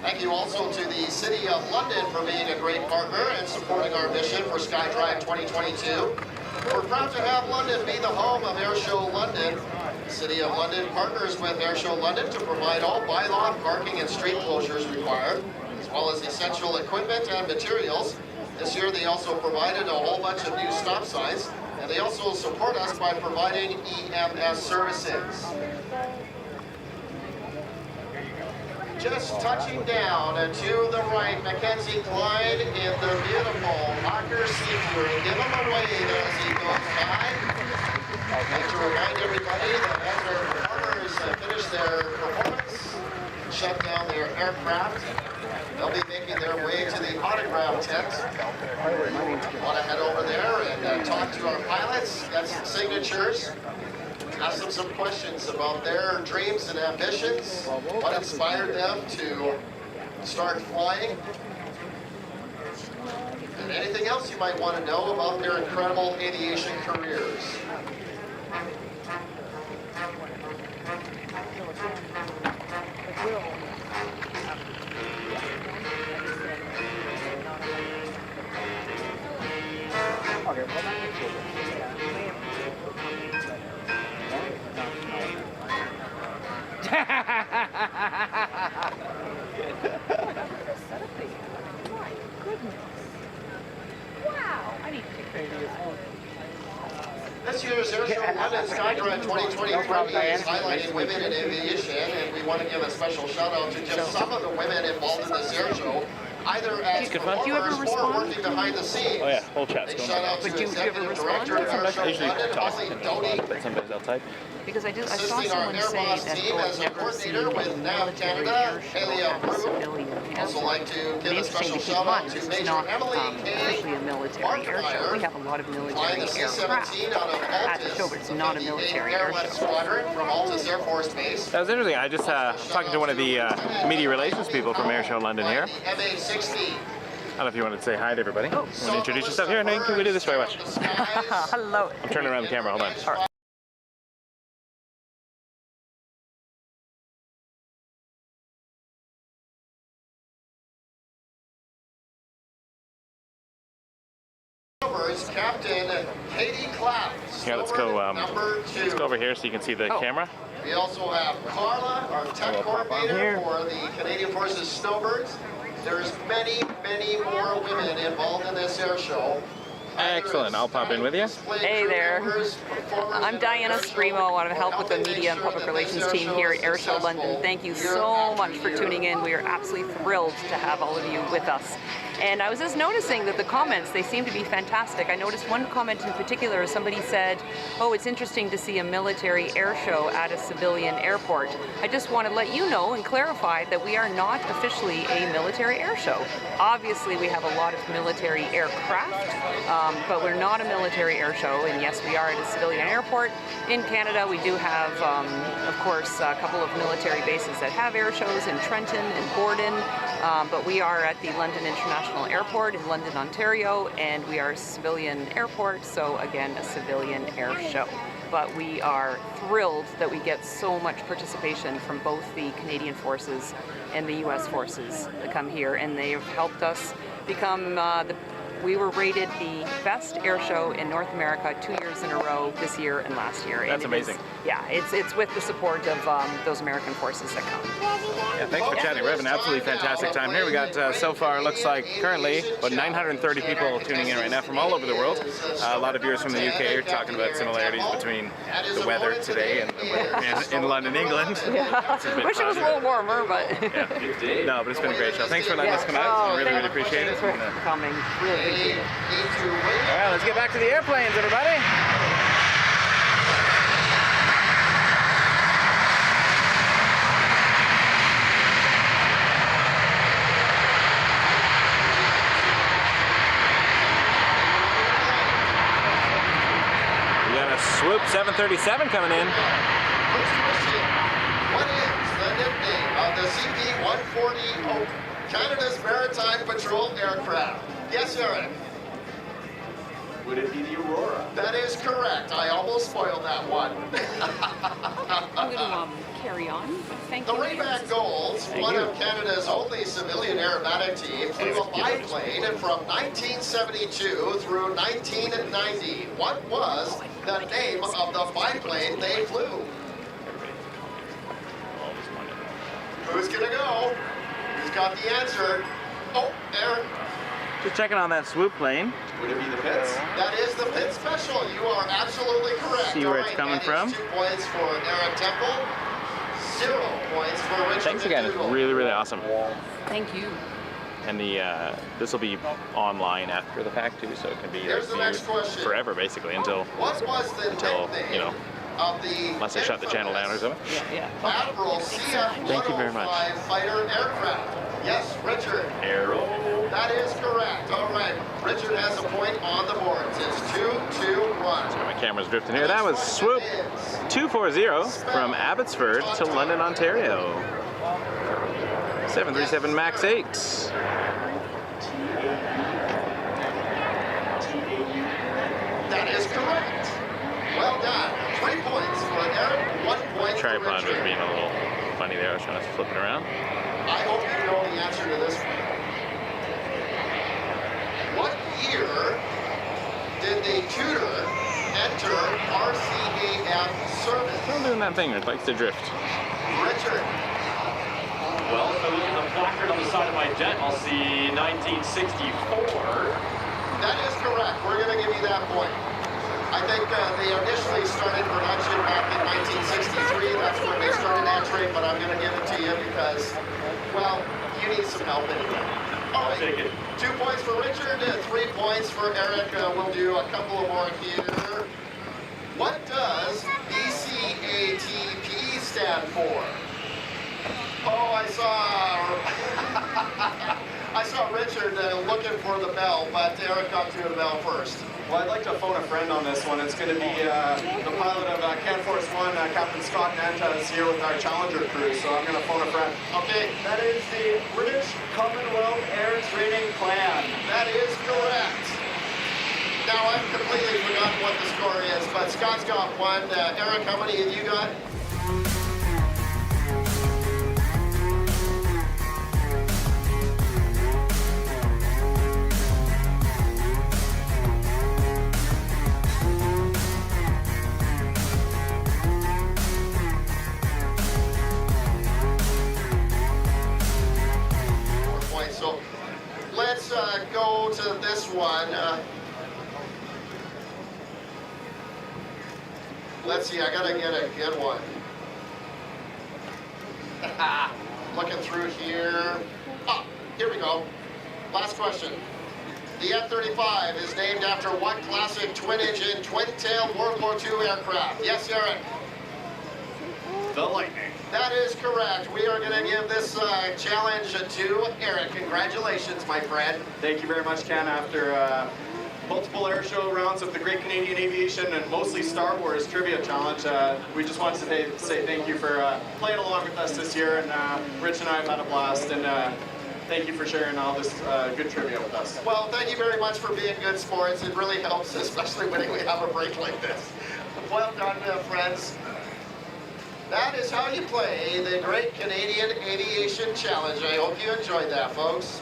Thank you also to the City of London for being a great partner and supporting our mission for SKYDRIVE 2022. We're proud to have London be the home of Airshow London. The City of London partners with Airshow London to provide all bylaw, parking, and street closures required, as well as essential equipment and materials. This year they also provided a whole bunch of new stop signs, and they also support us by providing EMS services. Just touching down to the right, Mackenzie Clyde in the beautiful Hawker Seacuring. Give him a wave as he goes by. I'd like to remind everybody that as our performers finish their performance, shut down their aircraft, they'll be making their way to the autograph tent. Want to head over there and talk to our pilots, get some signatures, ask them some questions about their dreams and ambitions, what inspired them to start flying, and anything else you might want to know about their incredible aviation careers. Okay, well, Wow, I need to take pictures of this one. This year's Airshow London SKYDRIVE 2023 is highlighting women in aviation, and we want to give a special shout out to just some of the women involved in this air show, either as performers or working behind the scenes. Oh yeah, whole chat's going on. Shout out to Executive Director of I Airshow usually London, talk Ozzy and Doty, but sometimes outside. Because I saw assisting our someone say Airbus that team they've as a never seen coordinator a with NAV military Canada, air show Helia have a Brew. civilian Also like to give a special shout out to Major not Emily K. actually a military air show. We have a lot of flying military the aircraft C-17 out of at the show, but it's not a military air Airless show. Squadron from Altus Air Force Base. That was interesting. I just talking to one of the media relations people from Airshow London here. MH-60. I don't know if you wanted to say hi to everybody. You want to introduce yourself here? No, can we do this very much? Hello. I'm turning around the camera. Hold on. Captain Katie Clapp. Here, let's go over here so you can see the camera. We also have Carla, our tech coordinator for the Canadian Forces Snowbirds. There's many, many more women involved in this air show. Excellent. I'll pop in with you. Hey there. I'm Diana Screamo. I want to help with the media and public relations team here at Airshow London. Thank you so much for tuning in. We are absolutely thrilled to have all of you with us. And I was just noticing that the comments, they seem to be fantastic. I noticed one comment in particular, somebody said, oh, it's interesting to see a military air show at a civilian airport. I just want to let you know and clarify that we are not officially a military air show. Obviously, we have a lot of military aircraft, but we're not a military air show. And yes, we are at a civilian airport. In Canada, we do have, of course, a couple of military bases that have air shows in Trenton and Borden, but we are at the London International Airport in London, Ontario, and we are a civilian airport, so again, a civilian air show. But we are thrilled that we get so much participation from both the Canadian forces and the US forces that come here, and they have helped us become we were rated the best air show in North America 2 years in a row, this year and last year. That's amazing. Yeah, it's with the support of those American forces that come. Yeah, thanks for chatting. We're having an absolutely fantastic time here. We got, so far, looks like currently, about 930 people tuning in right now from all over the world. A lot of viewers from the UK are talking about similarities between the weather today and the weather in London, England. Yeah. Wish it was a little warmer, but... Yeah. No, but it's been a great show. Thanks for letting us come out. We really appreciate it. Thanks for coming. Really appreciate it. All right, let's get back to the airplanes, everybody. We got a Swoop 737 coming in. First question, what is the nickname of the CP-140 Oak, Canada's Maritime Patrol aircraft? Yes, Eric. Would it be the Aurora? That is correct. I almost spoiled that one. I'm going to carry on. Thank you. The Rayback Golds, one of Canada's only civilian aerobatic team, flew a biplane from 1972 through 1990. What was the name of the biplane they flew? Who's going to go? Who's got the answer? Oh, Aaron. Just checking on that Swoop plane. Would it be the Pitts? That is the Pitt Special. You are absolutely correct. See where it's coming from. 2 points for Eric Temple. 0 points for Richard. Thanks again. It's really, really awesome. Thank you. And the this will be online after the fact too, so it can be Here's the next question. forever, basically, until you know, of the unless they shut the channel down or something. Admiral CF-105 Thank you very much. fighter aircraft. Yes, Richard. Arrow. That is correct. All right. Richard has a point on the board. It's 2-2-1. So my camera's drifting here. That was Swoop 240 from Abbotsford to London, Ontario. 737 MAX 8. That is correct. Well done. 3 points for Eric, 1 point for Tripod was Richard. being a little funny there. I was trying to flip it around. I hope you know the answer to this one. What year did the Tudor enter RCAF service? Still doing that thing. It likes to drift. Richard. Well, if I look at the placard on the side of my jet, I'll see 1964. That is correct. We're going to give you that point. I think they initially started production back in 1963. That's when they started entering, but I'm going to give it to you because, well, you need some help anyway. All right. Take it. 2 points for Richard, 3 points for Eric. We'll do a couple of more here. What does ECATP stand for? Oh, I saw Richard looking for the bell, but Eric got to the bell first. Well, I'd like to phone a friend on this one. It's going to be the pilot of Can Force 1, Captain Scott Nanta is here with our Challenger crew, so I'm going to phone a friend. Okay. That is the British Commonwealth Air Training Plan. That is correct. Now, I've completely forgotten what the score is, but Scott's got one. Eric, how many have you got? So let's go to this one. Let's see, I gotta get a good one. Looking through here. Oh, here we go. Last question. The F-35 is named after what classic twin-engine, twin-tail World War II aircraft? Yes, Eric? The Lightning. That is correct. We are going to give this challenge to Eric. Congratulations, my friend. Thank you very much, Ken. After multiple air show rounds of the Great Canadian Aviation and mostly Star Wars Trivia Challenge, we just wanted to say thank you for playing along with us this year. And Rich and I have had a blast. And thank you for sharing all this good trivia with us. Well, thank you very much for being good sports. It really helps, especially when we have a break like this. Well done, friends. That is how you play the Great Canadian Aviation Challenge. I hope you enjoyed that, folks.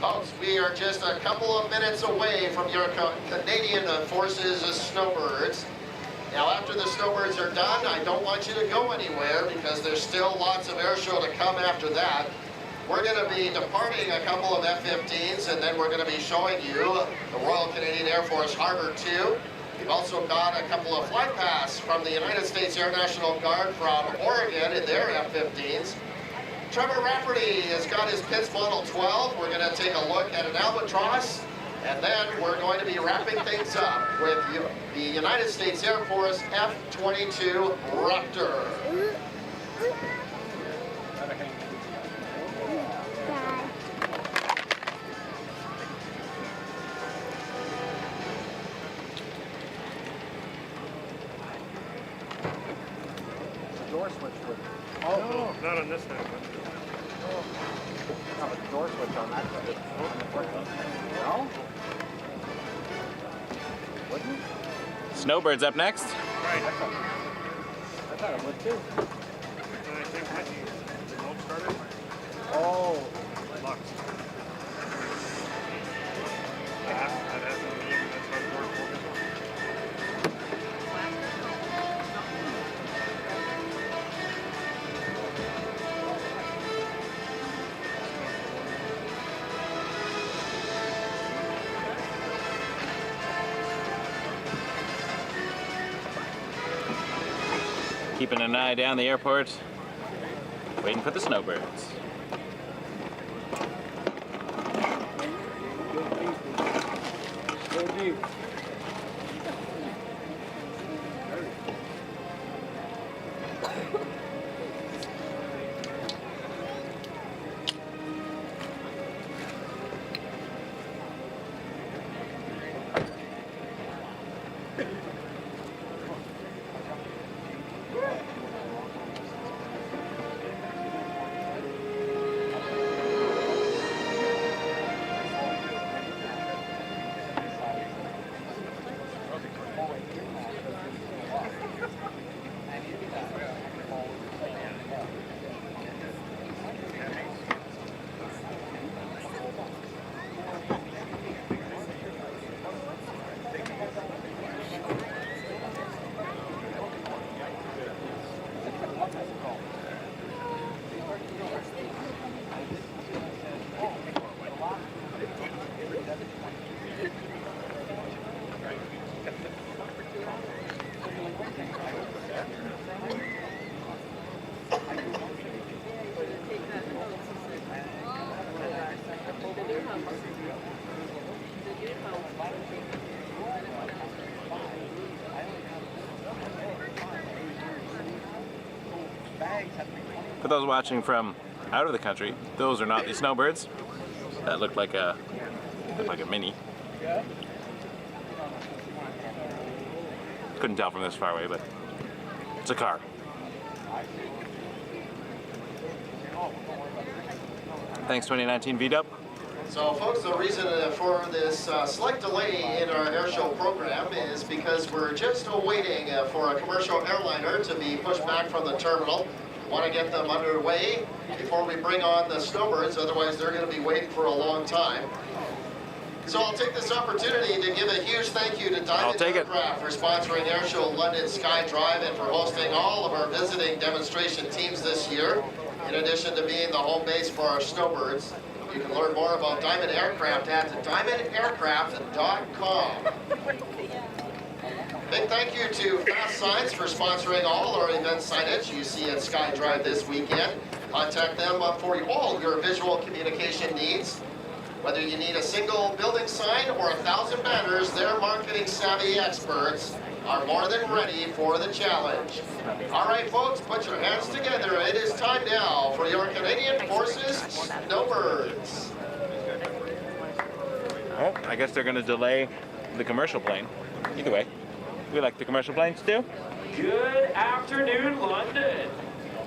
Folks, we are just a couple of minutes away from your Canadian Forces Snowbirds. Now, after the Snowbirds are done, I don't want you to go anywhere because there's still lots of air show to come after that. We're going to be departing a couple of F-15s, and then we're going to be showing you the Royal Canadian Air Force Harbor 2. We've also got a couple of flight paths from the United States Air National Guard from Oregon in their F-15s. Trevor Rafferty has got his Pitts Model 12. We're going to take a look at an Albatross. And then we're going to be wrapping things up with the United States Air Force F-22 Raptor. The door switch would. Oh, no, not on this side. No, but the door switch on that side. No? Wouldn't? Snowbirds up next. Right. I thought it would too. And I think might be the remote started. Oh. Locked. That has to be that's how the door focus. Keeping an eye down the airport, waiting for the Snowbirds. For those watching from out of the country, those are not the Snowbirds. That looked like a Mini. Couldn't tell from this far away, but it's a car. Thanks 2019 VDub. So folks, the reason for this slight delay in our airshow program is because we're just awaiting for a commercial airliner to be pushed back from the terminal. Want to get them underway before we bring on the Snowbirds, otherwise they're going to be waiting for a long time. So I'll take this opportunity to give a huge thank you to Diamond Aircraft for sponsoring Airshow London SkyDrive and for hosting all of our visiting demonstration teams this year, in addition to being the home base for our Snowbirds. You can learn more about Diamond Aircraft at diamondaircraft.com. Big thank you to Fast Signs for sponsoring all our event signage you see at SkyDrive this weekend. Contact them for all your visual communication needs. Whether you need a single building sign or 1,000 banners, their marketing savvy experts are more than ready for the challenge. All right, folks, put your hands together. It is time now for your Canadian Forces Snowbirds. Oh, I guess they're going to delay the commercial plane. Either way, we like the commercial planes too. Good afternoon, London.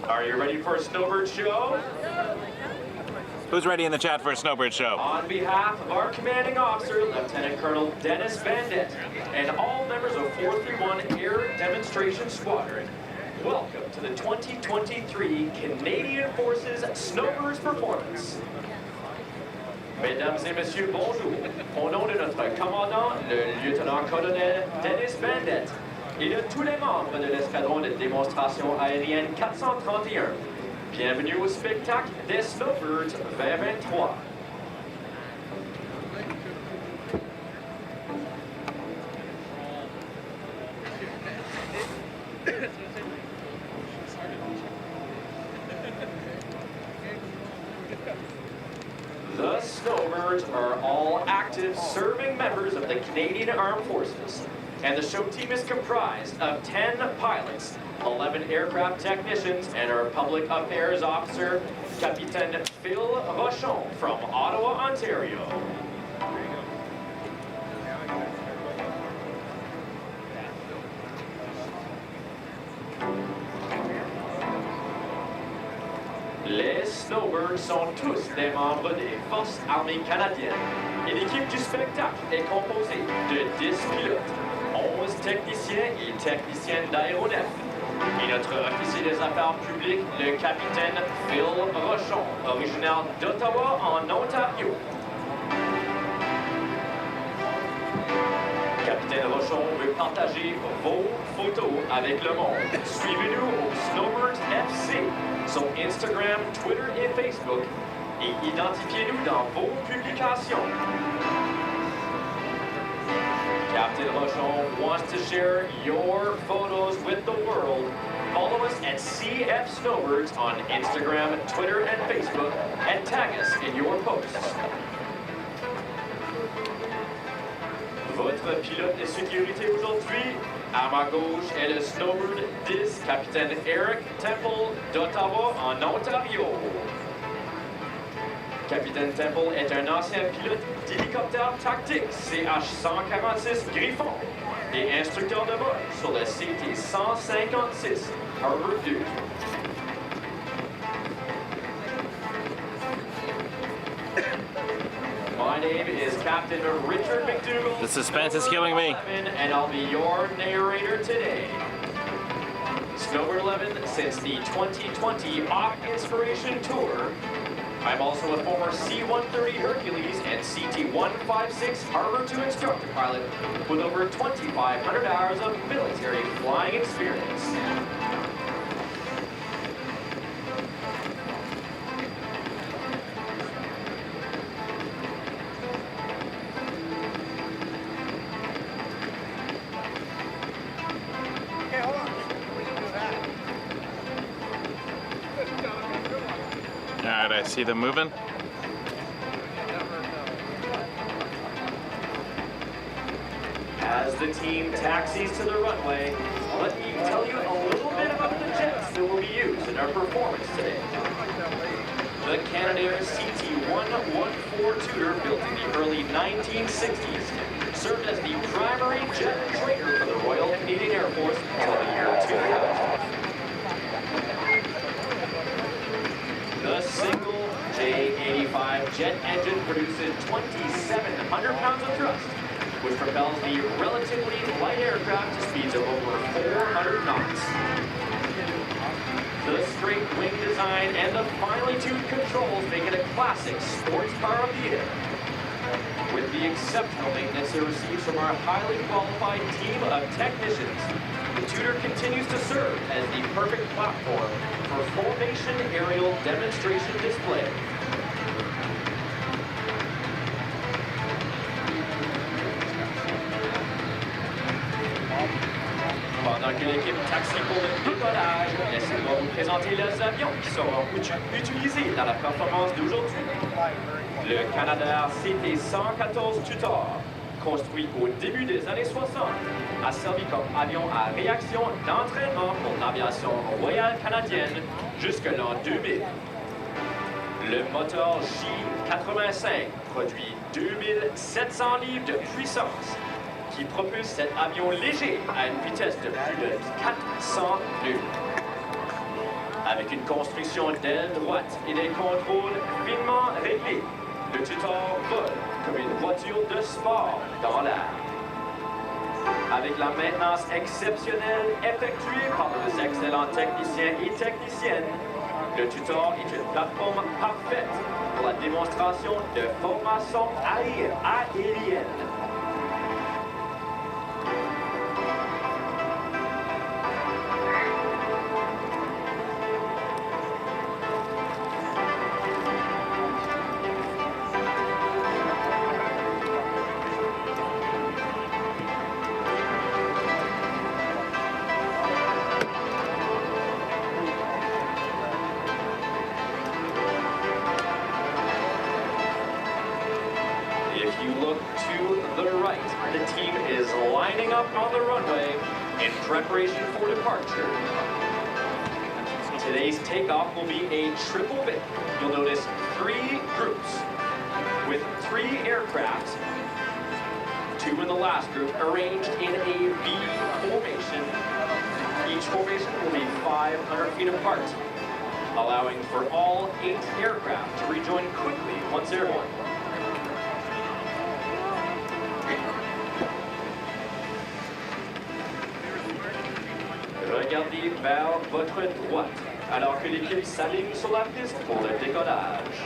Are you ready for a Snowbird show? Who's ready in the chat for a Snowbird show? On behalf of our commanding officer, Lieutenant Colonel Dennis Bandit, and all members of 431 Air Demonstration Squadron, welcome to the 2023 Canadian Forces Snowbirds performance. Mesdames et messieurs, bonjour. Au nom de notre commandant, le lieutenant-colonel Dennis Bandit, et de tous les membres de l'escadron de démonstration aérienne 431, bienvenue au spectacle des Snowbirds 2023. The Snowbirds are all active serving members of the Canadian Armed Forces, and the show team is comprised of 10 pilots, 11 aircraft technicians, and our public affairs officer, Capitaine Phil Rochon from Ottawa, Ontario. Les Snowbirds sont tous des membres des Forces armées canadiennes, et l'équipe du spectacle est composée de 10 pilotes, 11 techniciens et techniciennes d'aéronefs, et notre officier des affaires publiques, le capitaine Phil Rochon, originaire d'Ottawa en Ontario. Capitaine Rochon veut partager vos photos avec le monde. Suivez-nous au Snowbirds FC sur Instagram, Twitter et Facebook et identifiez-nous dans vos publications. Captain Rochon wants to share your photos with the world. Follow us at CF Snowbirds on Instagram, Twitter, and Facebook, and tag us in your posts. Votre pilote de sécurité aujourd'hui, à ma gauche, est le Snowbird 10, capitaine Eric Temple d'Ottawa en Ontario. Capitaine Temple est un ancien pilote d'hélicoptère tactique CH-146 Griffon et instructeur de vol sur le CT-156 Harvard 2. My name is Captain Richard McDougall. The suspense is killing me. And I'll be your narrator today. Snowbird 11 since the 2020 Op Inspiration Tour. I'm also a former C-130 Hercules and CT-156 Harvard 2 instructor pilot with over 2,500 hours of military flying experience. Alright, I see them moving. As the team taxis to the runway, let me tell you a little bit about the jets that will be used in our performance today. The Canadair CT-114 Tudor, built in the early 1960s, served as the primary jet trainer for the Royal Canadian Air Force until the year 2000. The single J85 jet engine produces 2,700 pounds of thrust, which propels the relatively light aircraft to speeds of over 400 knots. The straight wing design and the finely tuned controls make it a classic sports car of the air. with the exceptional maintenance it receives from our highly qualified team of technicians. The Tudor continues to serve as the perfect platform for formation aerial demonstration display. Pendant que l'équipe taxi pour le décollage, laissez-moi vous présenter les avions qui seront utilisés dans la performance d'aujourd'hui. Le Canadair CT-114 Tutor, construit au début des années 60, a servi comme avion à réaction d'entraînement pour l'aviation royale canadienne jusqu'à l'an 2000. Le moteur J85 produit 2700 livres de puissance, qui propulse cet avion léger à une vitesse de plus de 400 nœuds. Avec une construction d'aile droite et des contrôles finement réglés, le Tutor vole comme une voiture de sport dans l'air. Avec la maintenance exceptionnelle effectuée par nos excellents techniciens et techniciennes, le Tutor est une plateforme parfaite pour la démonstration de formation aérienne. Preparation for departure. Today's takeoff will be a triple bit. You'll notice 3 groups with 3 aircraft, 2 in the last group, arranged in a V formation. Each formation will be 500 feet apart, allowing for all 8 aircraft to rejoin quickly once airborne. Regardez vers votre droite, alors que l'équipe s'aligne sur la piste pour le décollage.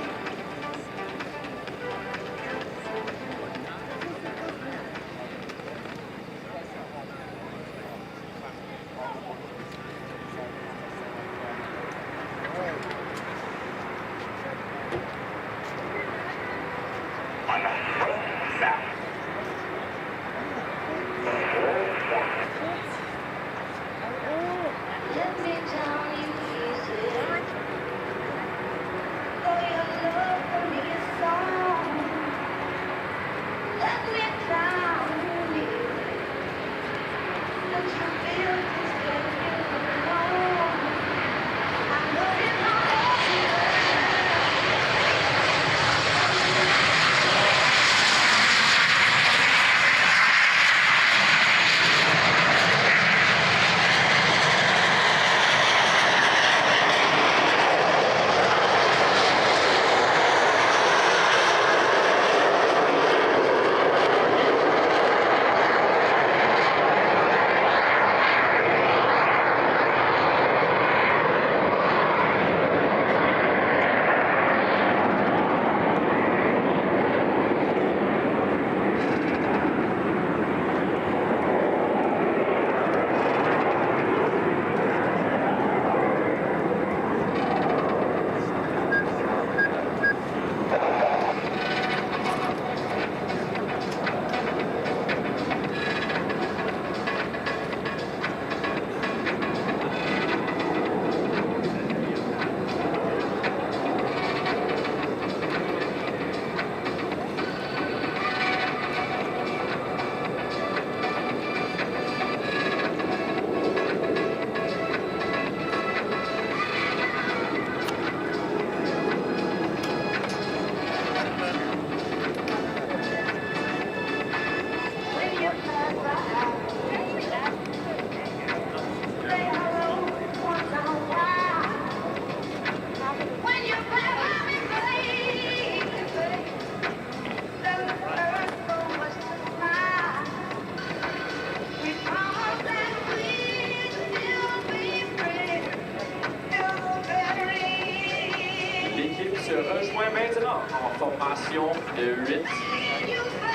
L'équipe se rejoint maintenant en formation de 8.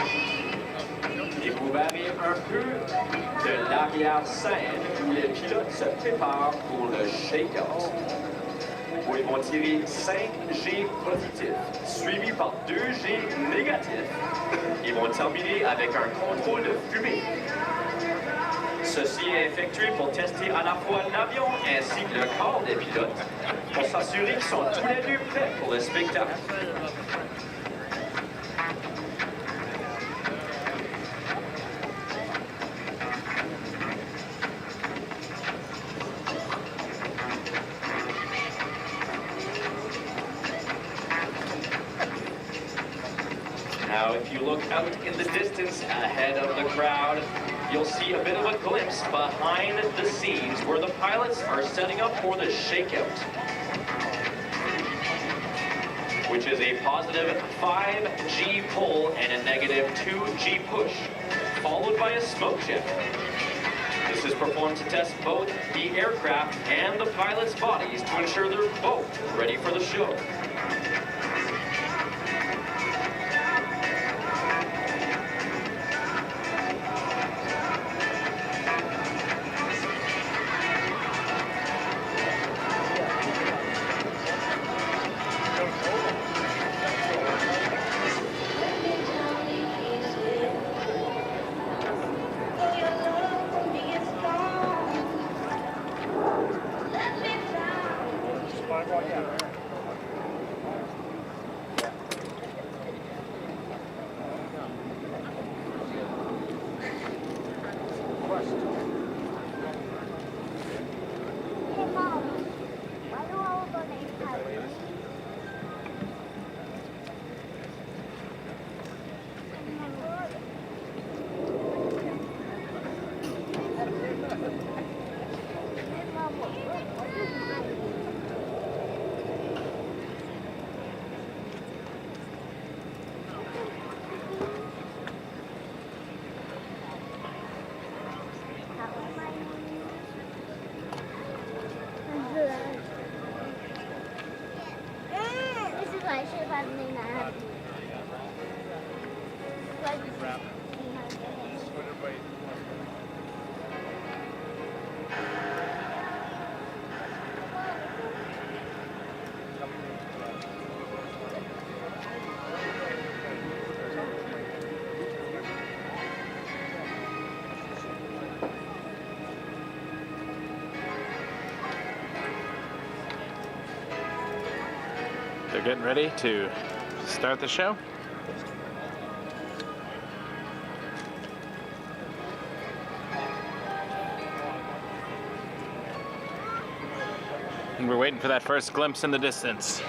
peu de l'arrière-scène où les pilotes se préparent pour le shake-out, où ils vont tirer 5G positifs, suivis par 2G négatifs. Ils vont terminer avec un contrôle de fumée. Ceci est effectué pour tester à la fois l'avion ainsi que le corps des pilotes, pour s'assurer qu'ils sont tous les deux prêts pour le spectacle. Now, if you look out in the distance ahead of the crowd, you'll see a bit of a glimpse behind the scenes where the pilots are setting up for the shakeout, which is a positive 5G pull and a negative 2G push, followed by a smoke check. This is performed to test both the aircraft and the pilots' bodies to ensure they're both ready for the show. They're getting ready to start the show. And we're waiting for that first glimpse in the distance.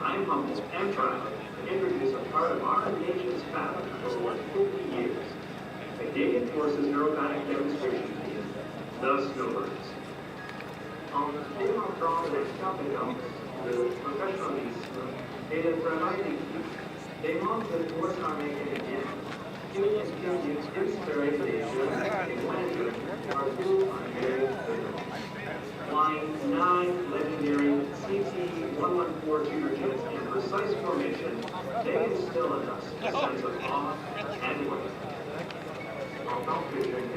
I'm humbled and proud to introduce a part of our nation's fabric for over 50 years. The Canadian Forces Aerobatic Demonstration Team, the Snowbirds. En démontrant les compétences, le professionnalisme et le travail d'équipe des membres de la Force armée canadienne, qui ont inspiré les jeunes et moins jeunes partout en Amérique du Nord. Flying 9 legendary CT-114 Tudor jets in precise formation, they instill in us a sense of awe and wonder. En tant que jeunes,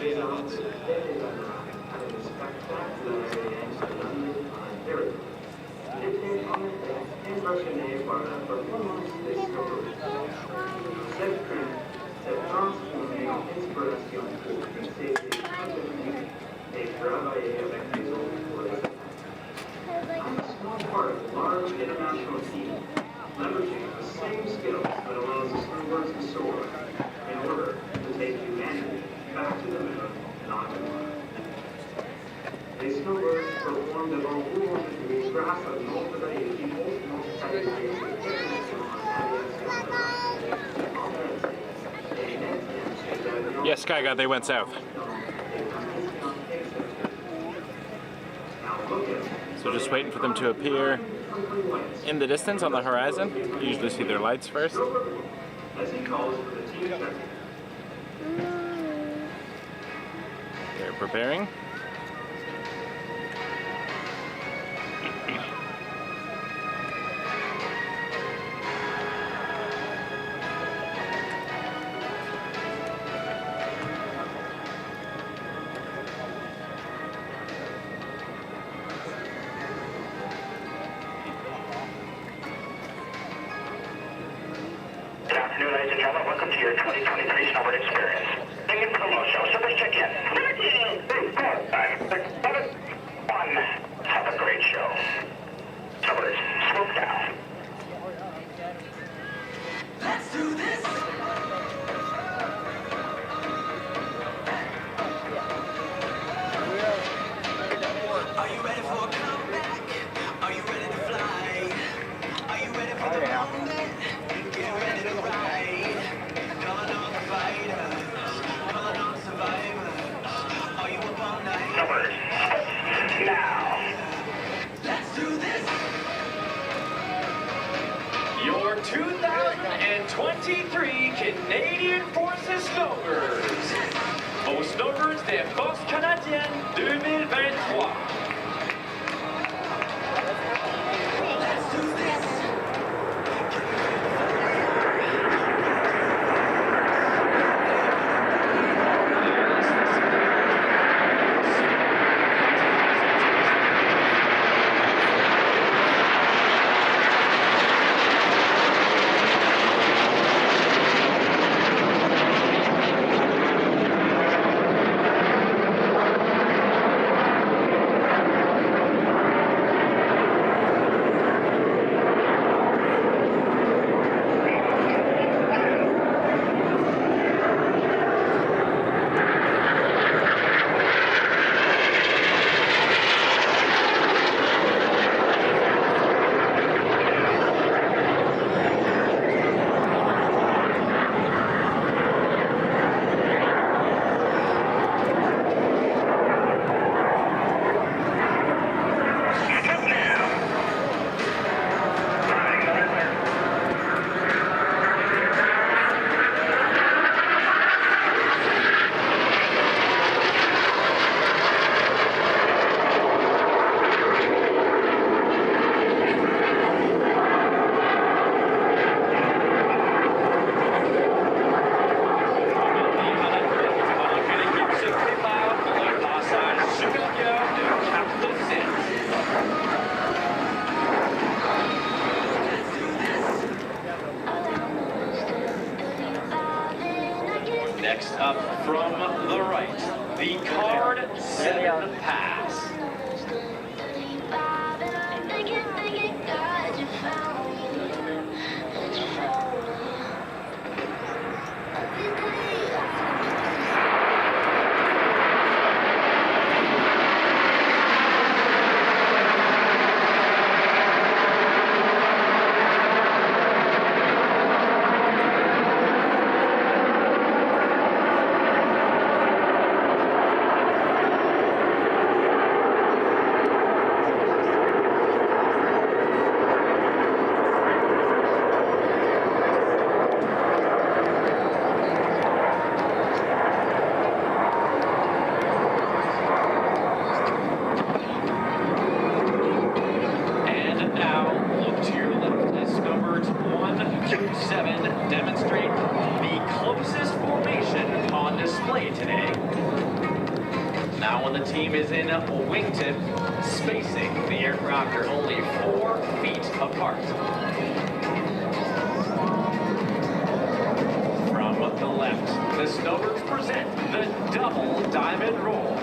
les hommes de Télévana avec le spectacle de l'Aviation London en Ontario. J'étais en effet impressionné par la performance des Snowbirds. Cette crainte s'est transformée en inspiration Yes, Sky God, they went south. So just waiting for them to appear in the distance on the horizon. You usually see their lights first. They're preparing. Good afternoon, ladies and gentlemen. Welcome to your 2023 Snowbird experience. Bring in promo show. Service check in. 3, 2, 4, 5, 6, 7, 1. Have a great show. Snowbirds, swoop down. Let's do this. Are you ready for a comeback? Are you ready to fly? Are you ready for the moment? Get ready to ride. Calling on the fighters, calling on survivors. Are you up all night? Snowbirds, now. Let's do this. Your 2023 Canadian Forces Snowbirds. Aux Snowbirds des Forces canadiennes 2023. Next up from the right, the Card 7 Pass. Demonstrate the closest formation on display today. Now when the team is in wingtip, spacing the aircraft are only 4 feet apart. From the left, the Snowbirds present the double diamond roll.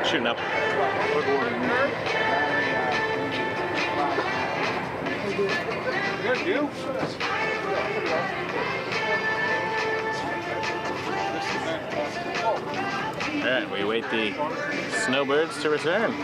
shooting up. Good, you? Alright, we await the Snowbirds to return.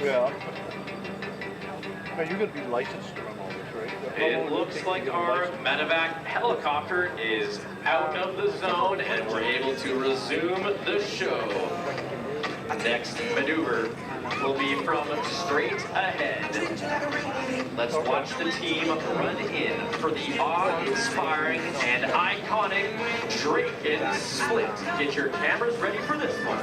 Yeah. Now you're going to be licensed to run all this, right? It looks like our medevac helicopter is out of the zone and we're able to resume the show. Next maneuver will be from straight ahead. Let's watch the team run in for the awe-inspiring and iconic Draken split. Get your cameras ready for this one.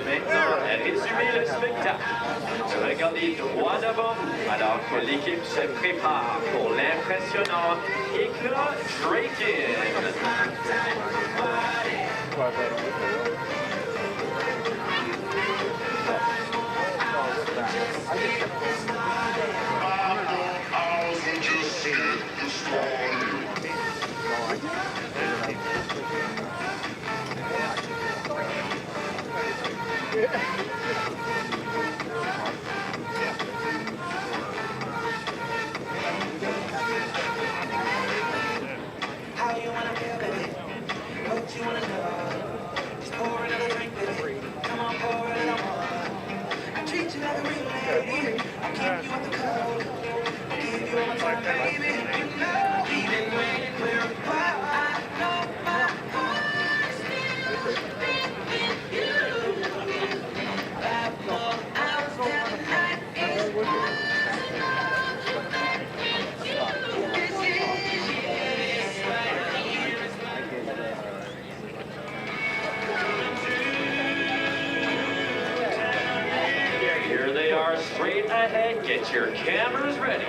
Maintenant, résumez le spectacle. Regardez droit devant alors que l'équipe se prépare pour l'impressionnant éclat Draken. How you wanna feel, baby? What you wanna know? Just pour another drink, baby. Come on, pour it on. I treat you like a real lady. I'll keep you on the cold. I'll give you all my time, baby. You know, even when we're apart, I know my heart's beating with you. 5 more hours till the night is through. Here they are straight ahead. Get your cameras ready.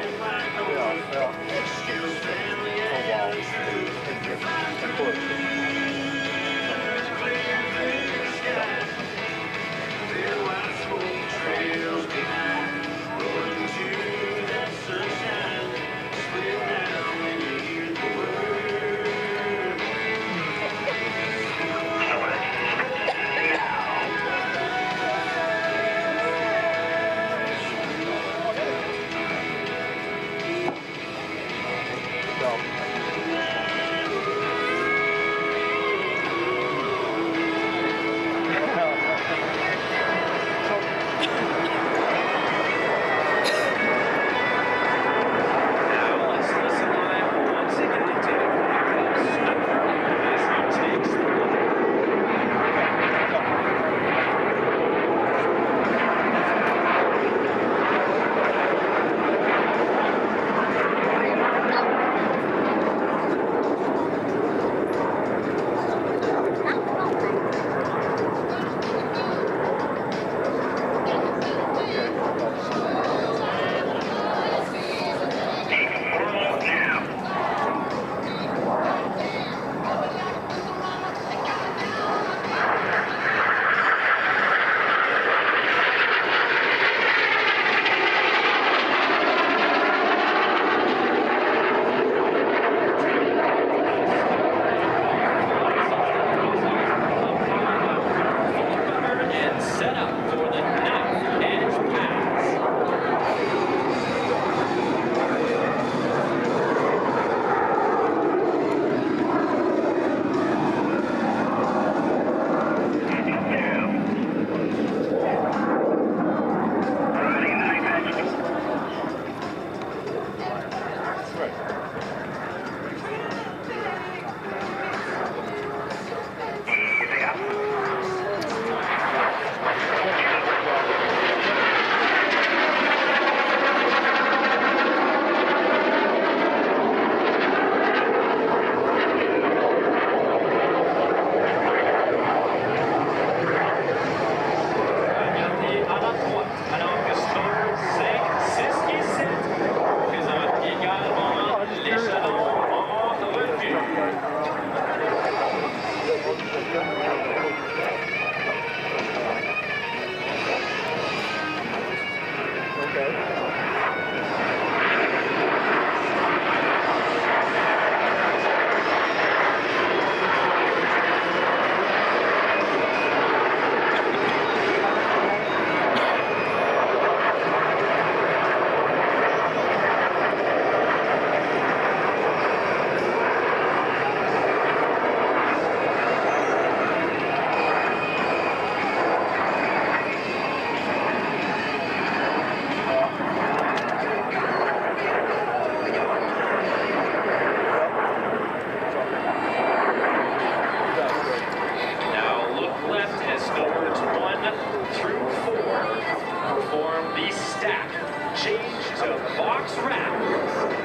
Fox Raptors.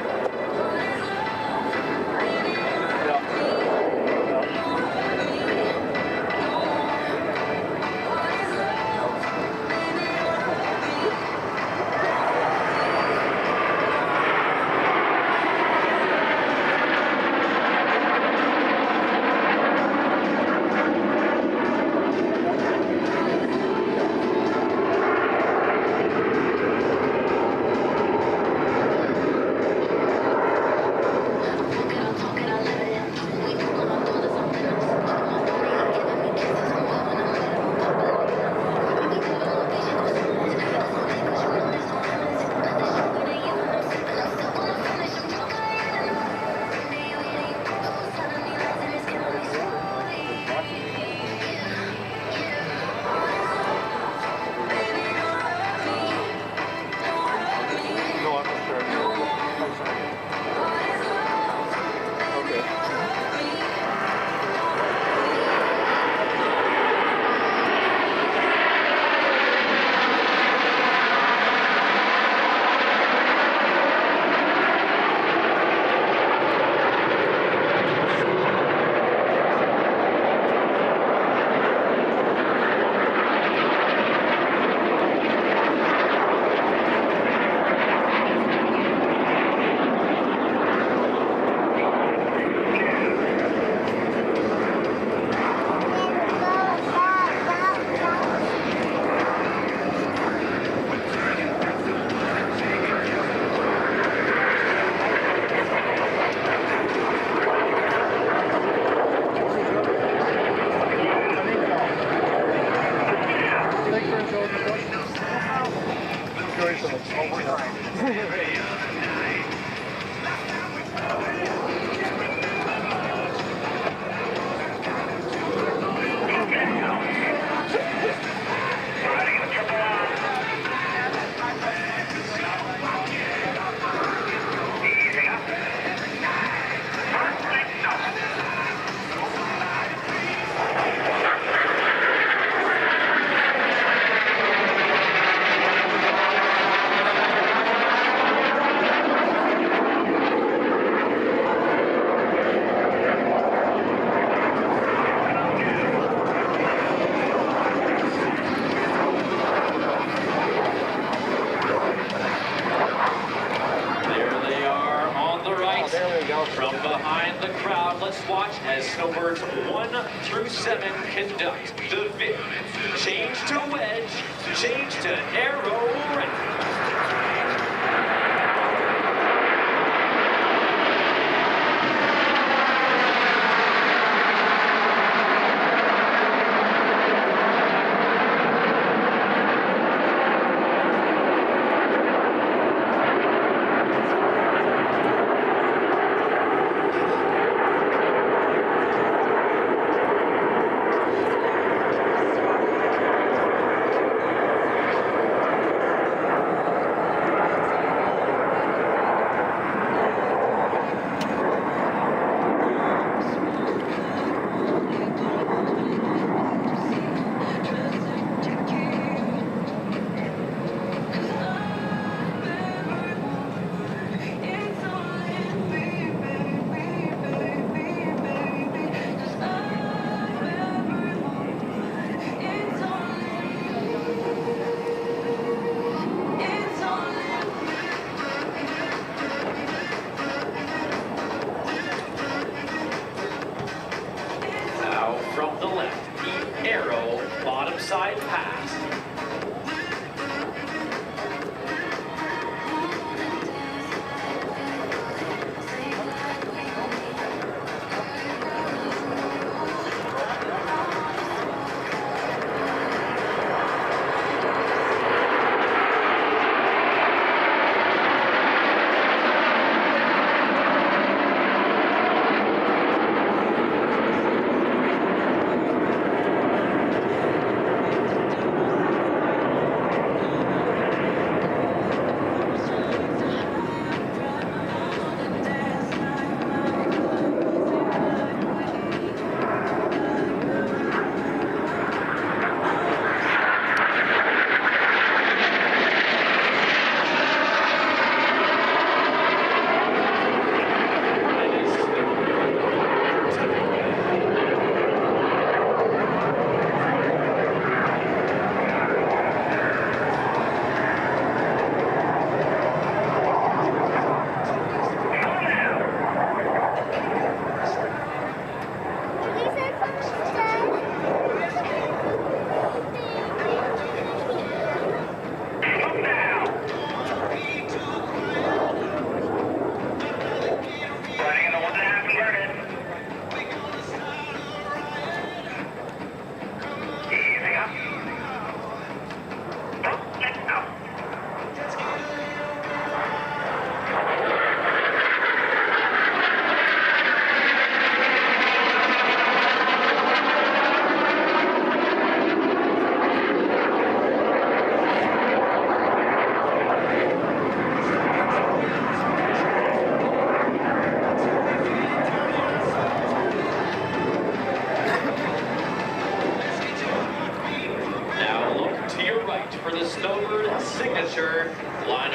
From behind the crowd, let's watch as Snowbirds 1 through 7 conduct the VIP. Change to wedge, change to Aerobatic. From the left, the Aero bottom side pass.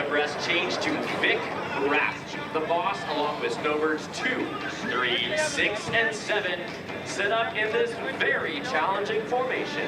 abreast, change to Vic Raft, the boss, along with Snowbirds 2, 3, 6, and 7, set up in this very challenging formation.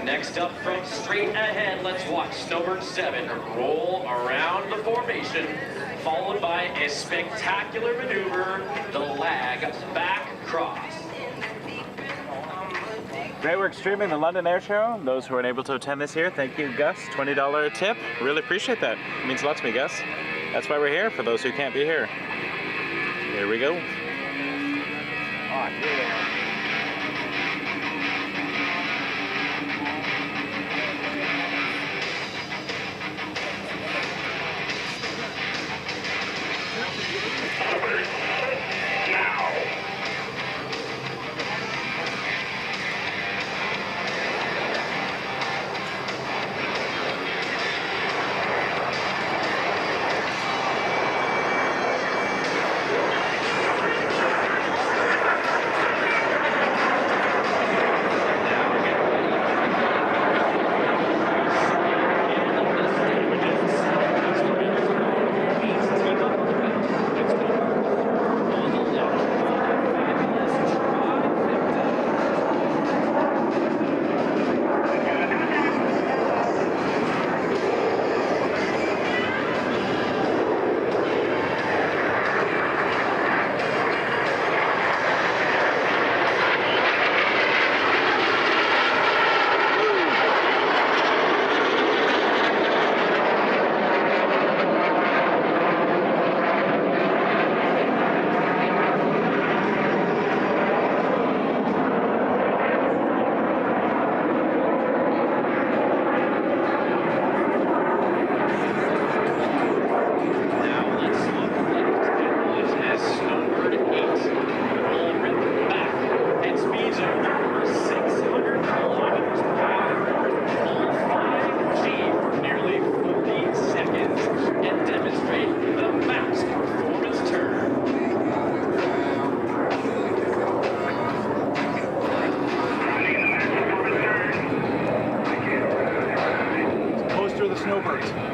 Next up from straight ahead, let's watch Snowbird 7 roll around the formation, followed by a spectacular maneuver, the lag back cross. Great work streaming the London Air Show. Those who are unable to attend this year, thank you, Gus. $20 tip. Really appreciate that. It means a lot to me, Gus. That's why we're here, for those who can't be here. Here we go. Oh, yeah. Snowbirds.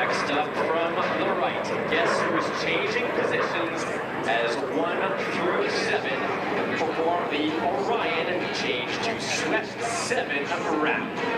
Next up from the right, guess who's changing positions as 1 through 7 perform the Orion change to Swept 7 Raptor.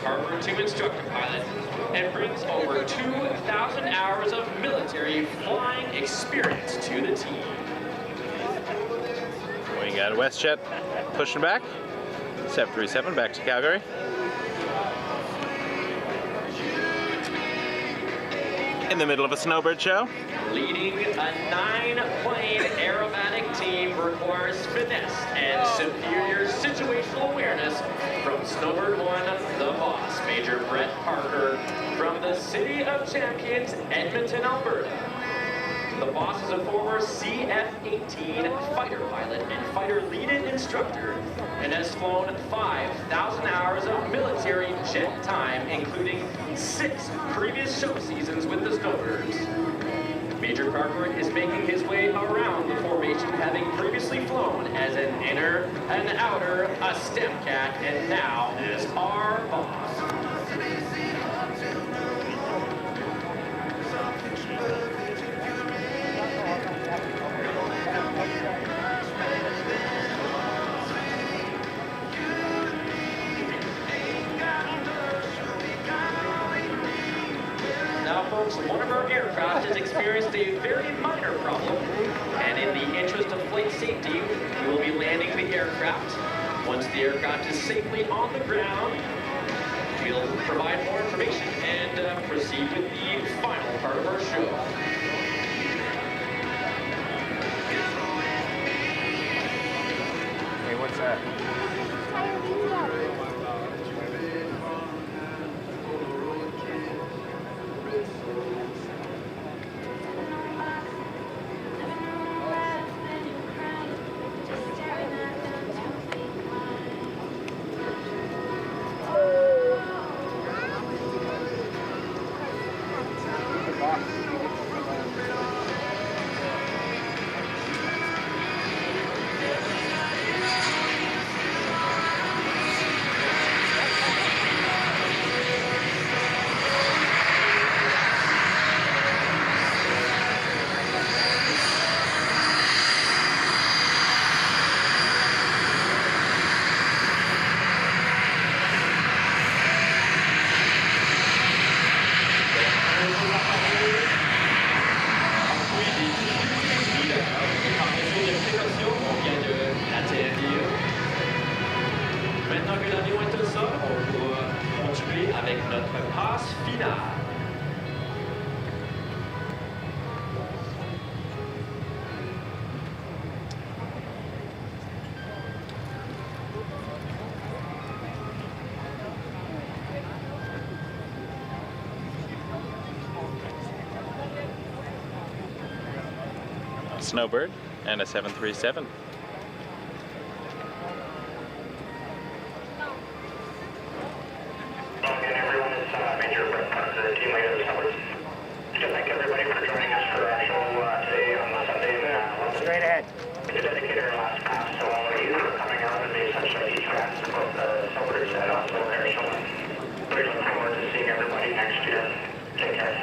Harbor 2 instructor pilot and brings over 2,000 hours of military flying experience to the team. We got WestJet pushing back. 737 back to Calgary. In the middle of a Snowbird show. Leading a 9-plane aerobatic team requires finesse and superior situational awareness from Snowbird 1, the boss, Major Brett Parker, from the City of Champions, Edmonton, Alberta. The boss is a former CF-18 fighter pilot and fighter lead-in instructor and has flown 5,000 hours of military jet time, including 6 previous show seasons with the Snowbirds. Major Parker is making his way around the formation, having previously flown as an inner, an outer, a stem cat, and now as our boss. Now, folks, one of our aircraft has experienced a very minor problem, and in the interest of flight safety, we will be landing the aircraft. Once the aircraft is safely on the ground, we'll provide more information and proceed with the final part of our show. Hey, what's that? Maintenant que l'avion est au sol, on peut continuer avec notre passe finale. A Snowbird and a 737. Major Brett Parker, team leader of the Snowbirds. To thank everybody for joining us for our show today on Sunday in London. Straight ahead. To dedicate our last pass to all of you for coming out and being such a huge fans of both the Snowbirds and also Airshow London. We look forward to seeing everybody next year. Take care.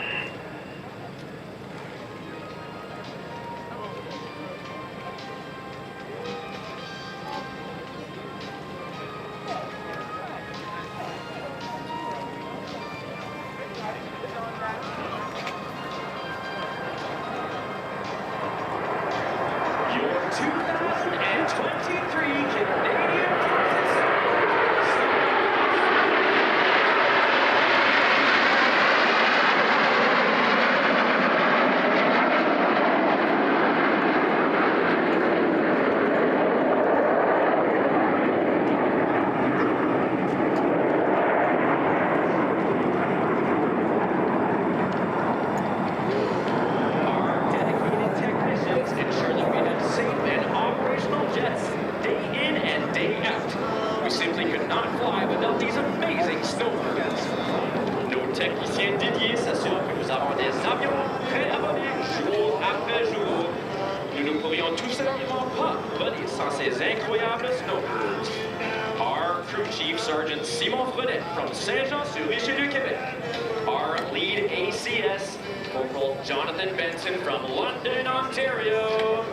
Jonathan Benson from London, Ontario.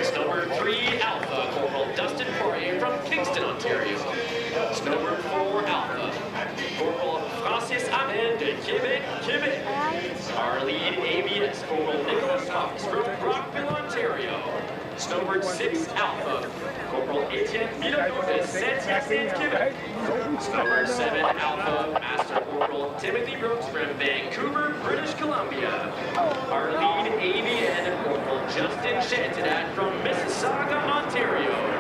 Snowbird 3 Alpha, Corporal Dustin Poirier from Kingston, Ontario. Snowbird 4 Alpha, Corporal Francis Ahmed de Quebec, Quebec. Our lead ABS Corporal Nicholas Fox from Brockville, Ontario. Snowbird 6 Alpha, Corporal Etienne Milano de Saint-Hyacinthe, Quebec. Snowbird 7 Alpha, Master Corporal Timothy Brooks from Vancouver, British Columbia. Our lead ABN Corporal Justin Chantidat from Mississauga, Ontario.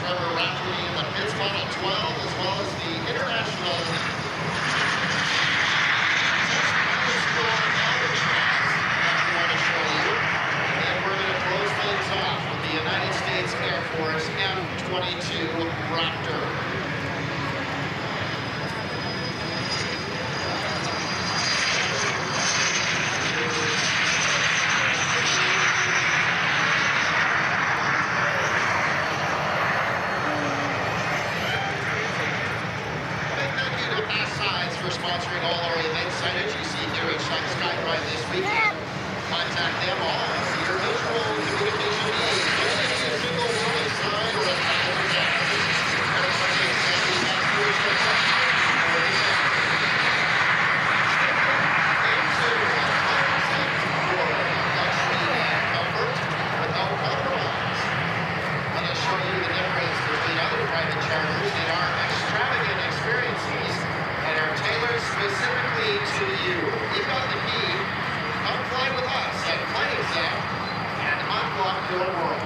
Trevor, Rafferty in the pit spot at 12, as well as the international United States Air Force F-22 Raptor. For sponsoring all our event signage you see here at SKYDRIVE this weekend. Contact them all. See your visual communication needs. Just a single warning sign or a title tag. I'm going to show you the difference between other private charters that are extravagant experiences and are tailored specifically to you. You've got the key. Come fly with us at Cline and unlock your world.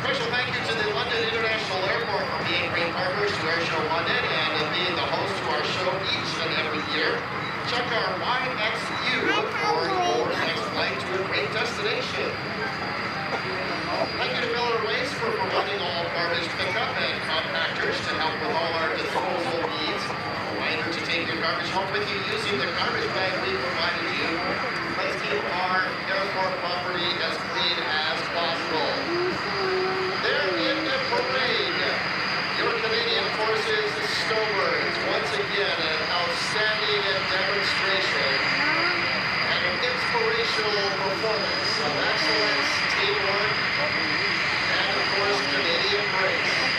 Special thank you to the London International Airport for being great partners to Airshow London and being the host to our show each and every year. Check our CYXU for your next flight to a great destination. Thank you to Miller Waste for providing all garbage pickup and compactors to help with all our disposal needs. A reminder to garbage home with you using the garbage bag we provided you. Let's keep our airport property as clean as possible. They're in the parade. Your Canadian Forces Snowbirds, once again, an outstanding demonstration and an inspirational performance of excellence, teamwork, and of course, Canadian grace.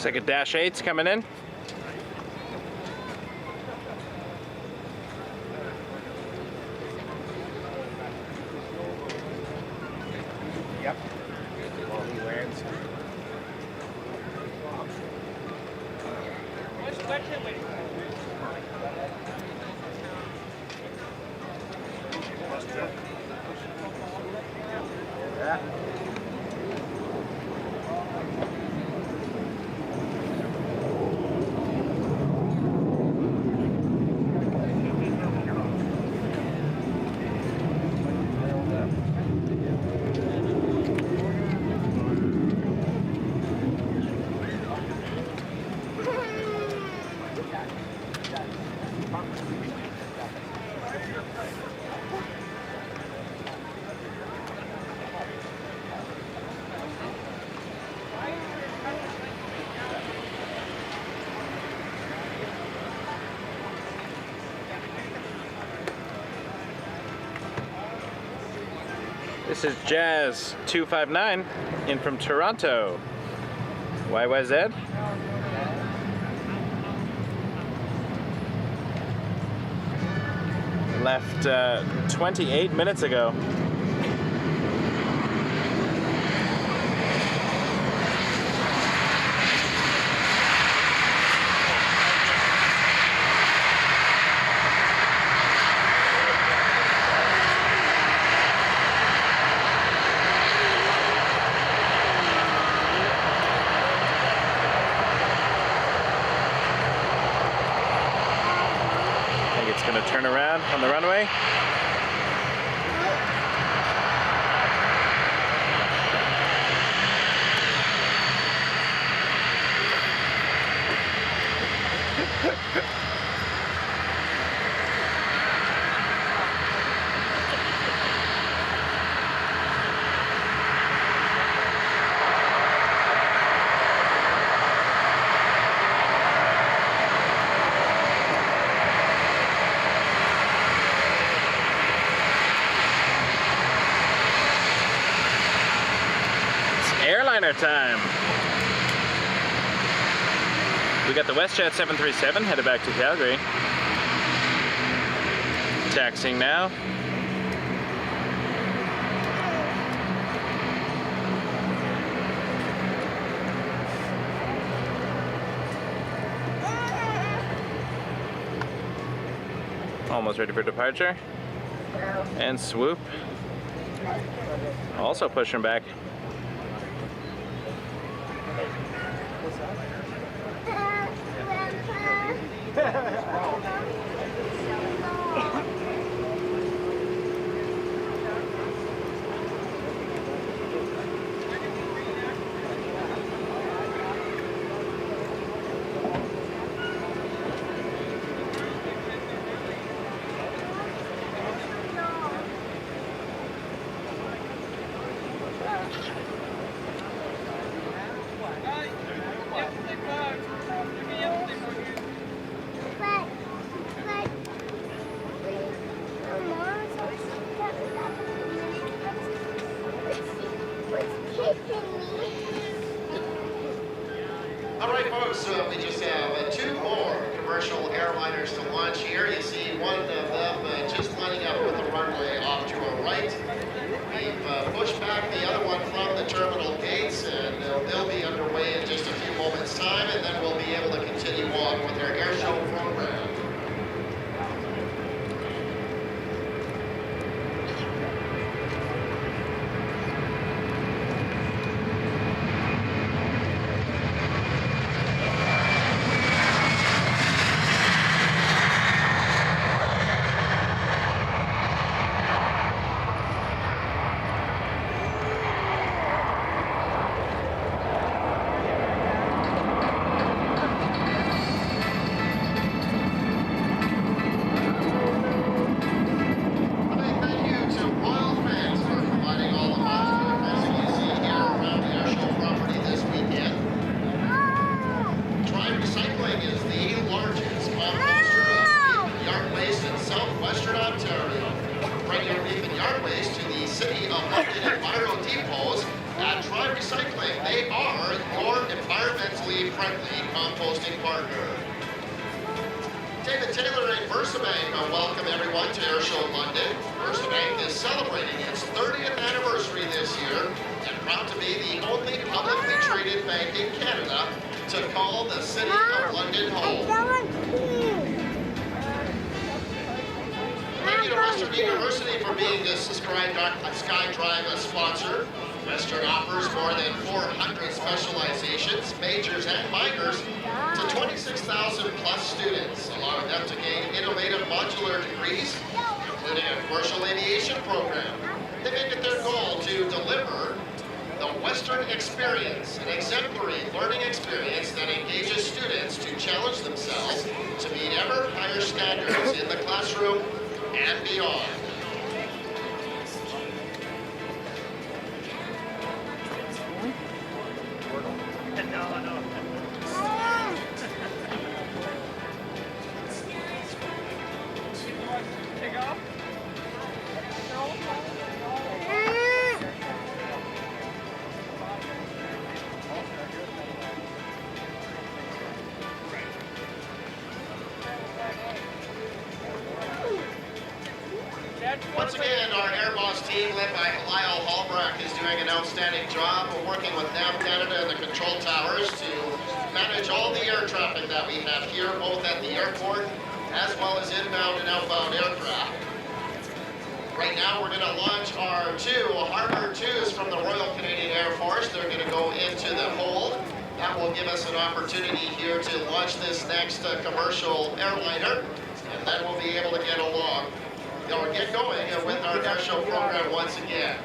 Looks like a Dash 8's coming in. Yep. While he lands. Yeah. This is Jazz 259 in from Toronto. YYZ. Left 28 minutes ago. Gonna turn around on the runway. Airliner time. We got the WestJet 737 headed back to Calgary. Taxiing now. Almost ready for departure. And swoop. Also pushing back. We just have two more commercial airliners to launch here. You see one of them just lining up with the runway off to our right. We've pushed back the other one from the terminal gates, and they'll be underway in just a few moments' time, and then we'll be able to continue on with our air show program. Welcome everyone to Airshow London. VersaBank is celebrating its 30th anniversary this year and proud to be the only publicly traded bank in Canada to call the City of London home. Thank you to Western University for being this SKYDRIVE sponsor. Western offers more than 400 specializations, majors, and minors to 26,000 plus students, allowing them to gain innovative modular degrees, including a commercial aviation program. They make it their goal to deliver the Western experience, an exemplary learning experience that engages students to challenge themselves to meet ever higher standards in the classroom and beyond. Once again, our Air Boss team led by Lyle Hallbrack is doing an outstanding job. We're working with NAV Canada and the control towers to manage all the air traffic that we have here, both at the airport as well as inbound and outbound aircraft. Right now, we're going to launch our two Harbour 2s from the Royal Canadian Air Force. They're going to go into the hold. That will give us an opportunity here to launch this next commercial airliner, and then we'll be able to get along. Or get going with our air show program once again.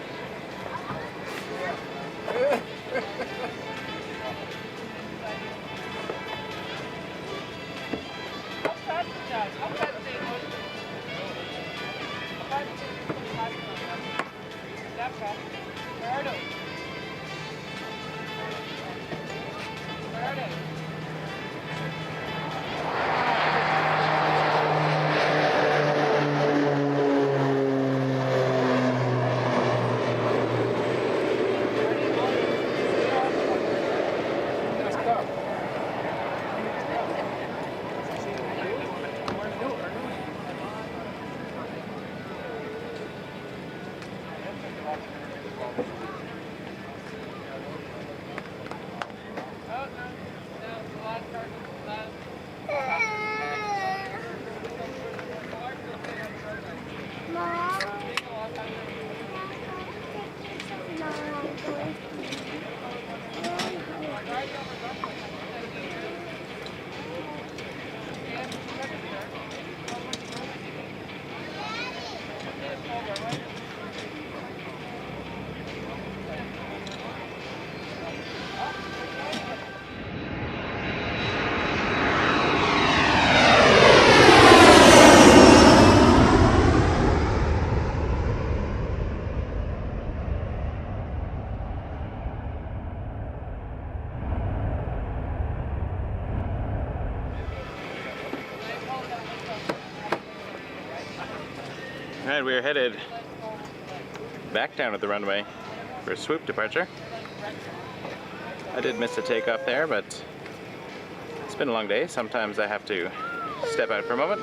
Alright, we are headed back down at the runway for a swoop departure. I did miss a takeoff there, but it's been a long day. Sometimes I have to step out for a moment.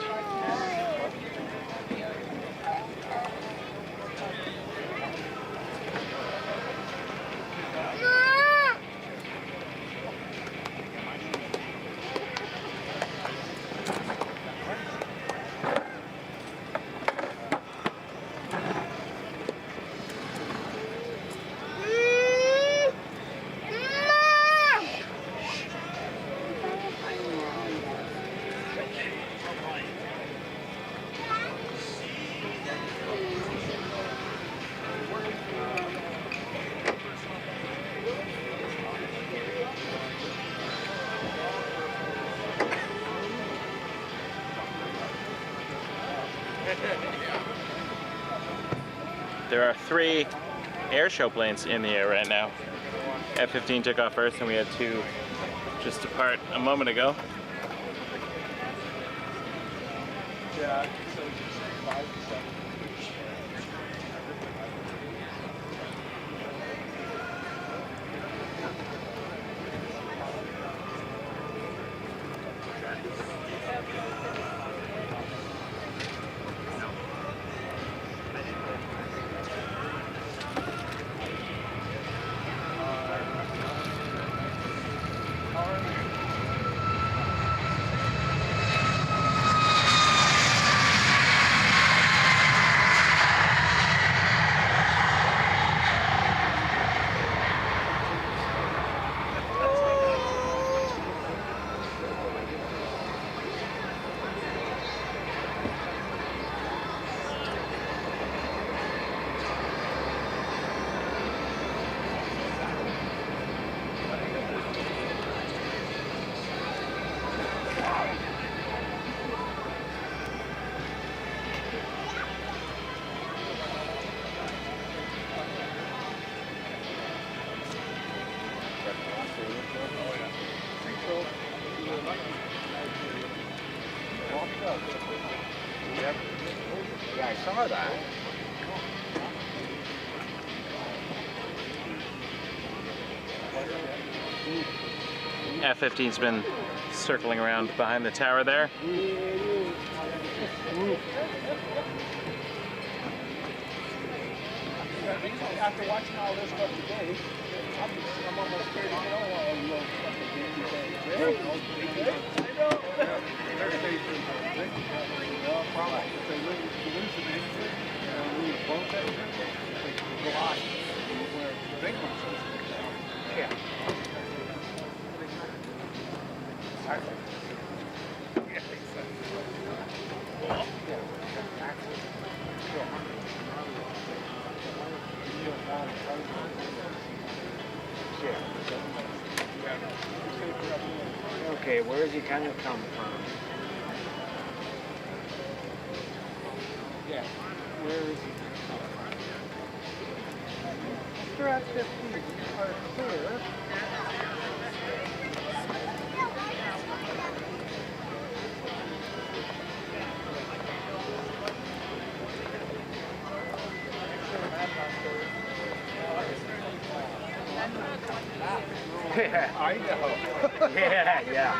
There are 3 airshow planes in the air right now. F-15 took off first, and we had 2 just depart a moment ago. Yeah, so 5 to 7. Yeah, I saw that. F-15's been circling around behind the tower there. After watching all this stuff today, I'm almost scared to get on all those fucking games. Their station is big. Well, probably if they hallucinate, lose both of them, they go out where the big ones are. Yeah. Okay, where is he kind of come from? Yeah, where is he? Strat 50 are clear. Yeah, I know. yeah.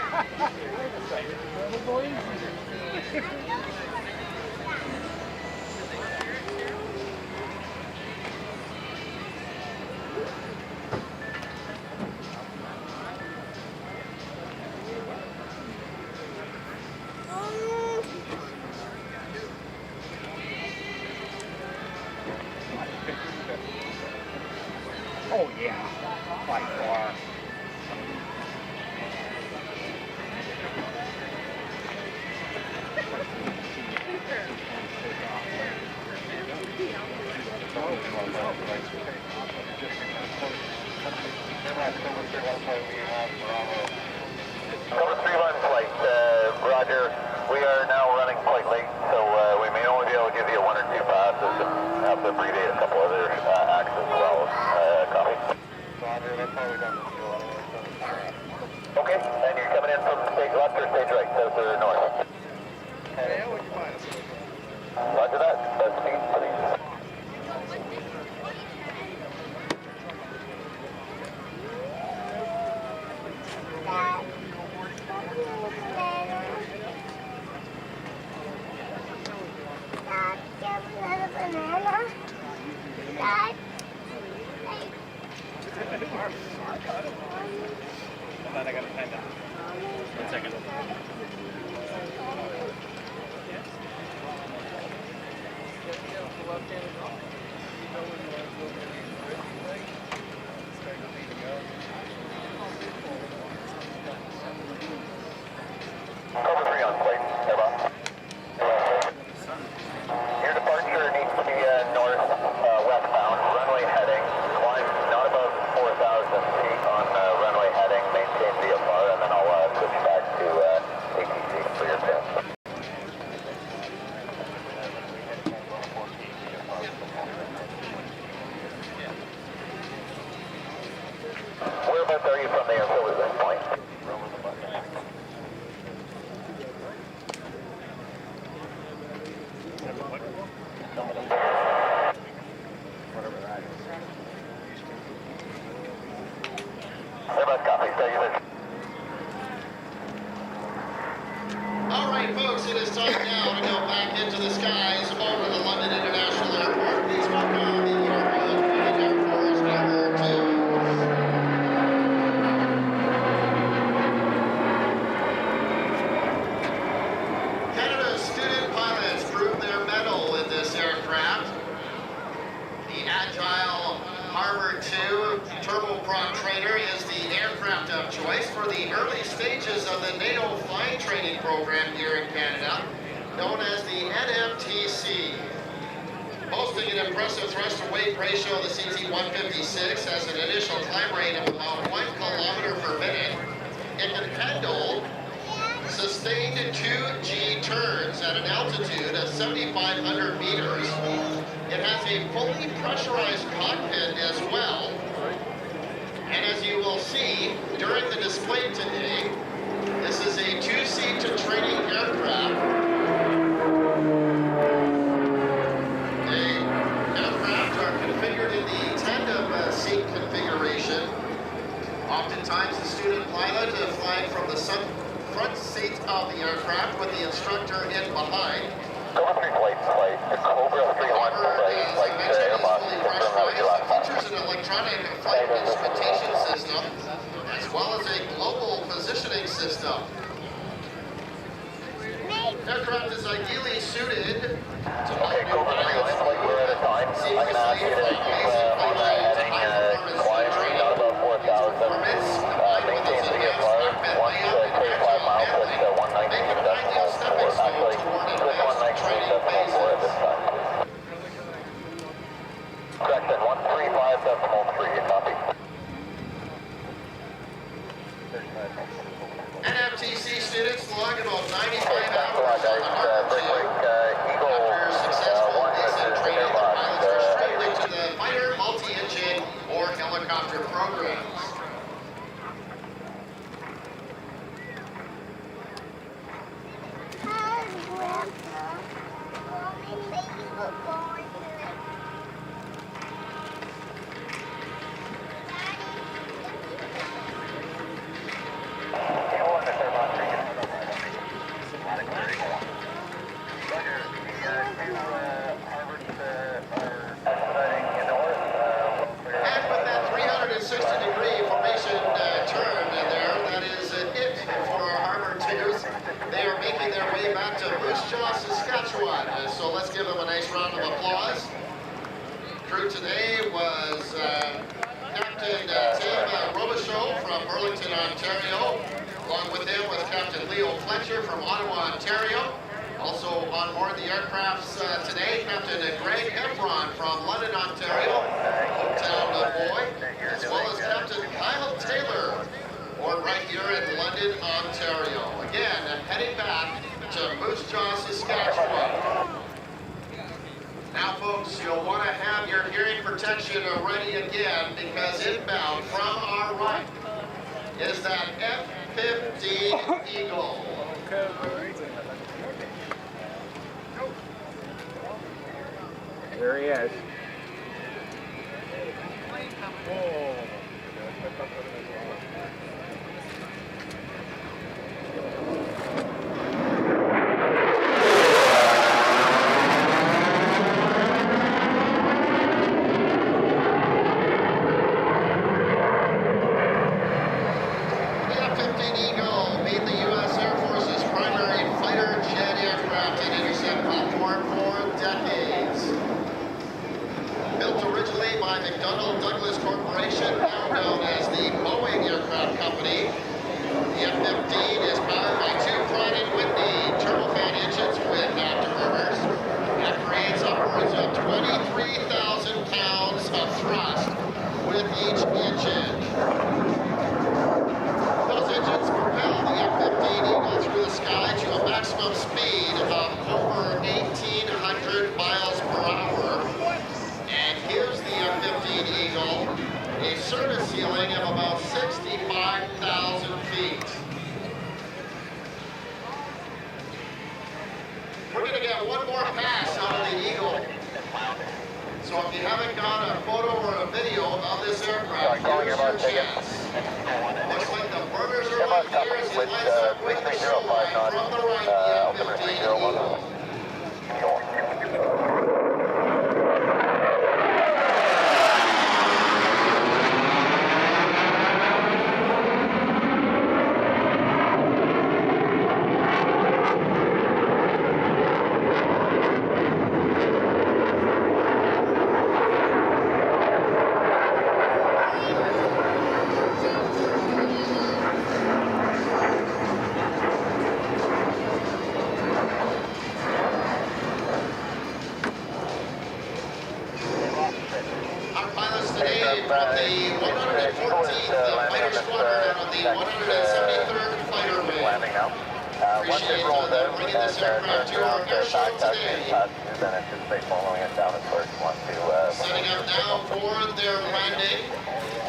Oh yeah, by far. Cover 3-1 flight, Roger. We are now running quite late, so we may only be able to give you 1 or 2 passes and have to abbreviate a couple other acts as well. Copy. Roger, that's how we done this. Okay, and you're coming in from stage left or stage right, south or north? Roger that. Speed, please. Hold on, I gotta find out. 1 second. Cover 3 on plate. Your departure needs to be north westbound, runway heading, climb not above 4,000 feet on runway heading, maintain VFR, and then I'll switch back to ATC for your pin. Whereabouts are you from the airfield at this point? All right, folks, it is time now to go back into the skies over the London International Airport. Please welcome the Air Force number 2. Canada's student pilots proved their mettle in this aircraft. The agile Harbour 2 turboprop trainer is the aircraft of choice for the early stages of the NATO flight training program here in Canada, known as the NMTC. Boasting an impressive thrust-to-weight ratio, the CT-156 has an initial climb rate of about 1 kilometer per minute. It can handle sustained 2G turns at an altitude of 7,500 meters. It has a fully pressurized cockpit as well. And as you will see during the display today, this is a 2-seat training aircraft. The aircraft are configured in the tandem seat configuration. Oftentimes the student pilot is flying from the front seat of the aircraft with the instructor in behind. Cover 3 flight, Cobra 3-1 flight, Airbus, confirm ideally suited to Okay, Cobra 3, looks like we're at a time. I'm going to ask you to keep on that heading, climb not about 4,000. Maintain the VFR. Once clear 5 miles at 119.4. Actually, click 119.4 at this time. Correct, at 135.3, copy. NFTC students log about 95 hours on the Raptor 2. After successful basic training, the pilots are straight into the fighter, multi-engine, or helicopter programs. And with that 360-degree formation turn there, that is it for our Harbor 2s. They are making their way back to Moose Jaw, Saskatchewan. So let's give them a nice round of applause. Crew today was Captain Tim Robichaud from Burlington, Ontario. Along with him was Captain Leo Fletcher from Ottawa, Ontario. Also on board the aircrafts today, Captain Greg Heffron from London, Ontario, hometown boy, as well as Captain Kyle Taylor, born right here in London, Ontario. Again, heading back to Moose Jaw, Saskatchewan. Now, folks, you'll want to have your hearing protection ready again because inbound from our right is that F-15 Eagle. There he is. Setting up now for their landing.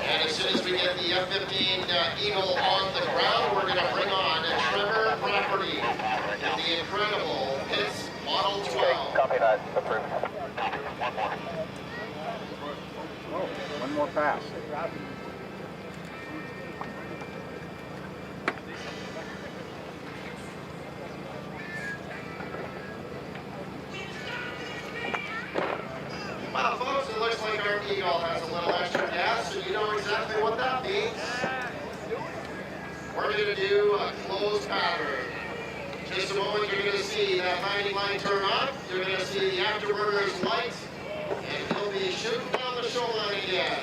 And as soon as we get the F-15 Eagle on the ground, we're going to bring on Trevor Rafferty with the incredible Pitts Model 12. Copy that. Approved. Oh, one more pass. Well, folks, it looks like our Eagle has a little extra gas, and you know exactly what that means. We're going to do a closed pattern. In just a moment, you're going to see that landing line turn on. You're going to see the afterburners light, and he'll be shooting down the shoreline again.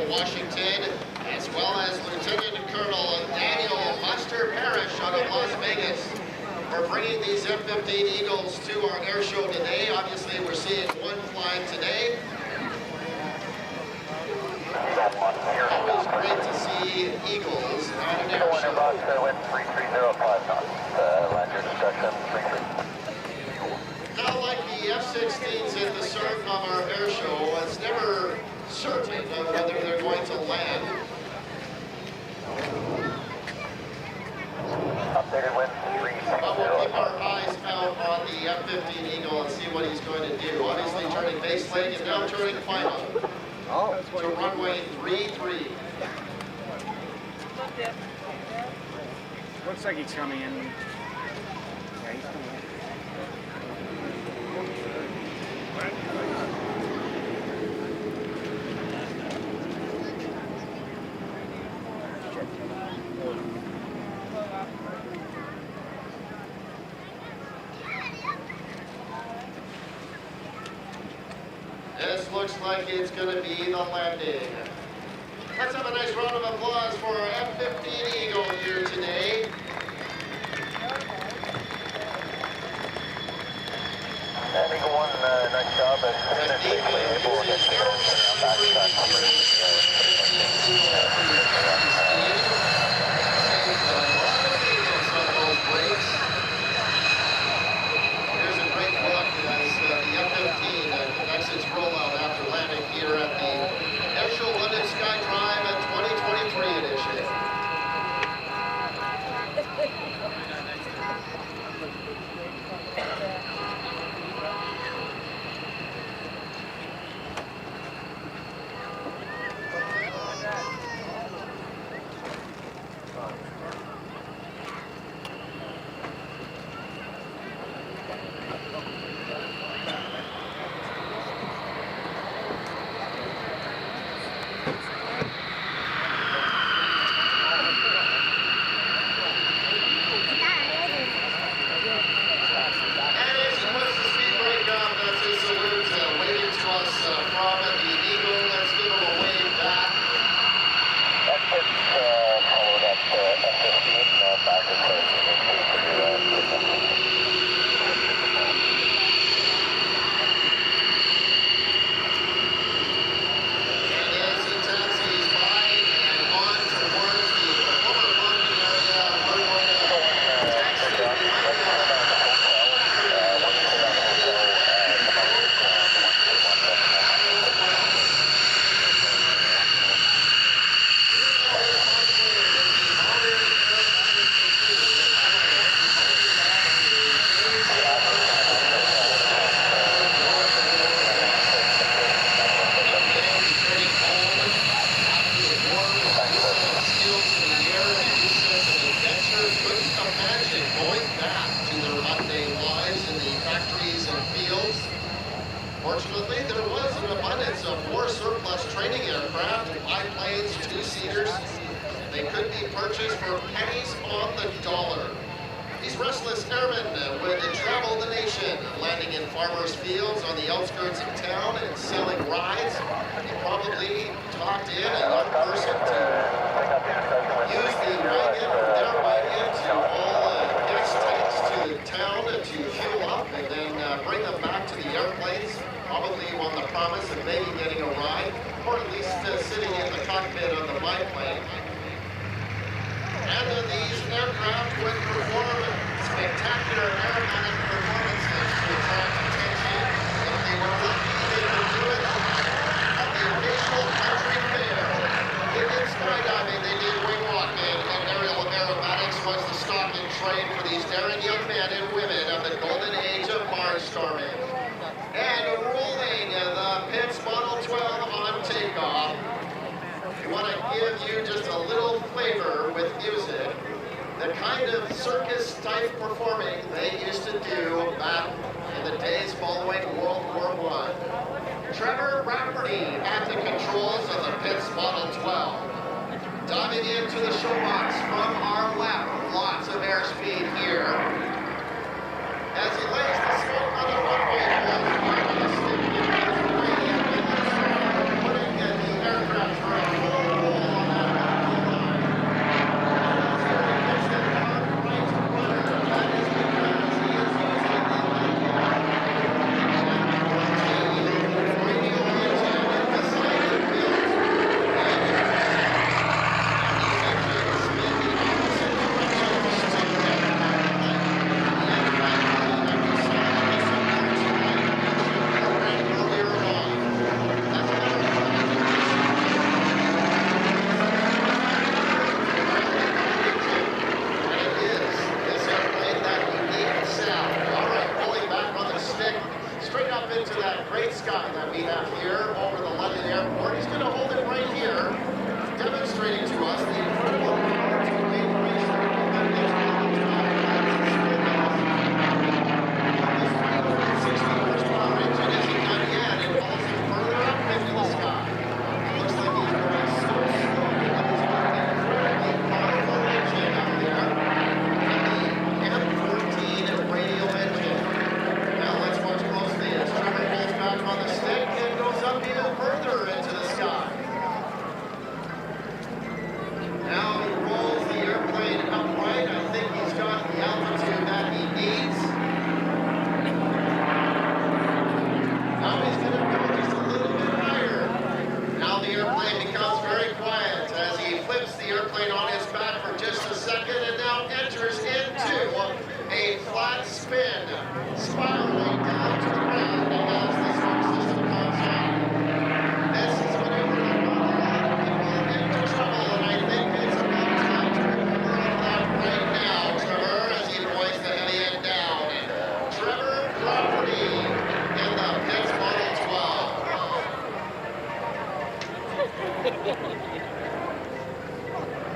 Washington, as well as Lieutenant Colonel Daniel Buster Parrish out of Las Vegas for bringing these F-15 Eagles to our air show today. Obviously, we're seeing one flying today. Always great to see Eagles at an air show. Now, like the F-16s at the start of our air show, it's never certain of whether they're going to land. Updated wind 360. But we'll keep our eyes out on the F-15 Eagle and see what he's going to do. Obviously turning base leg and now turning final. Oh, to runway 33. Looks like he's coming in. Yeah, he's coming in. This looks like it's going to be the landing. Let's have a nice round of applause for our F-15 Eagle here today. Eagle 1, nice job. As soon as safely able to get Here's a great look as the F-15 conducts its rollout after landing here at the Airshow London SkyDrive 2023 edition. Fortunately, there was an abundance of war surplus training aircraft, biplanes, two-seaters. They could be purchased for pennies on the dollar. These restless airmen would travel the nation, landing in farmers' fields on the outskirts of town and selling rides. They probably talked in a young person to use the wagon, their wagon, to haul gas tanks to town to fuel up and then bring them back to the airplanes, probably on the promise of maybe getting a ride, or at least sitting in the cockpit of the biplane. And these aircraft would perform spectacular aerobatic performances to attract attention. If they were lucky, they could do did skydiving, they did wing walking, and aerial aerobatics was the stock in trade for these daring young men and women of the golden age of Mars storming. And rolling the Pitts Model 12 on takeoff. We want to give you just a little flavor with music, the kind of circus-type performing they used to do back in the days following World War I. Trevor Rafferty at the controls of the Pitts Model 12. Diving into the showbox from our left, lots of airspeed here. As he lays the smoke on the runway, putting the aircraft through a full roll on that runway line. That's very right rudder. That is because he is using the radio engine beside the field. Straight up into that great sky that we have here over the London airport. He's going to hold it right here, demonstrating to us the incredible power to wing ratio that is on the This 360 horsepower engine isn't done yet. It falls further up into the sky. Looks like he's going so slow because he's got an incredibly powerful engine up there. The M14 radial engine. Now let's watch closely as Trevor pulls back on the stick and goes up even further into the sky. Now he rolls the airplane upright. I think he's got the altitude that he needs. Now he's going to go just a little bit higher. Now the airplane becomes very quiet as he flips the airplane on its back for just a second and now enters into a flat spin, spiraling down to the ground as the smoke system comes on. This is whenever a lot of people into trouble, and I think it's about time to recover on that right now, Trevor, as he points the heavy end down. Trevor Rafferty in the Pitts Model 12.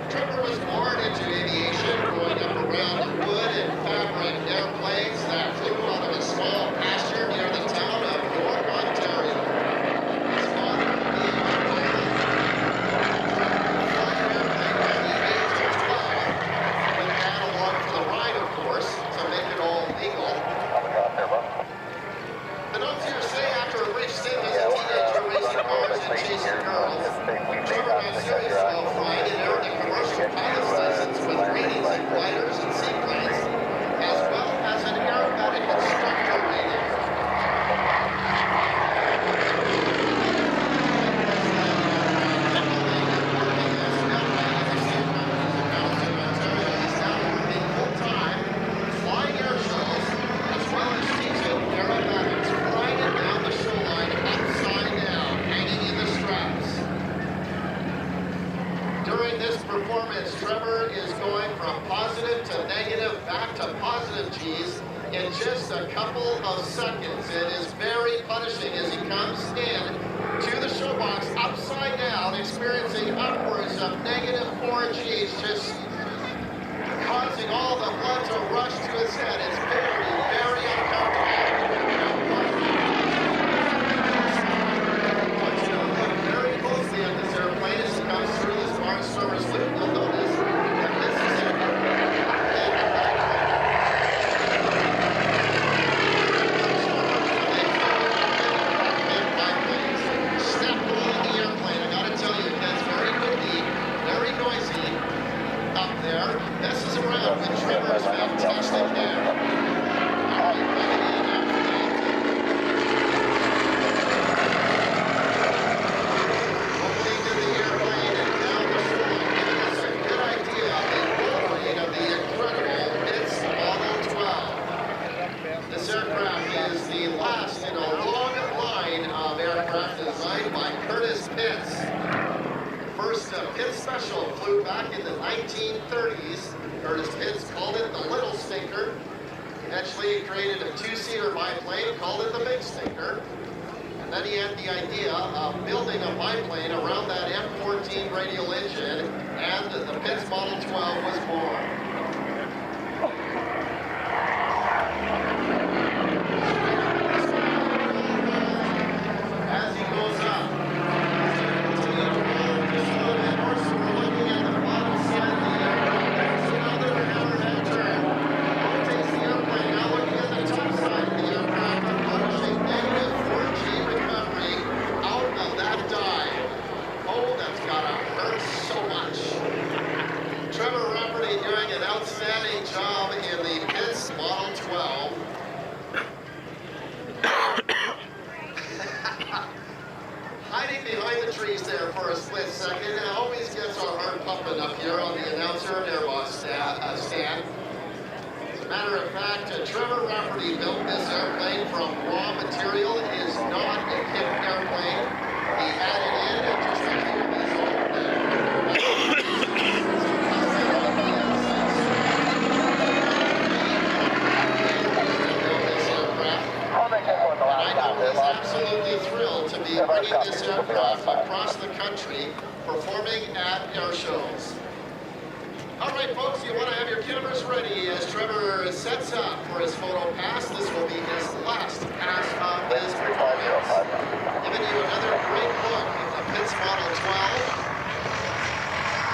Trevor was born into aviation, growing up around wood and fabric airplanes that flew out of a small pasture near the town of York, Ontario. His father being a pilot, flying airplane at the age of 12, with Dad along for the ride, of course, to make it all legal. The notes here say after a brief stint as a teenager racing cars and chasing girls, Trevor got serious about flying and earned a commercial pilot's license with ratings in gliders and seaplanes, as well as an aerobatic instructor rating. He's now working full-time, flying air shows, as well as teaching aerobatics, riding down the show line upside down, hanging in the straps. During this performance, Trevor is going from positive to negative back to positive G's in just a couple of seconds. It is very punishing as he comes in to the showbox upside down, experiencing upwards of negative 4 G's, just causing all the blood to rush to his head. It's very, very uncomfortable. I want you to look very closely at this airplane as it comes through this Mars service loop. You'll notice that this is a snap along the airplane. I gotta tell you, that's very windy, very noisy up there. Messes around with Trevor's fantastic hair. Pitts Special flew back in the 1930s. Curtis Pitts called it the Little Stinker. Eventually he created a two-seater biplane, called it the Big Stinker. And then he had the idea of building a biplane around that F-14 radial engine, and the Pitts Model 12 was born. As he goes up, continue to roll just a little bit more, so we're looking at the bottom side of the aircraft. There's another hammerhead turn. Rotates the airplane. Now looking at the top side of the aircraft, I'm punishing negative 4G recovery out of that dive. Oh, that's gotta hurt so much. Trevor Rafferty doing an outstanding job in the Pitts Model 12. Hiding behind the trees there for a split second, and always gets our heart pumping up here on the announcer and airbox stand. As a matter of fact, Trevor Rafferty built this airplane from raw material. It is not a hip airplane. He had it in and just a few of his own. I know he's absolutely thrilled to be bringing this aircraft across the country, performing at air shows. All right, folks, you want to have your cameras ready as Trevor sets up for his photo pass. This will be his last pass of his performance. Giving you another great look at the Pitts Model 12.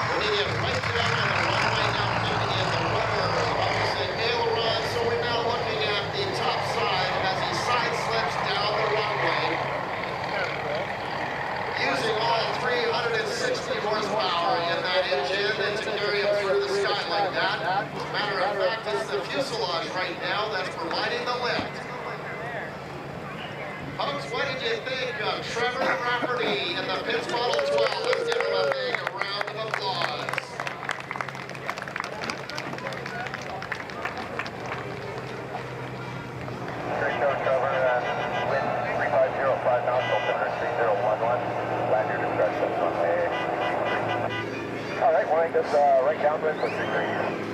Bringing it right down on the runway now, putting in the rubber opposite aileron. So we're now looking at the top side as he side slips down the runway. Using all 360 horsepower in that engine and to carry him through the sky like that. As a matter of fact, it's the fuselage right now that's providing the lift. Folks, what did you think of Trevor Rafferty in the Pitts Model 12? Let's give him a big round of applause. Airshow Trevor, wind 3505 knots, altimeter 3011. Land your instructions on the A. All right, we'll make this right downwind for 33.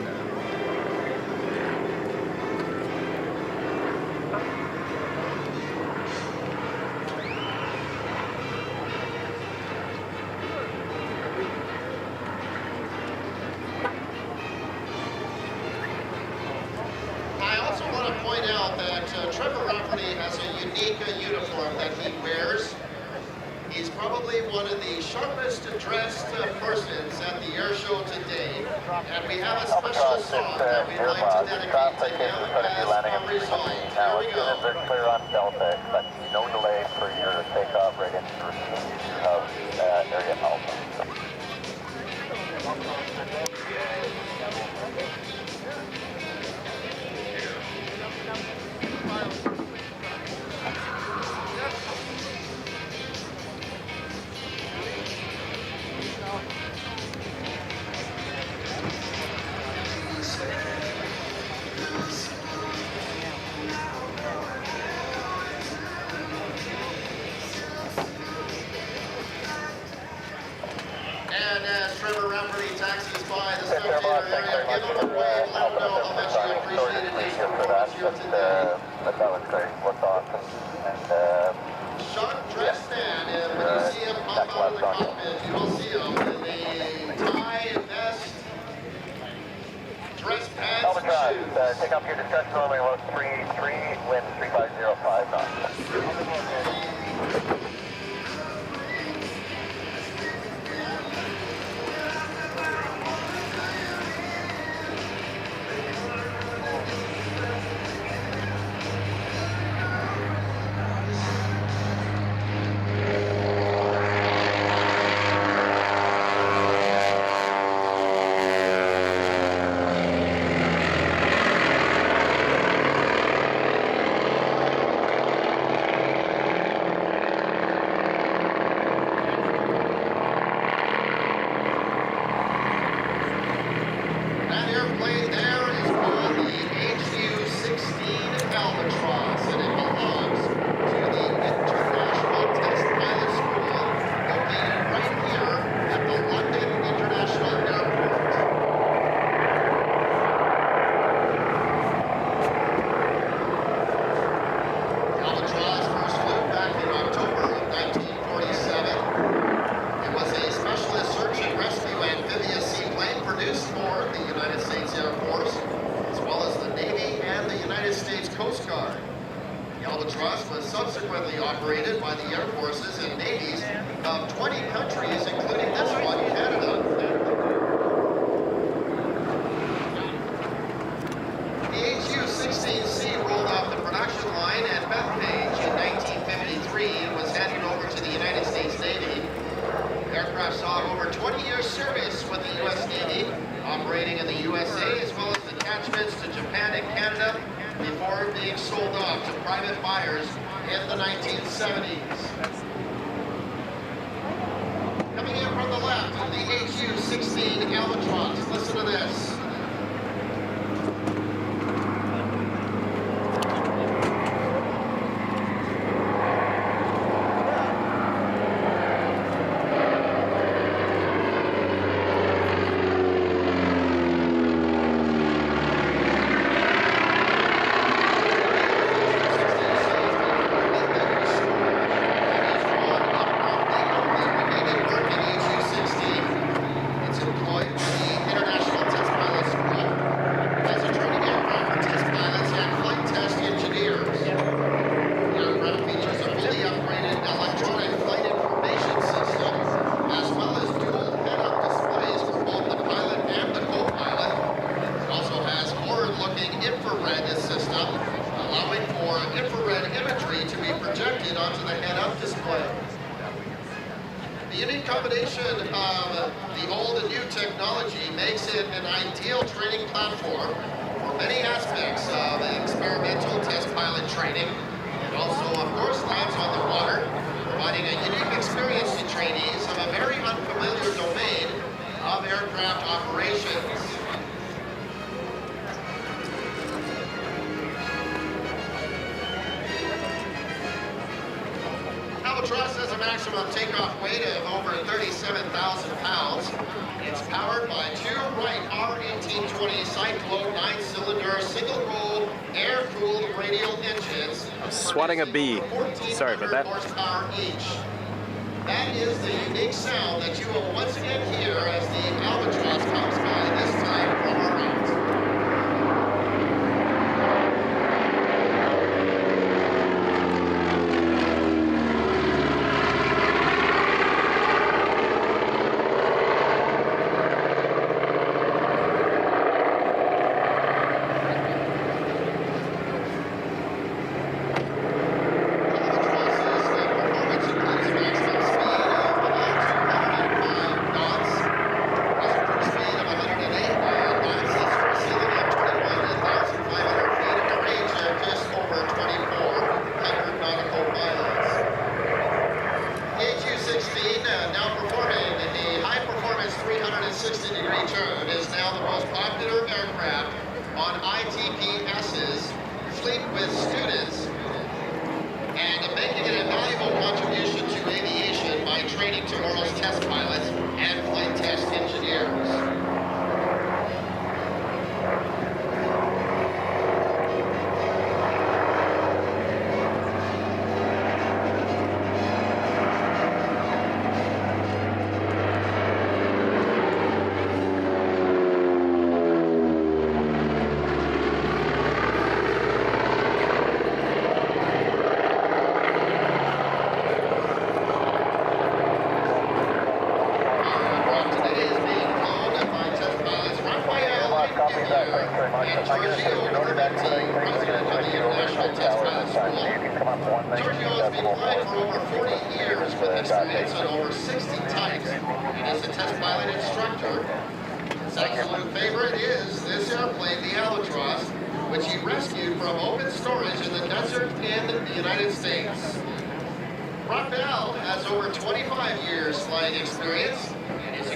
Trevor Rafferty has a unique uniform that he wears. He's probably one of the sharpest dressed persons at the air show today. And we have a special song that we'd like to dedicate to him as a result. Here we go. Very clear on Delta, but no delay for your takeoff right into the receipt of area Alpha. And as Trevor Rafferty taxis by the spectator area, give him a wave, let him know how much you appreciated his performance here today. But that was great. Looked awesome. And Sean Drestan, when you see him pop out of the cockpit, you will see him in a tie, vest, dress pants, and shoes. take up your discussion runway about 33, wind 3505 knots. subsequently operated by the Air Forces and Navies of 20 countries, including this one, Canada. The HU-16C rolled off the production line at Bethpage in 1953 and was handed over to the United States Navy. The aircraft saw over 20 years service with the U.S. Navy, operating in the USA as well as detachments to Japan and Canada before being sold off to private buyers in the 1970s. Coming in from the left, the HU-16 Albatross. Listen to this. Albatross has a maximum takeoff weight of over 37,000 pounds. It's powered by two Wright R1820 Cyclone 9-cylinder single-roll air-cooled radial engines. I'm swatting a bee. Sorry about that. Horsepower each. That is the unique sound that you will once again hear as the Albatross comes by, this time from our right.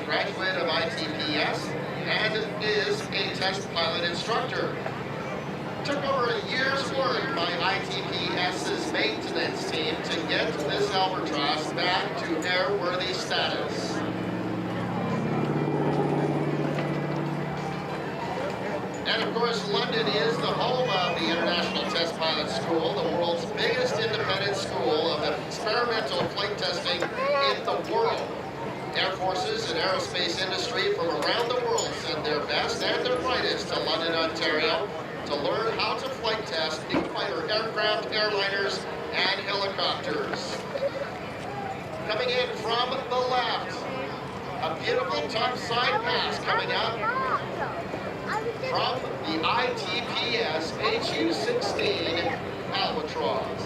Graduate of ITPS and is a test pilot instructor. Took over a year's work by ITPS's maintenance team to get this Albatross back to airworthy status. And of course, London is the home of the International Test Pilot School, the world's biggest independent school of experimental flight testing in the world. Air forces and aerospace industry from around the world send their best and their brightest to London, Ontario to learn how to flight test big fighter aircraft, airliners, and helicopters. Coming in from the left, a beautiful top side pass coming up from the ITPS MH-60T Albatross.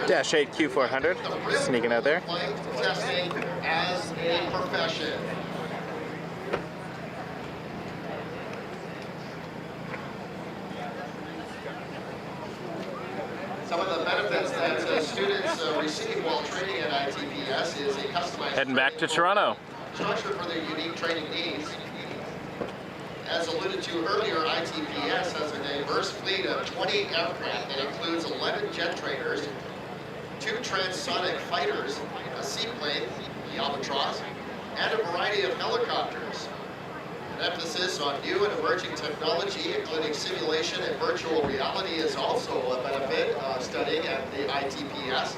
Dash 8 Q400, sneaking out there. Testing as a profession. Some of the benefits that students receive while training at ITPS is a customized heading back to Toronto. Structure for their unique training needs. As alluded to earlier, ITPS has a diverse fleet of 20 aircraft that includes 11 jet trainers, 2 transonic fighters, a seaplane, the Albatross, and a variety of helicopters. An emphasis on new and emerging technology, including simulation and virtual reality, is also a benefit of studying at the ITPS.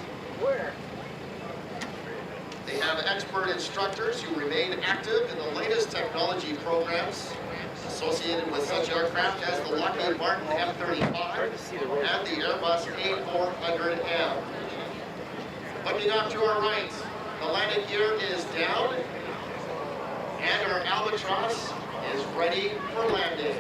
They have expert instructors who remain active in the latest technology programs associated with such aircraft as the Lockheed Martin F-35 and the Airbus A400M. Looking off to our right, the landing gear is down, and our Albatross is ready for landing.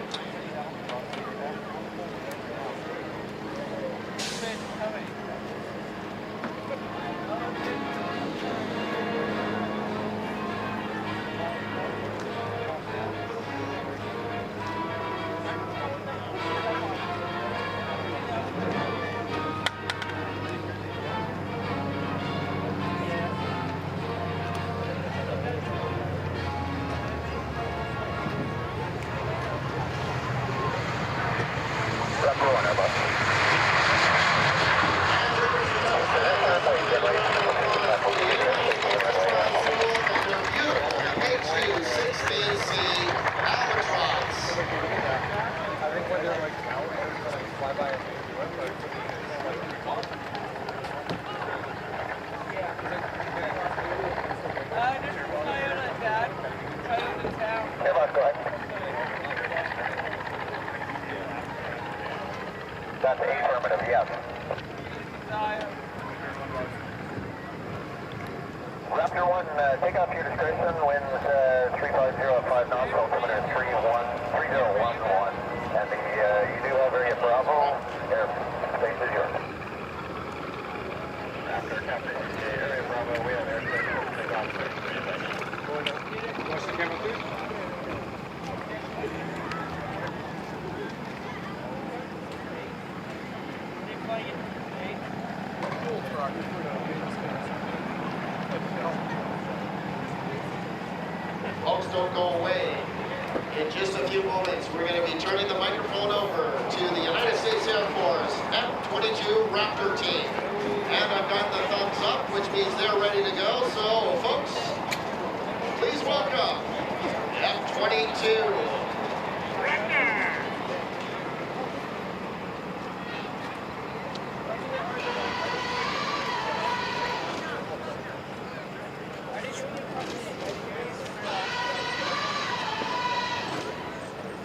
That's affirmative, yes. Raptor 1, take off your discretion, winds 350 at 5 knots, altimeter 3011, and you do have area Bravo, airspace is yours. Raptor, Captain, area Bravo, we have airspace, take off. Watch the camera, please. Folks, don't go away. In just a few moments, we're going to be turning the microphone over to the United States Air Force F-22 Raptor team. And I've got the thumbs up, which means they're ready to go. So, folks, please welcome F-22.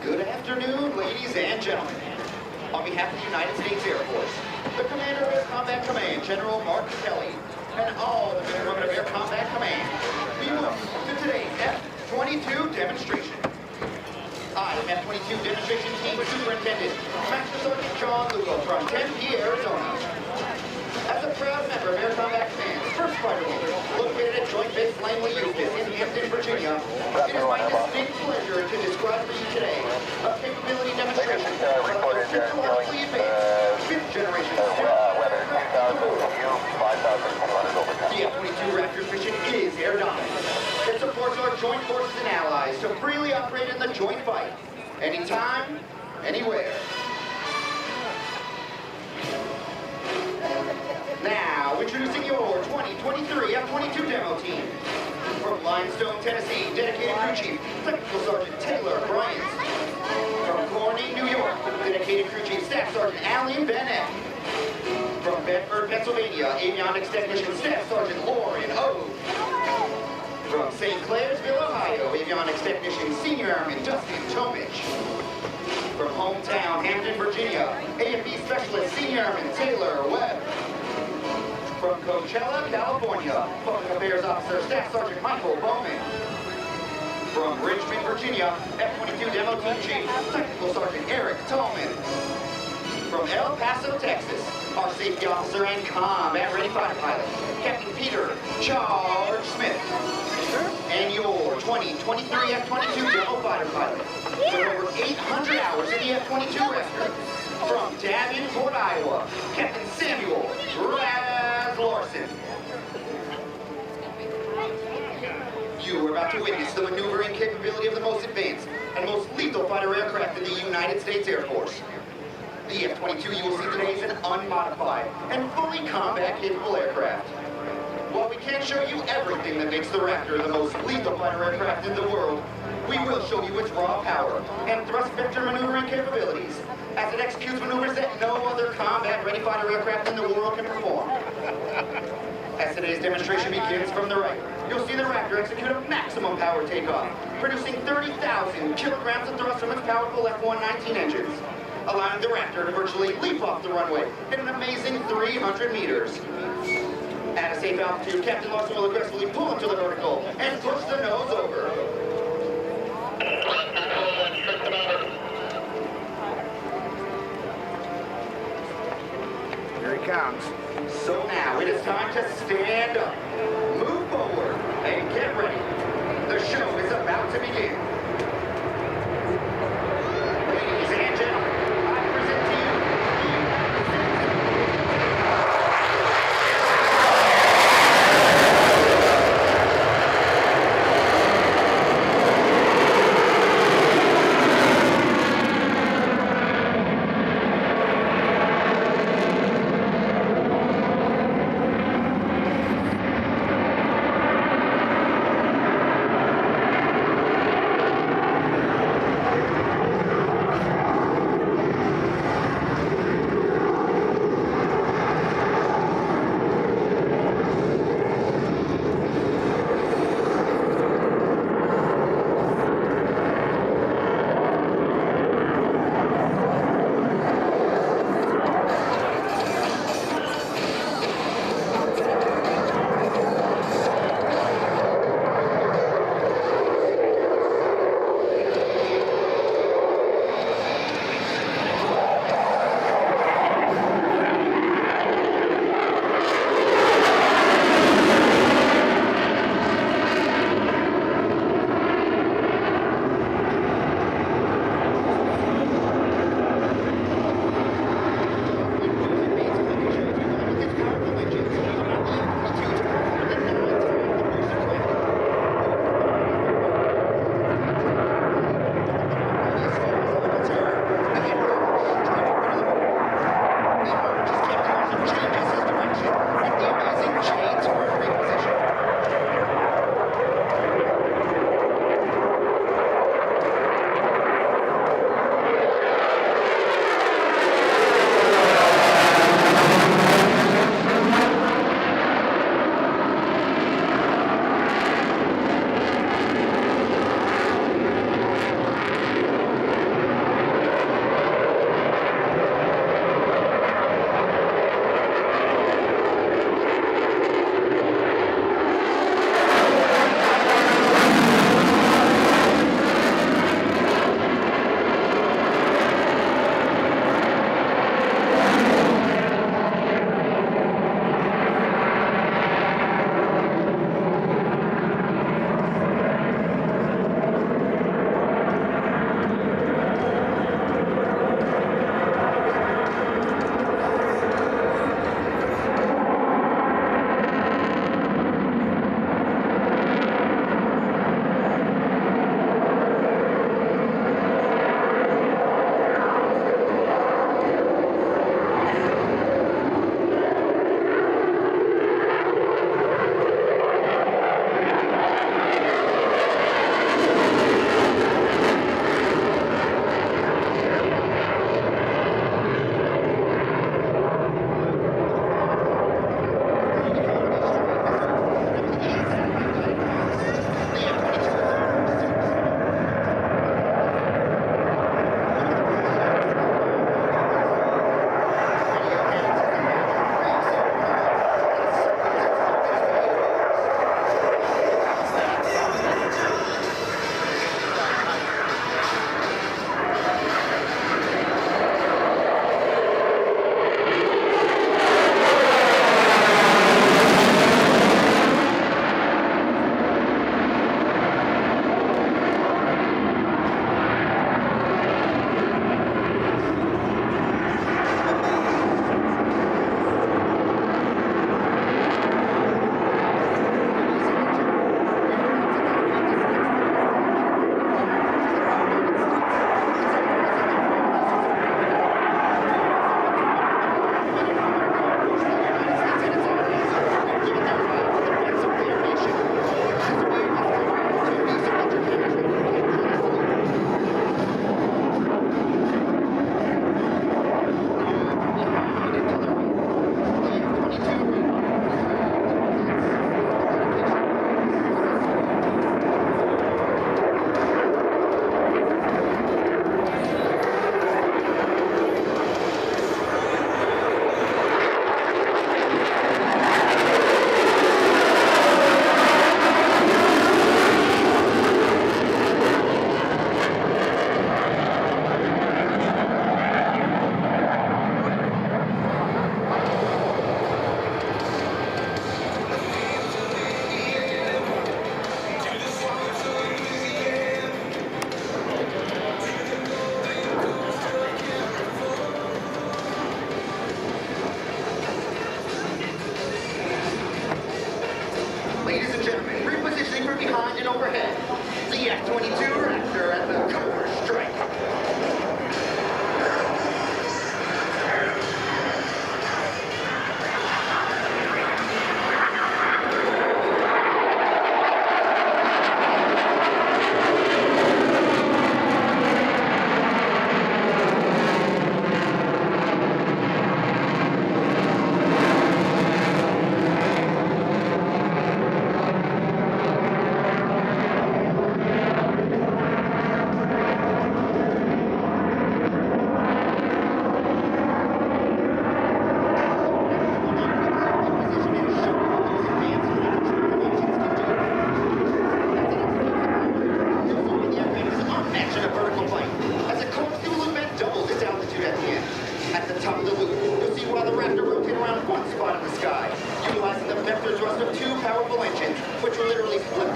Good afternoon, ladies and gentlemen. On behalf of the United States Air Force, the Commander of Air Combat Command, General Mark Kelly, and all the men and women of Air Combat Command. We welcome you to today's F-22 demonstration. I am F-22 Demonstration Team Superintendent, Master Sergeant John Lugo from Tempe, Arizona. As a proud member of Air Combat Command's 1st Fighter Wing, located at Joint Base Langley, Eustis in Hampton, Virginia, it is my distinct pleasure to describe for you today a capability demonstration of the technologically advanced 5th generation The F-22 Raptor's mission is air dominance. It supports our joint forces and allies to freely operate in the joint fight, anytime, anywhere. Now, introducing your 2023 F-22 demo team. From Limestone, Tennessee, dedicated crew chief, Technical Sergeant Taylor Bryant. From Corning, New York, dedicated crew chief, Staff Sergeant Alan Bennett. From Bedford, Pennsylvania, avionics technician, Staff Sergeant Lauren O. From St. Clairsville, Ohio, avionics technician, Senior Airman Dustin Tomich. From hometown, Hampton, Virginia, AFB specialist, Senior Airman Taylor Webb. From Coachella, California, Public Affairs Officer, Staff Sergeant Michael Bowman. From Richmond, Virginia, F-22 Demo Team Chief, Technical Sergeant Eric Tallman. From El Paso, Texas, our safety officer and combat ready fighter pilot, Captain Peter Charge Smith. And your 2023 F-22 Demo fighter pilot, with over 800 hours in the F-22 Raptor. From Davenport, Iowa, Captain Samuel Raz Larson. You are about to witness the maneuvering capability of the most advanced and most lethal fighter aircraft in the United States Air Force. The F-22 you will see today is an unmodified and fully combat-capable aircraft. While we can't show you everything that makes the Raptor the most lethal fighter aircraft in the world, we will show you its raw power and thrust vector maneuvering capabilities, as it executes maneuvers that no other combat-ready fighter aircraft in the world can perform. As today's demonstration begins from the right, you'll see the Raptor execute a maximum power takeoff, producing 30,000 kilograms of thrust from its powerful F-119 engines, allowing the Raptor to virtually leap off the runway at an amazing 300 meters. At a safe altitude, Captain Larson will aggressively pull him to the vertical and push the nose over. Here he comes. So now it is time to stand up, move forward, and get ready. The show is about to begin. Ladies and gentlemen, I present to you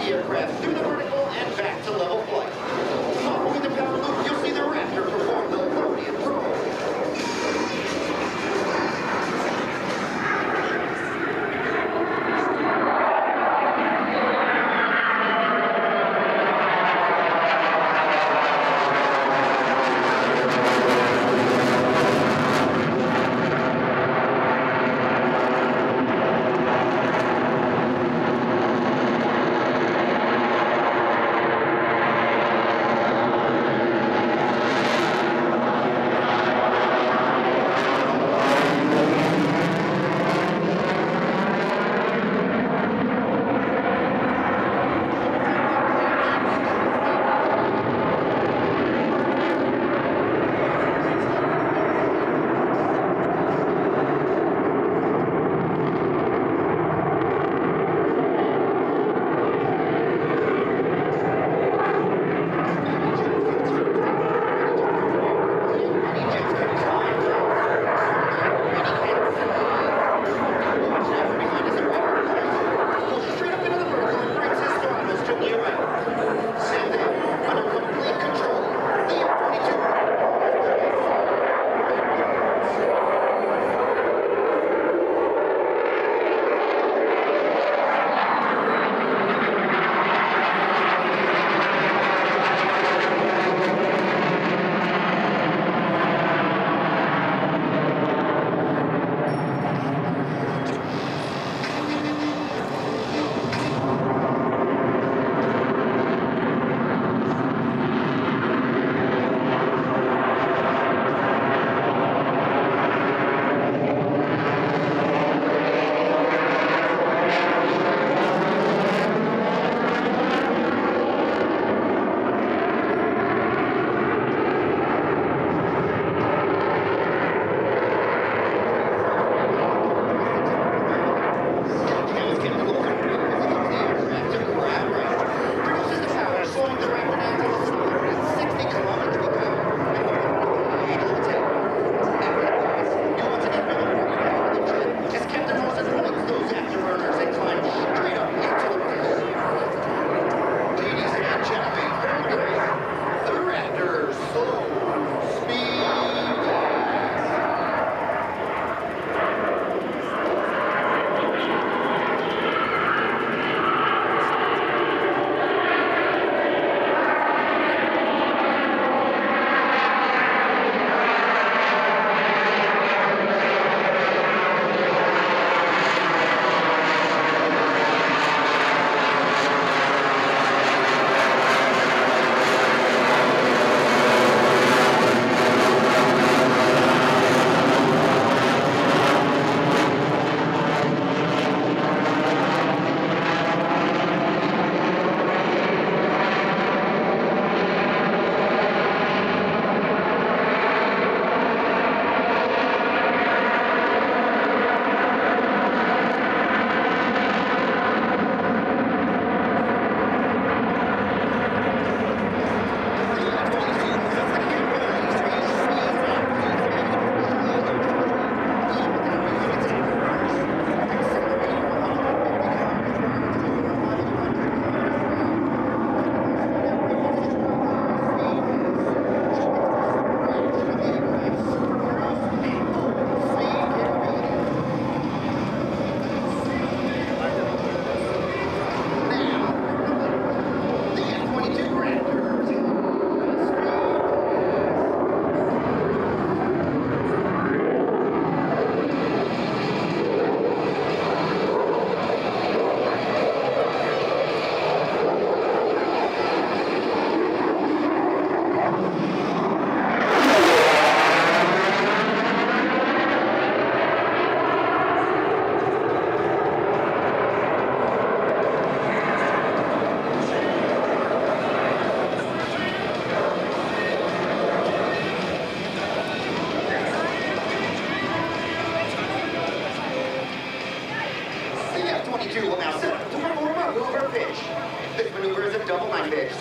the aircraft through the vertical and back to level flight. Following the power loop, you'll see the Raptor perform the Accordion Pro.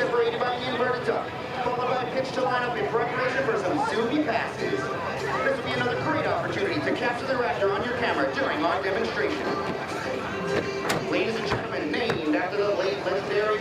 separated by the inverted duck, followed by a pitch to line up in preparation for some soupy passes. This will be another great opportunity to capture the Raptor on your camera during our demonstration. Ladies and gentlemen, named after the late legendary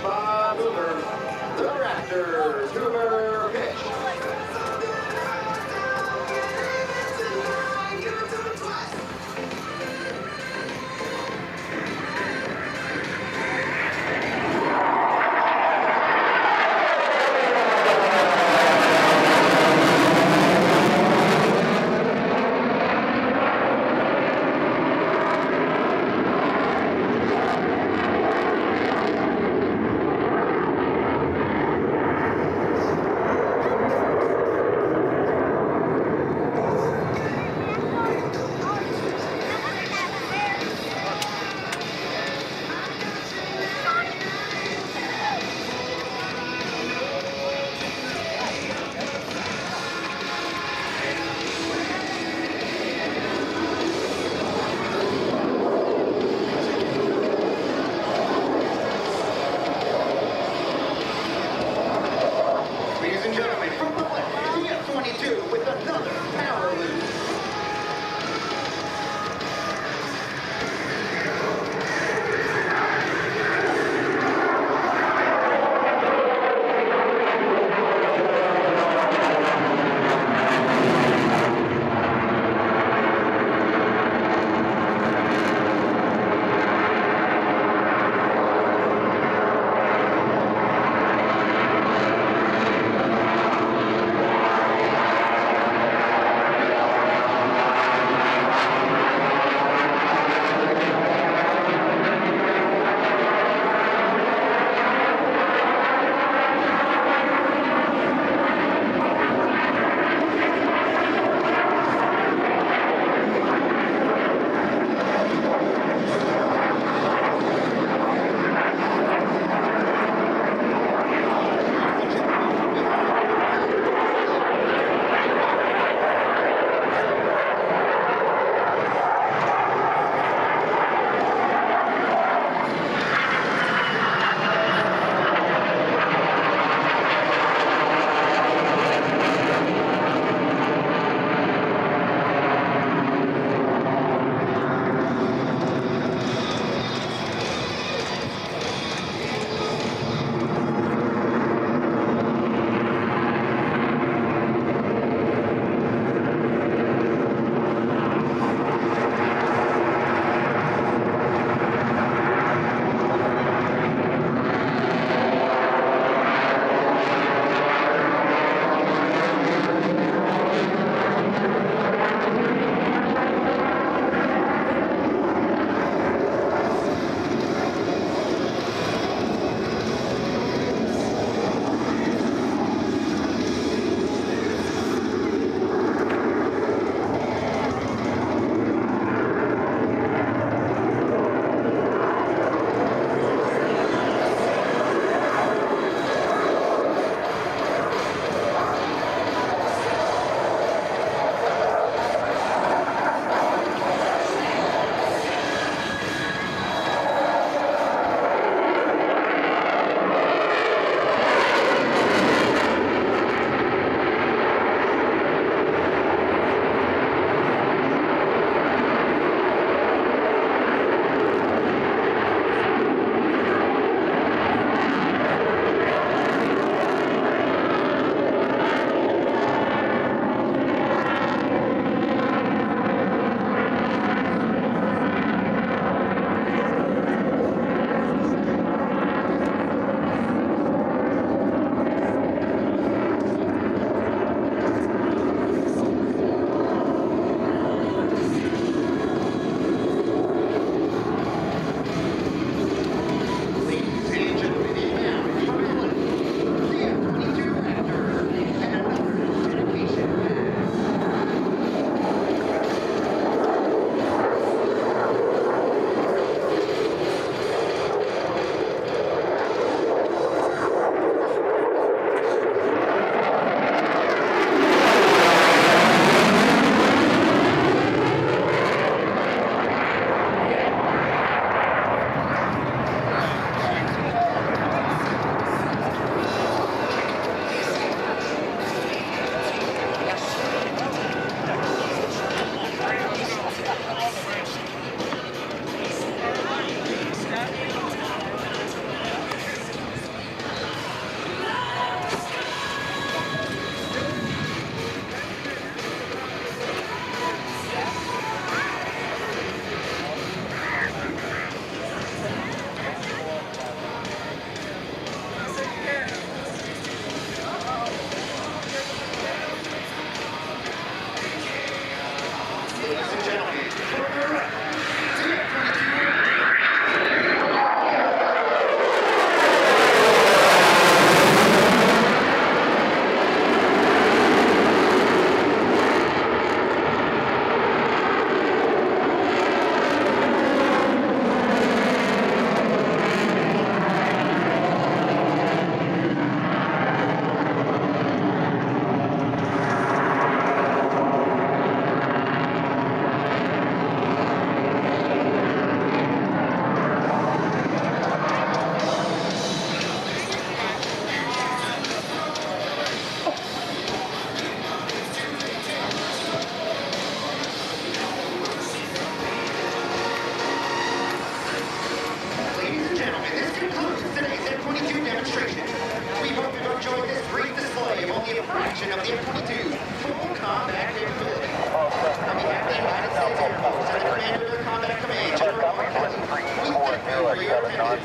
Commander, Combat Command, General Hartman, we thank you for your attendance.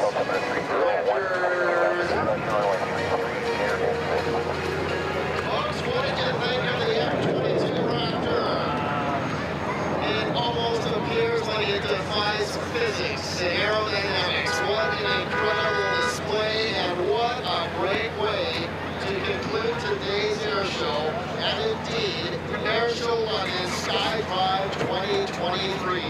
Folks, what did you think of the F-22 Raptor? It almost appears like it defies physics and aerodynamics. What an incredible display, and what a great way to conclude today's air show, and indeed, Airshow London SKYDRIVE 2023.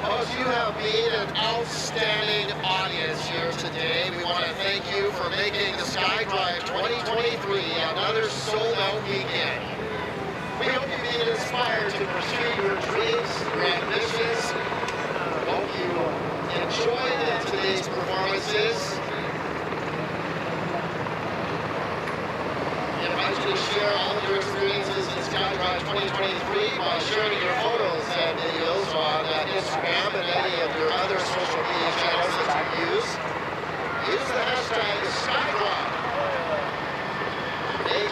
Folks, you have been an outstanding audience here today. We want to thank you for making the SKYDRIVE 2023 another sold-out weekend. We hope you've been inspired to pursue your dreams, your ambitions. Hope you enjoyed today's performances. I invite you to share all of your experiences in SKYDRIVE 2023 by sharing your photos and videos on Instagram and any of your other social media channels that you use. Use the hashtag SKYDRIVE.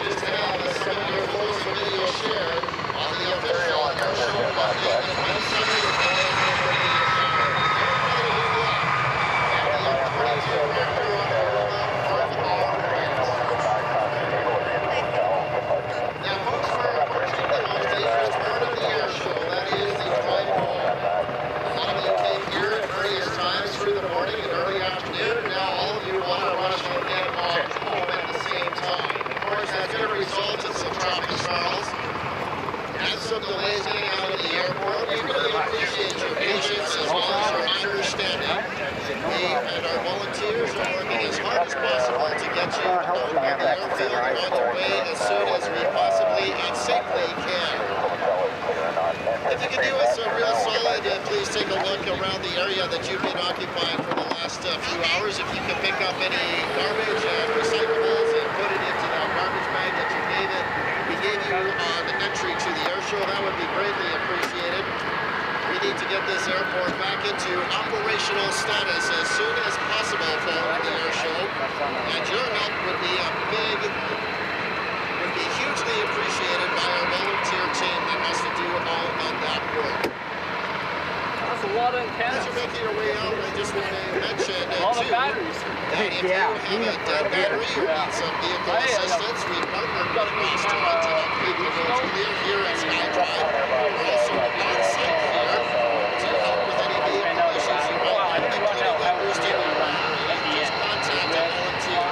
Just to have some of your photos or videos shared on the official Airshow London website. Now, folks, for approaching the most dangerous part of the air show, that is the drive home. A lot of you came here at various times through the morning and early afternoon, and now all of you want to rush to get home at the same time. That's going to result in some traffic snarls and some delays getting out of the airport. We really appreciate your patience as well as your understanding. We and our volunteers are working as hard as possible to get you on the airfield and on your way as soon as we possibly and safely can. If you could do us a real solid, please take a look around the area that you've been occupying for the last few hours. If you can pick up any garbage and recyclables and put it into that garbage bag that we gave you on entry to the air show, that would be greatly appreciated. We need to get this airport back into operational status as soon as possible following the air show, and your help would be hugely appreciated by our volunteer team that has to do all of that work. That's a lot of antennas. As you're making your way out, I just want to mention a lot of batteries. that if you have a dead battery or need some vehicle assistance, we partnered with Raptor to help keep the roads clear here at SKYDRIVE. We're also on site here to help with any vehicle issues you might have, including understanding your area. Just contact a volunteer.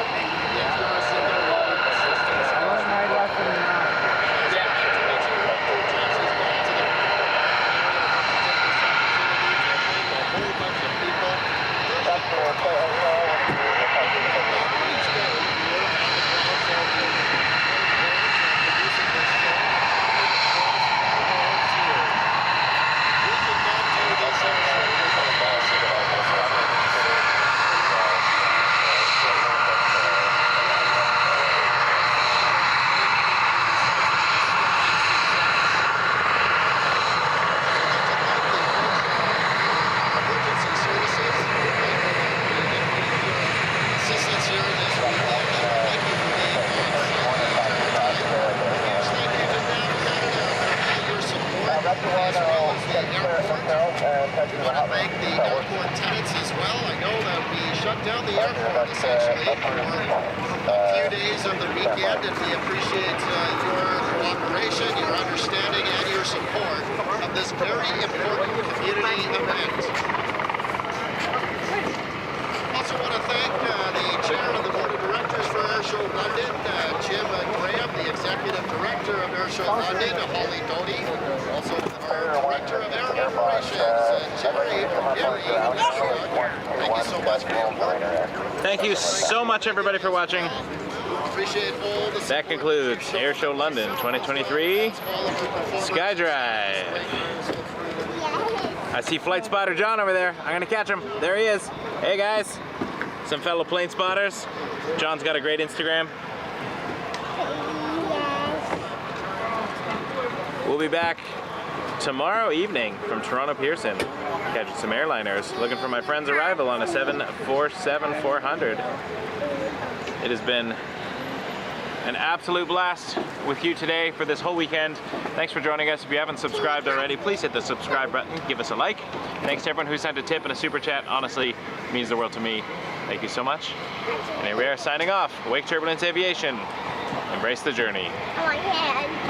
We want to thank the airport tenants as well. I know that we shut down the airport essentially for a few days of the weekend, and we appreciate your cooperation, your understanding, and your support of this very important community event. Also want to thank the chair of the board of directors for Airshow London, Jim Graham, the executive director of Airshow London, Holly Doty, also our director of air operations, Jerry. Thank you so much for your work. Thank you so much, everybody, for watching. Appreciate all the That concludes Airshow London 2023 SKYDRIVE. I see Flight Spotter John over there. I'm gonna catch him. There he is. Hey guys, some fellow plane spotters. John's got a great Instagram. We'll be back tomorrow evening from Toronto Pearson, catching some airliners, looking for my friend's arrival on a 747-400. It has been an absolute blast with you today for this whole weekend. Thanks for joining us. If you haven't subscribed already, please hit the subscribe button, give us a like. Thanks to everyone who sent a tip and a super chat. Honestly, it means the world to me. Thank you so much. And here we are signing off. Wake Turbulence Aviation. Embrace the journey. Oh my hand.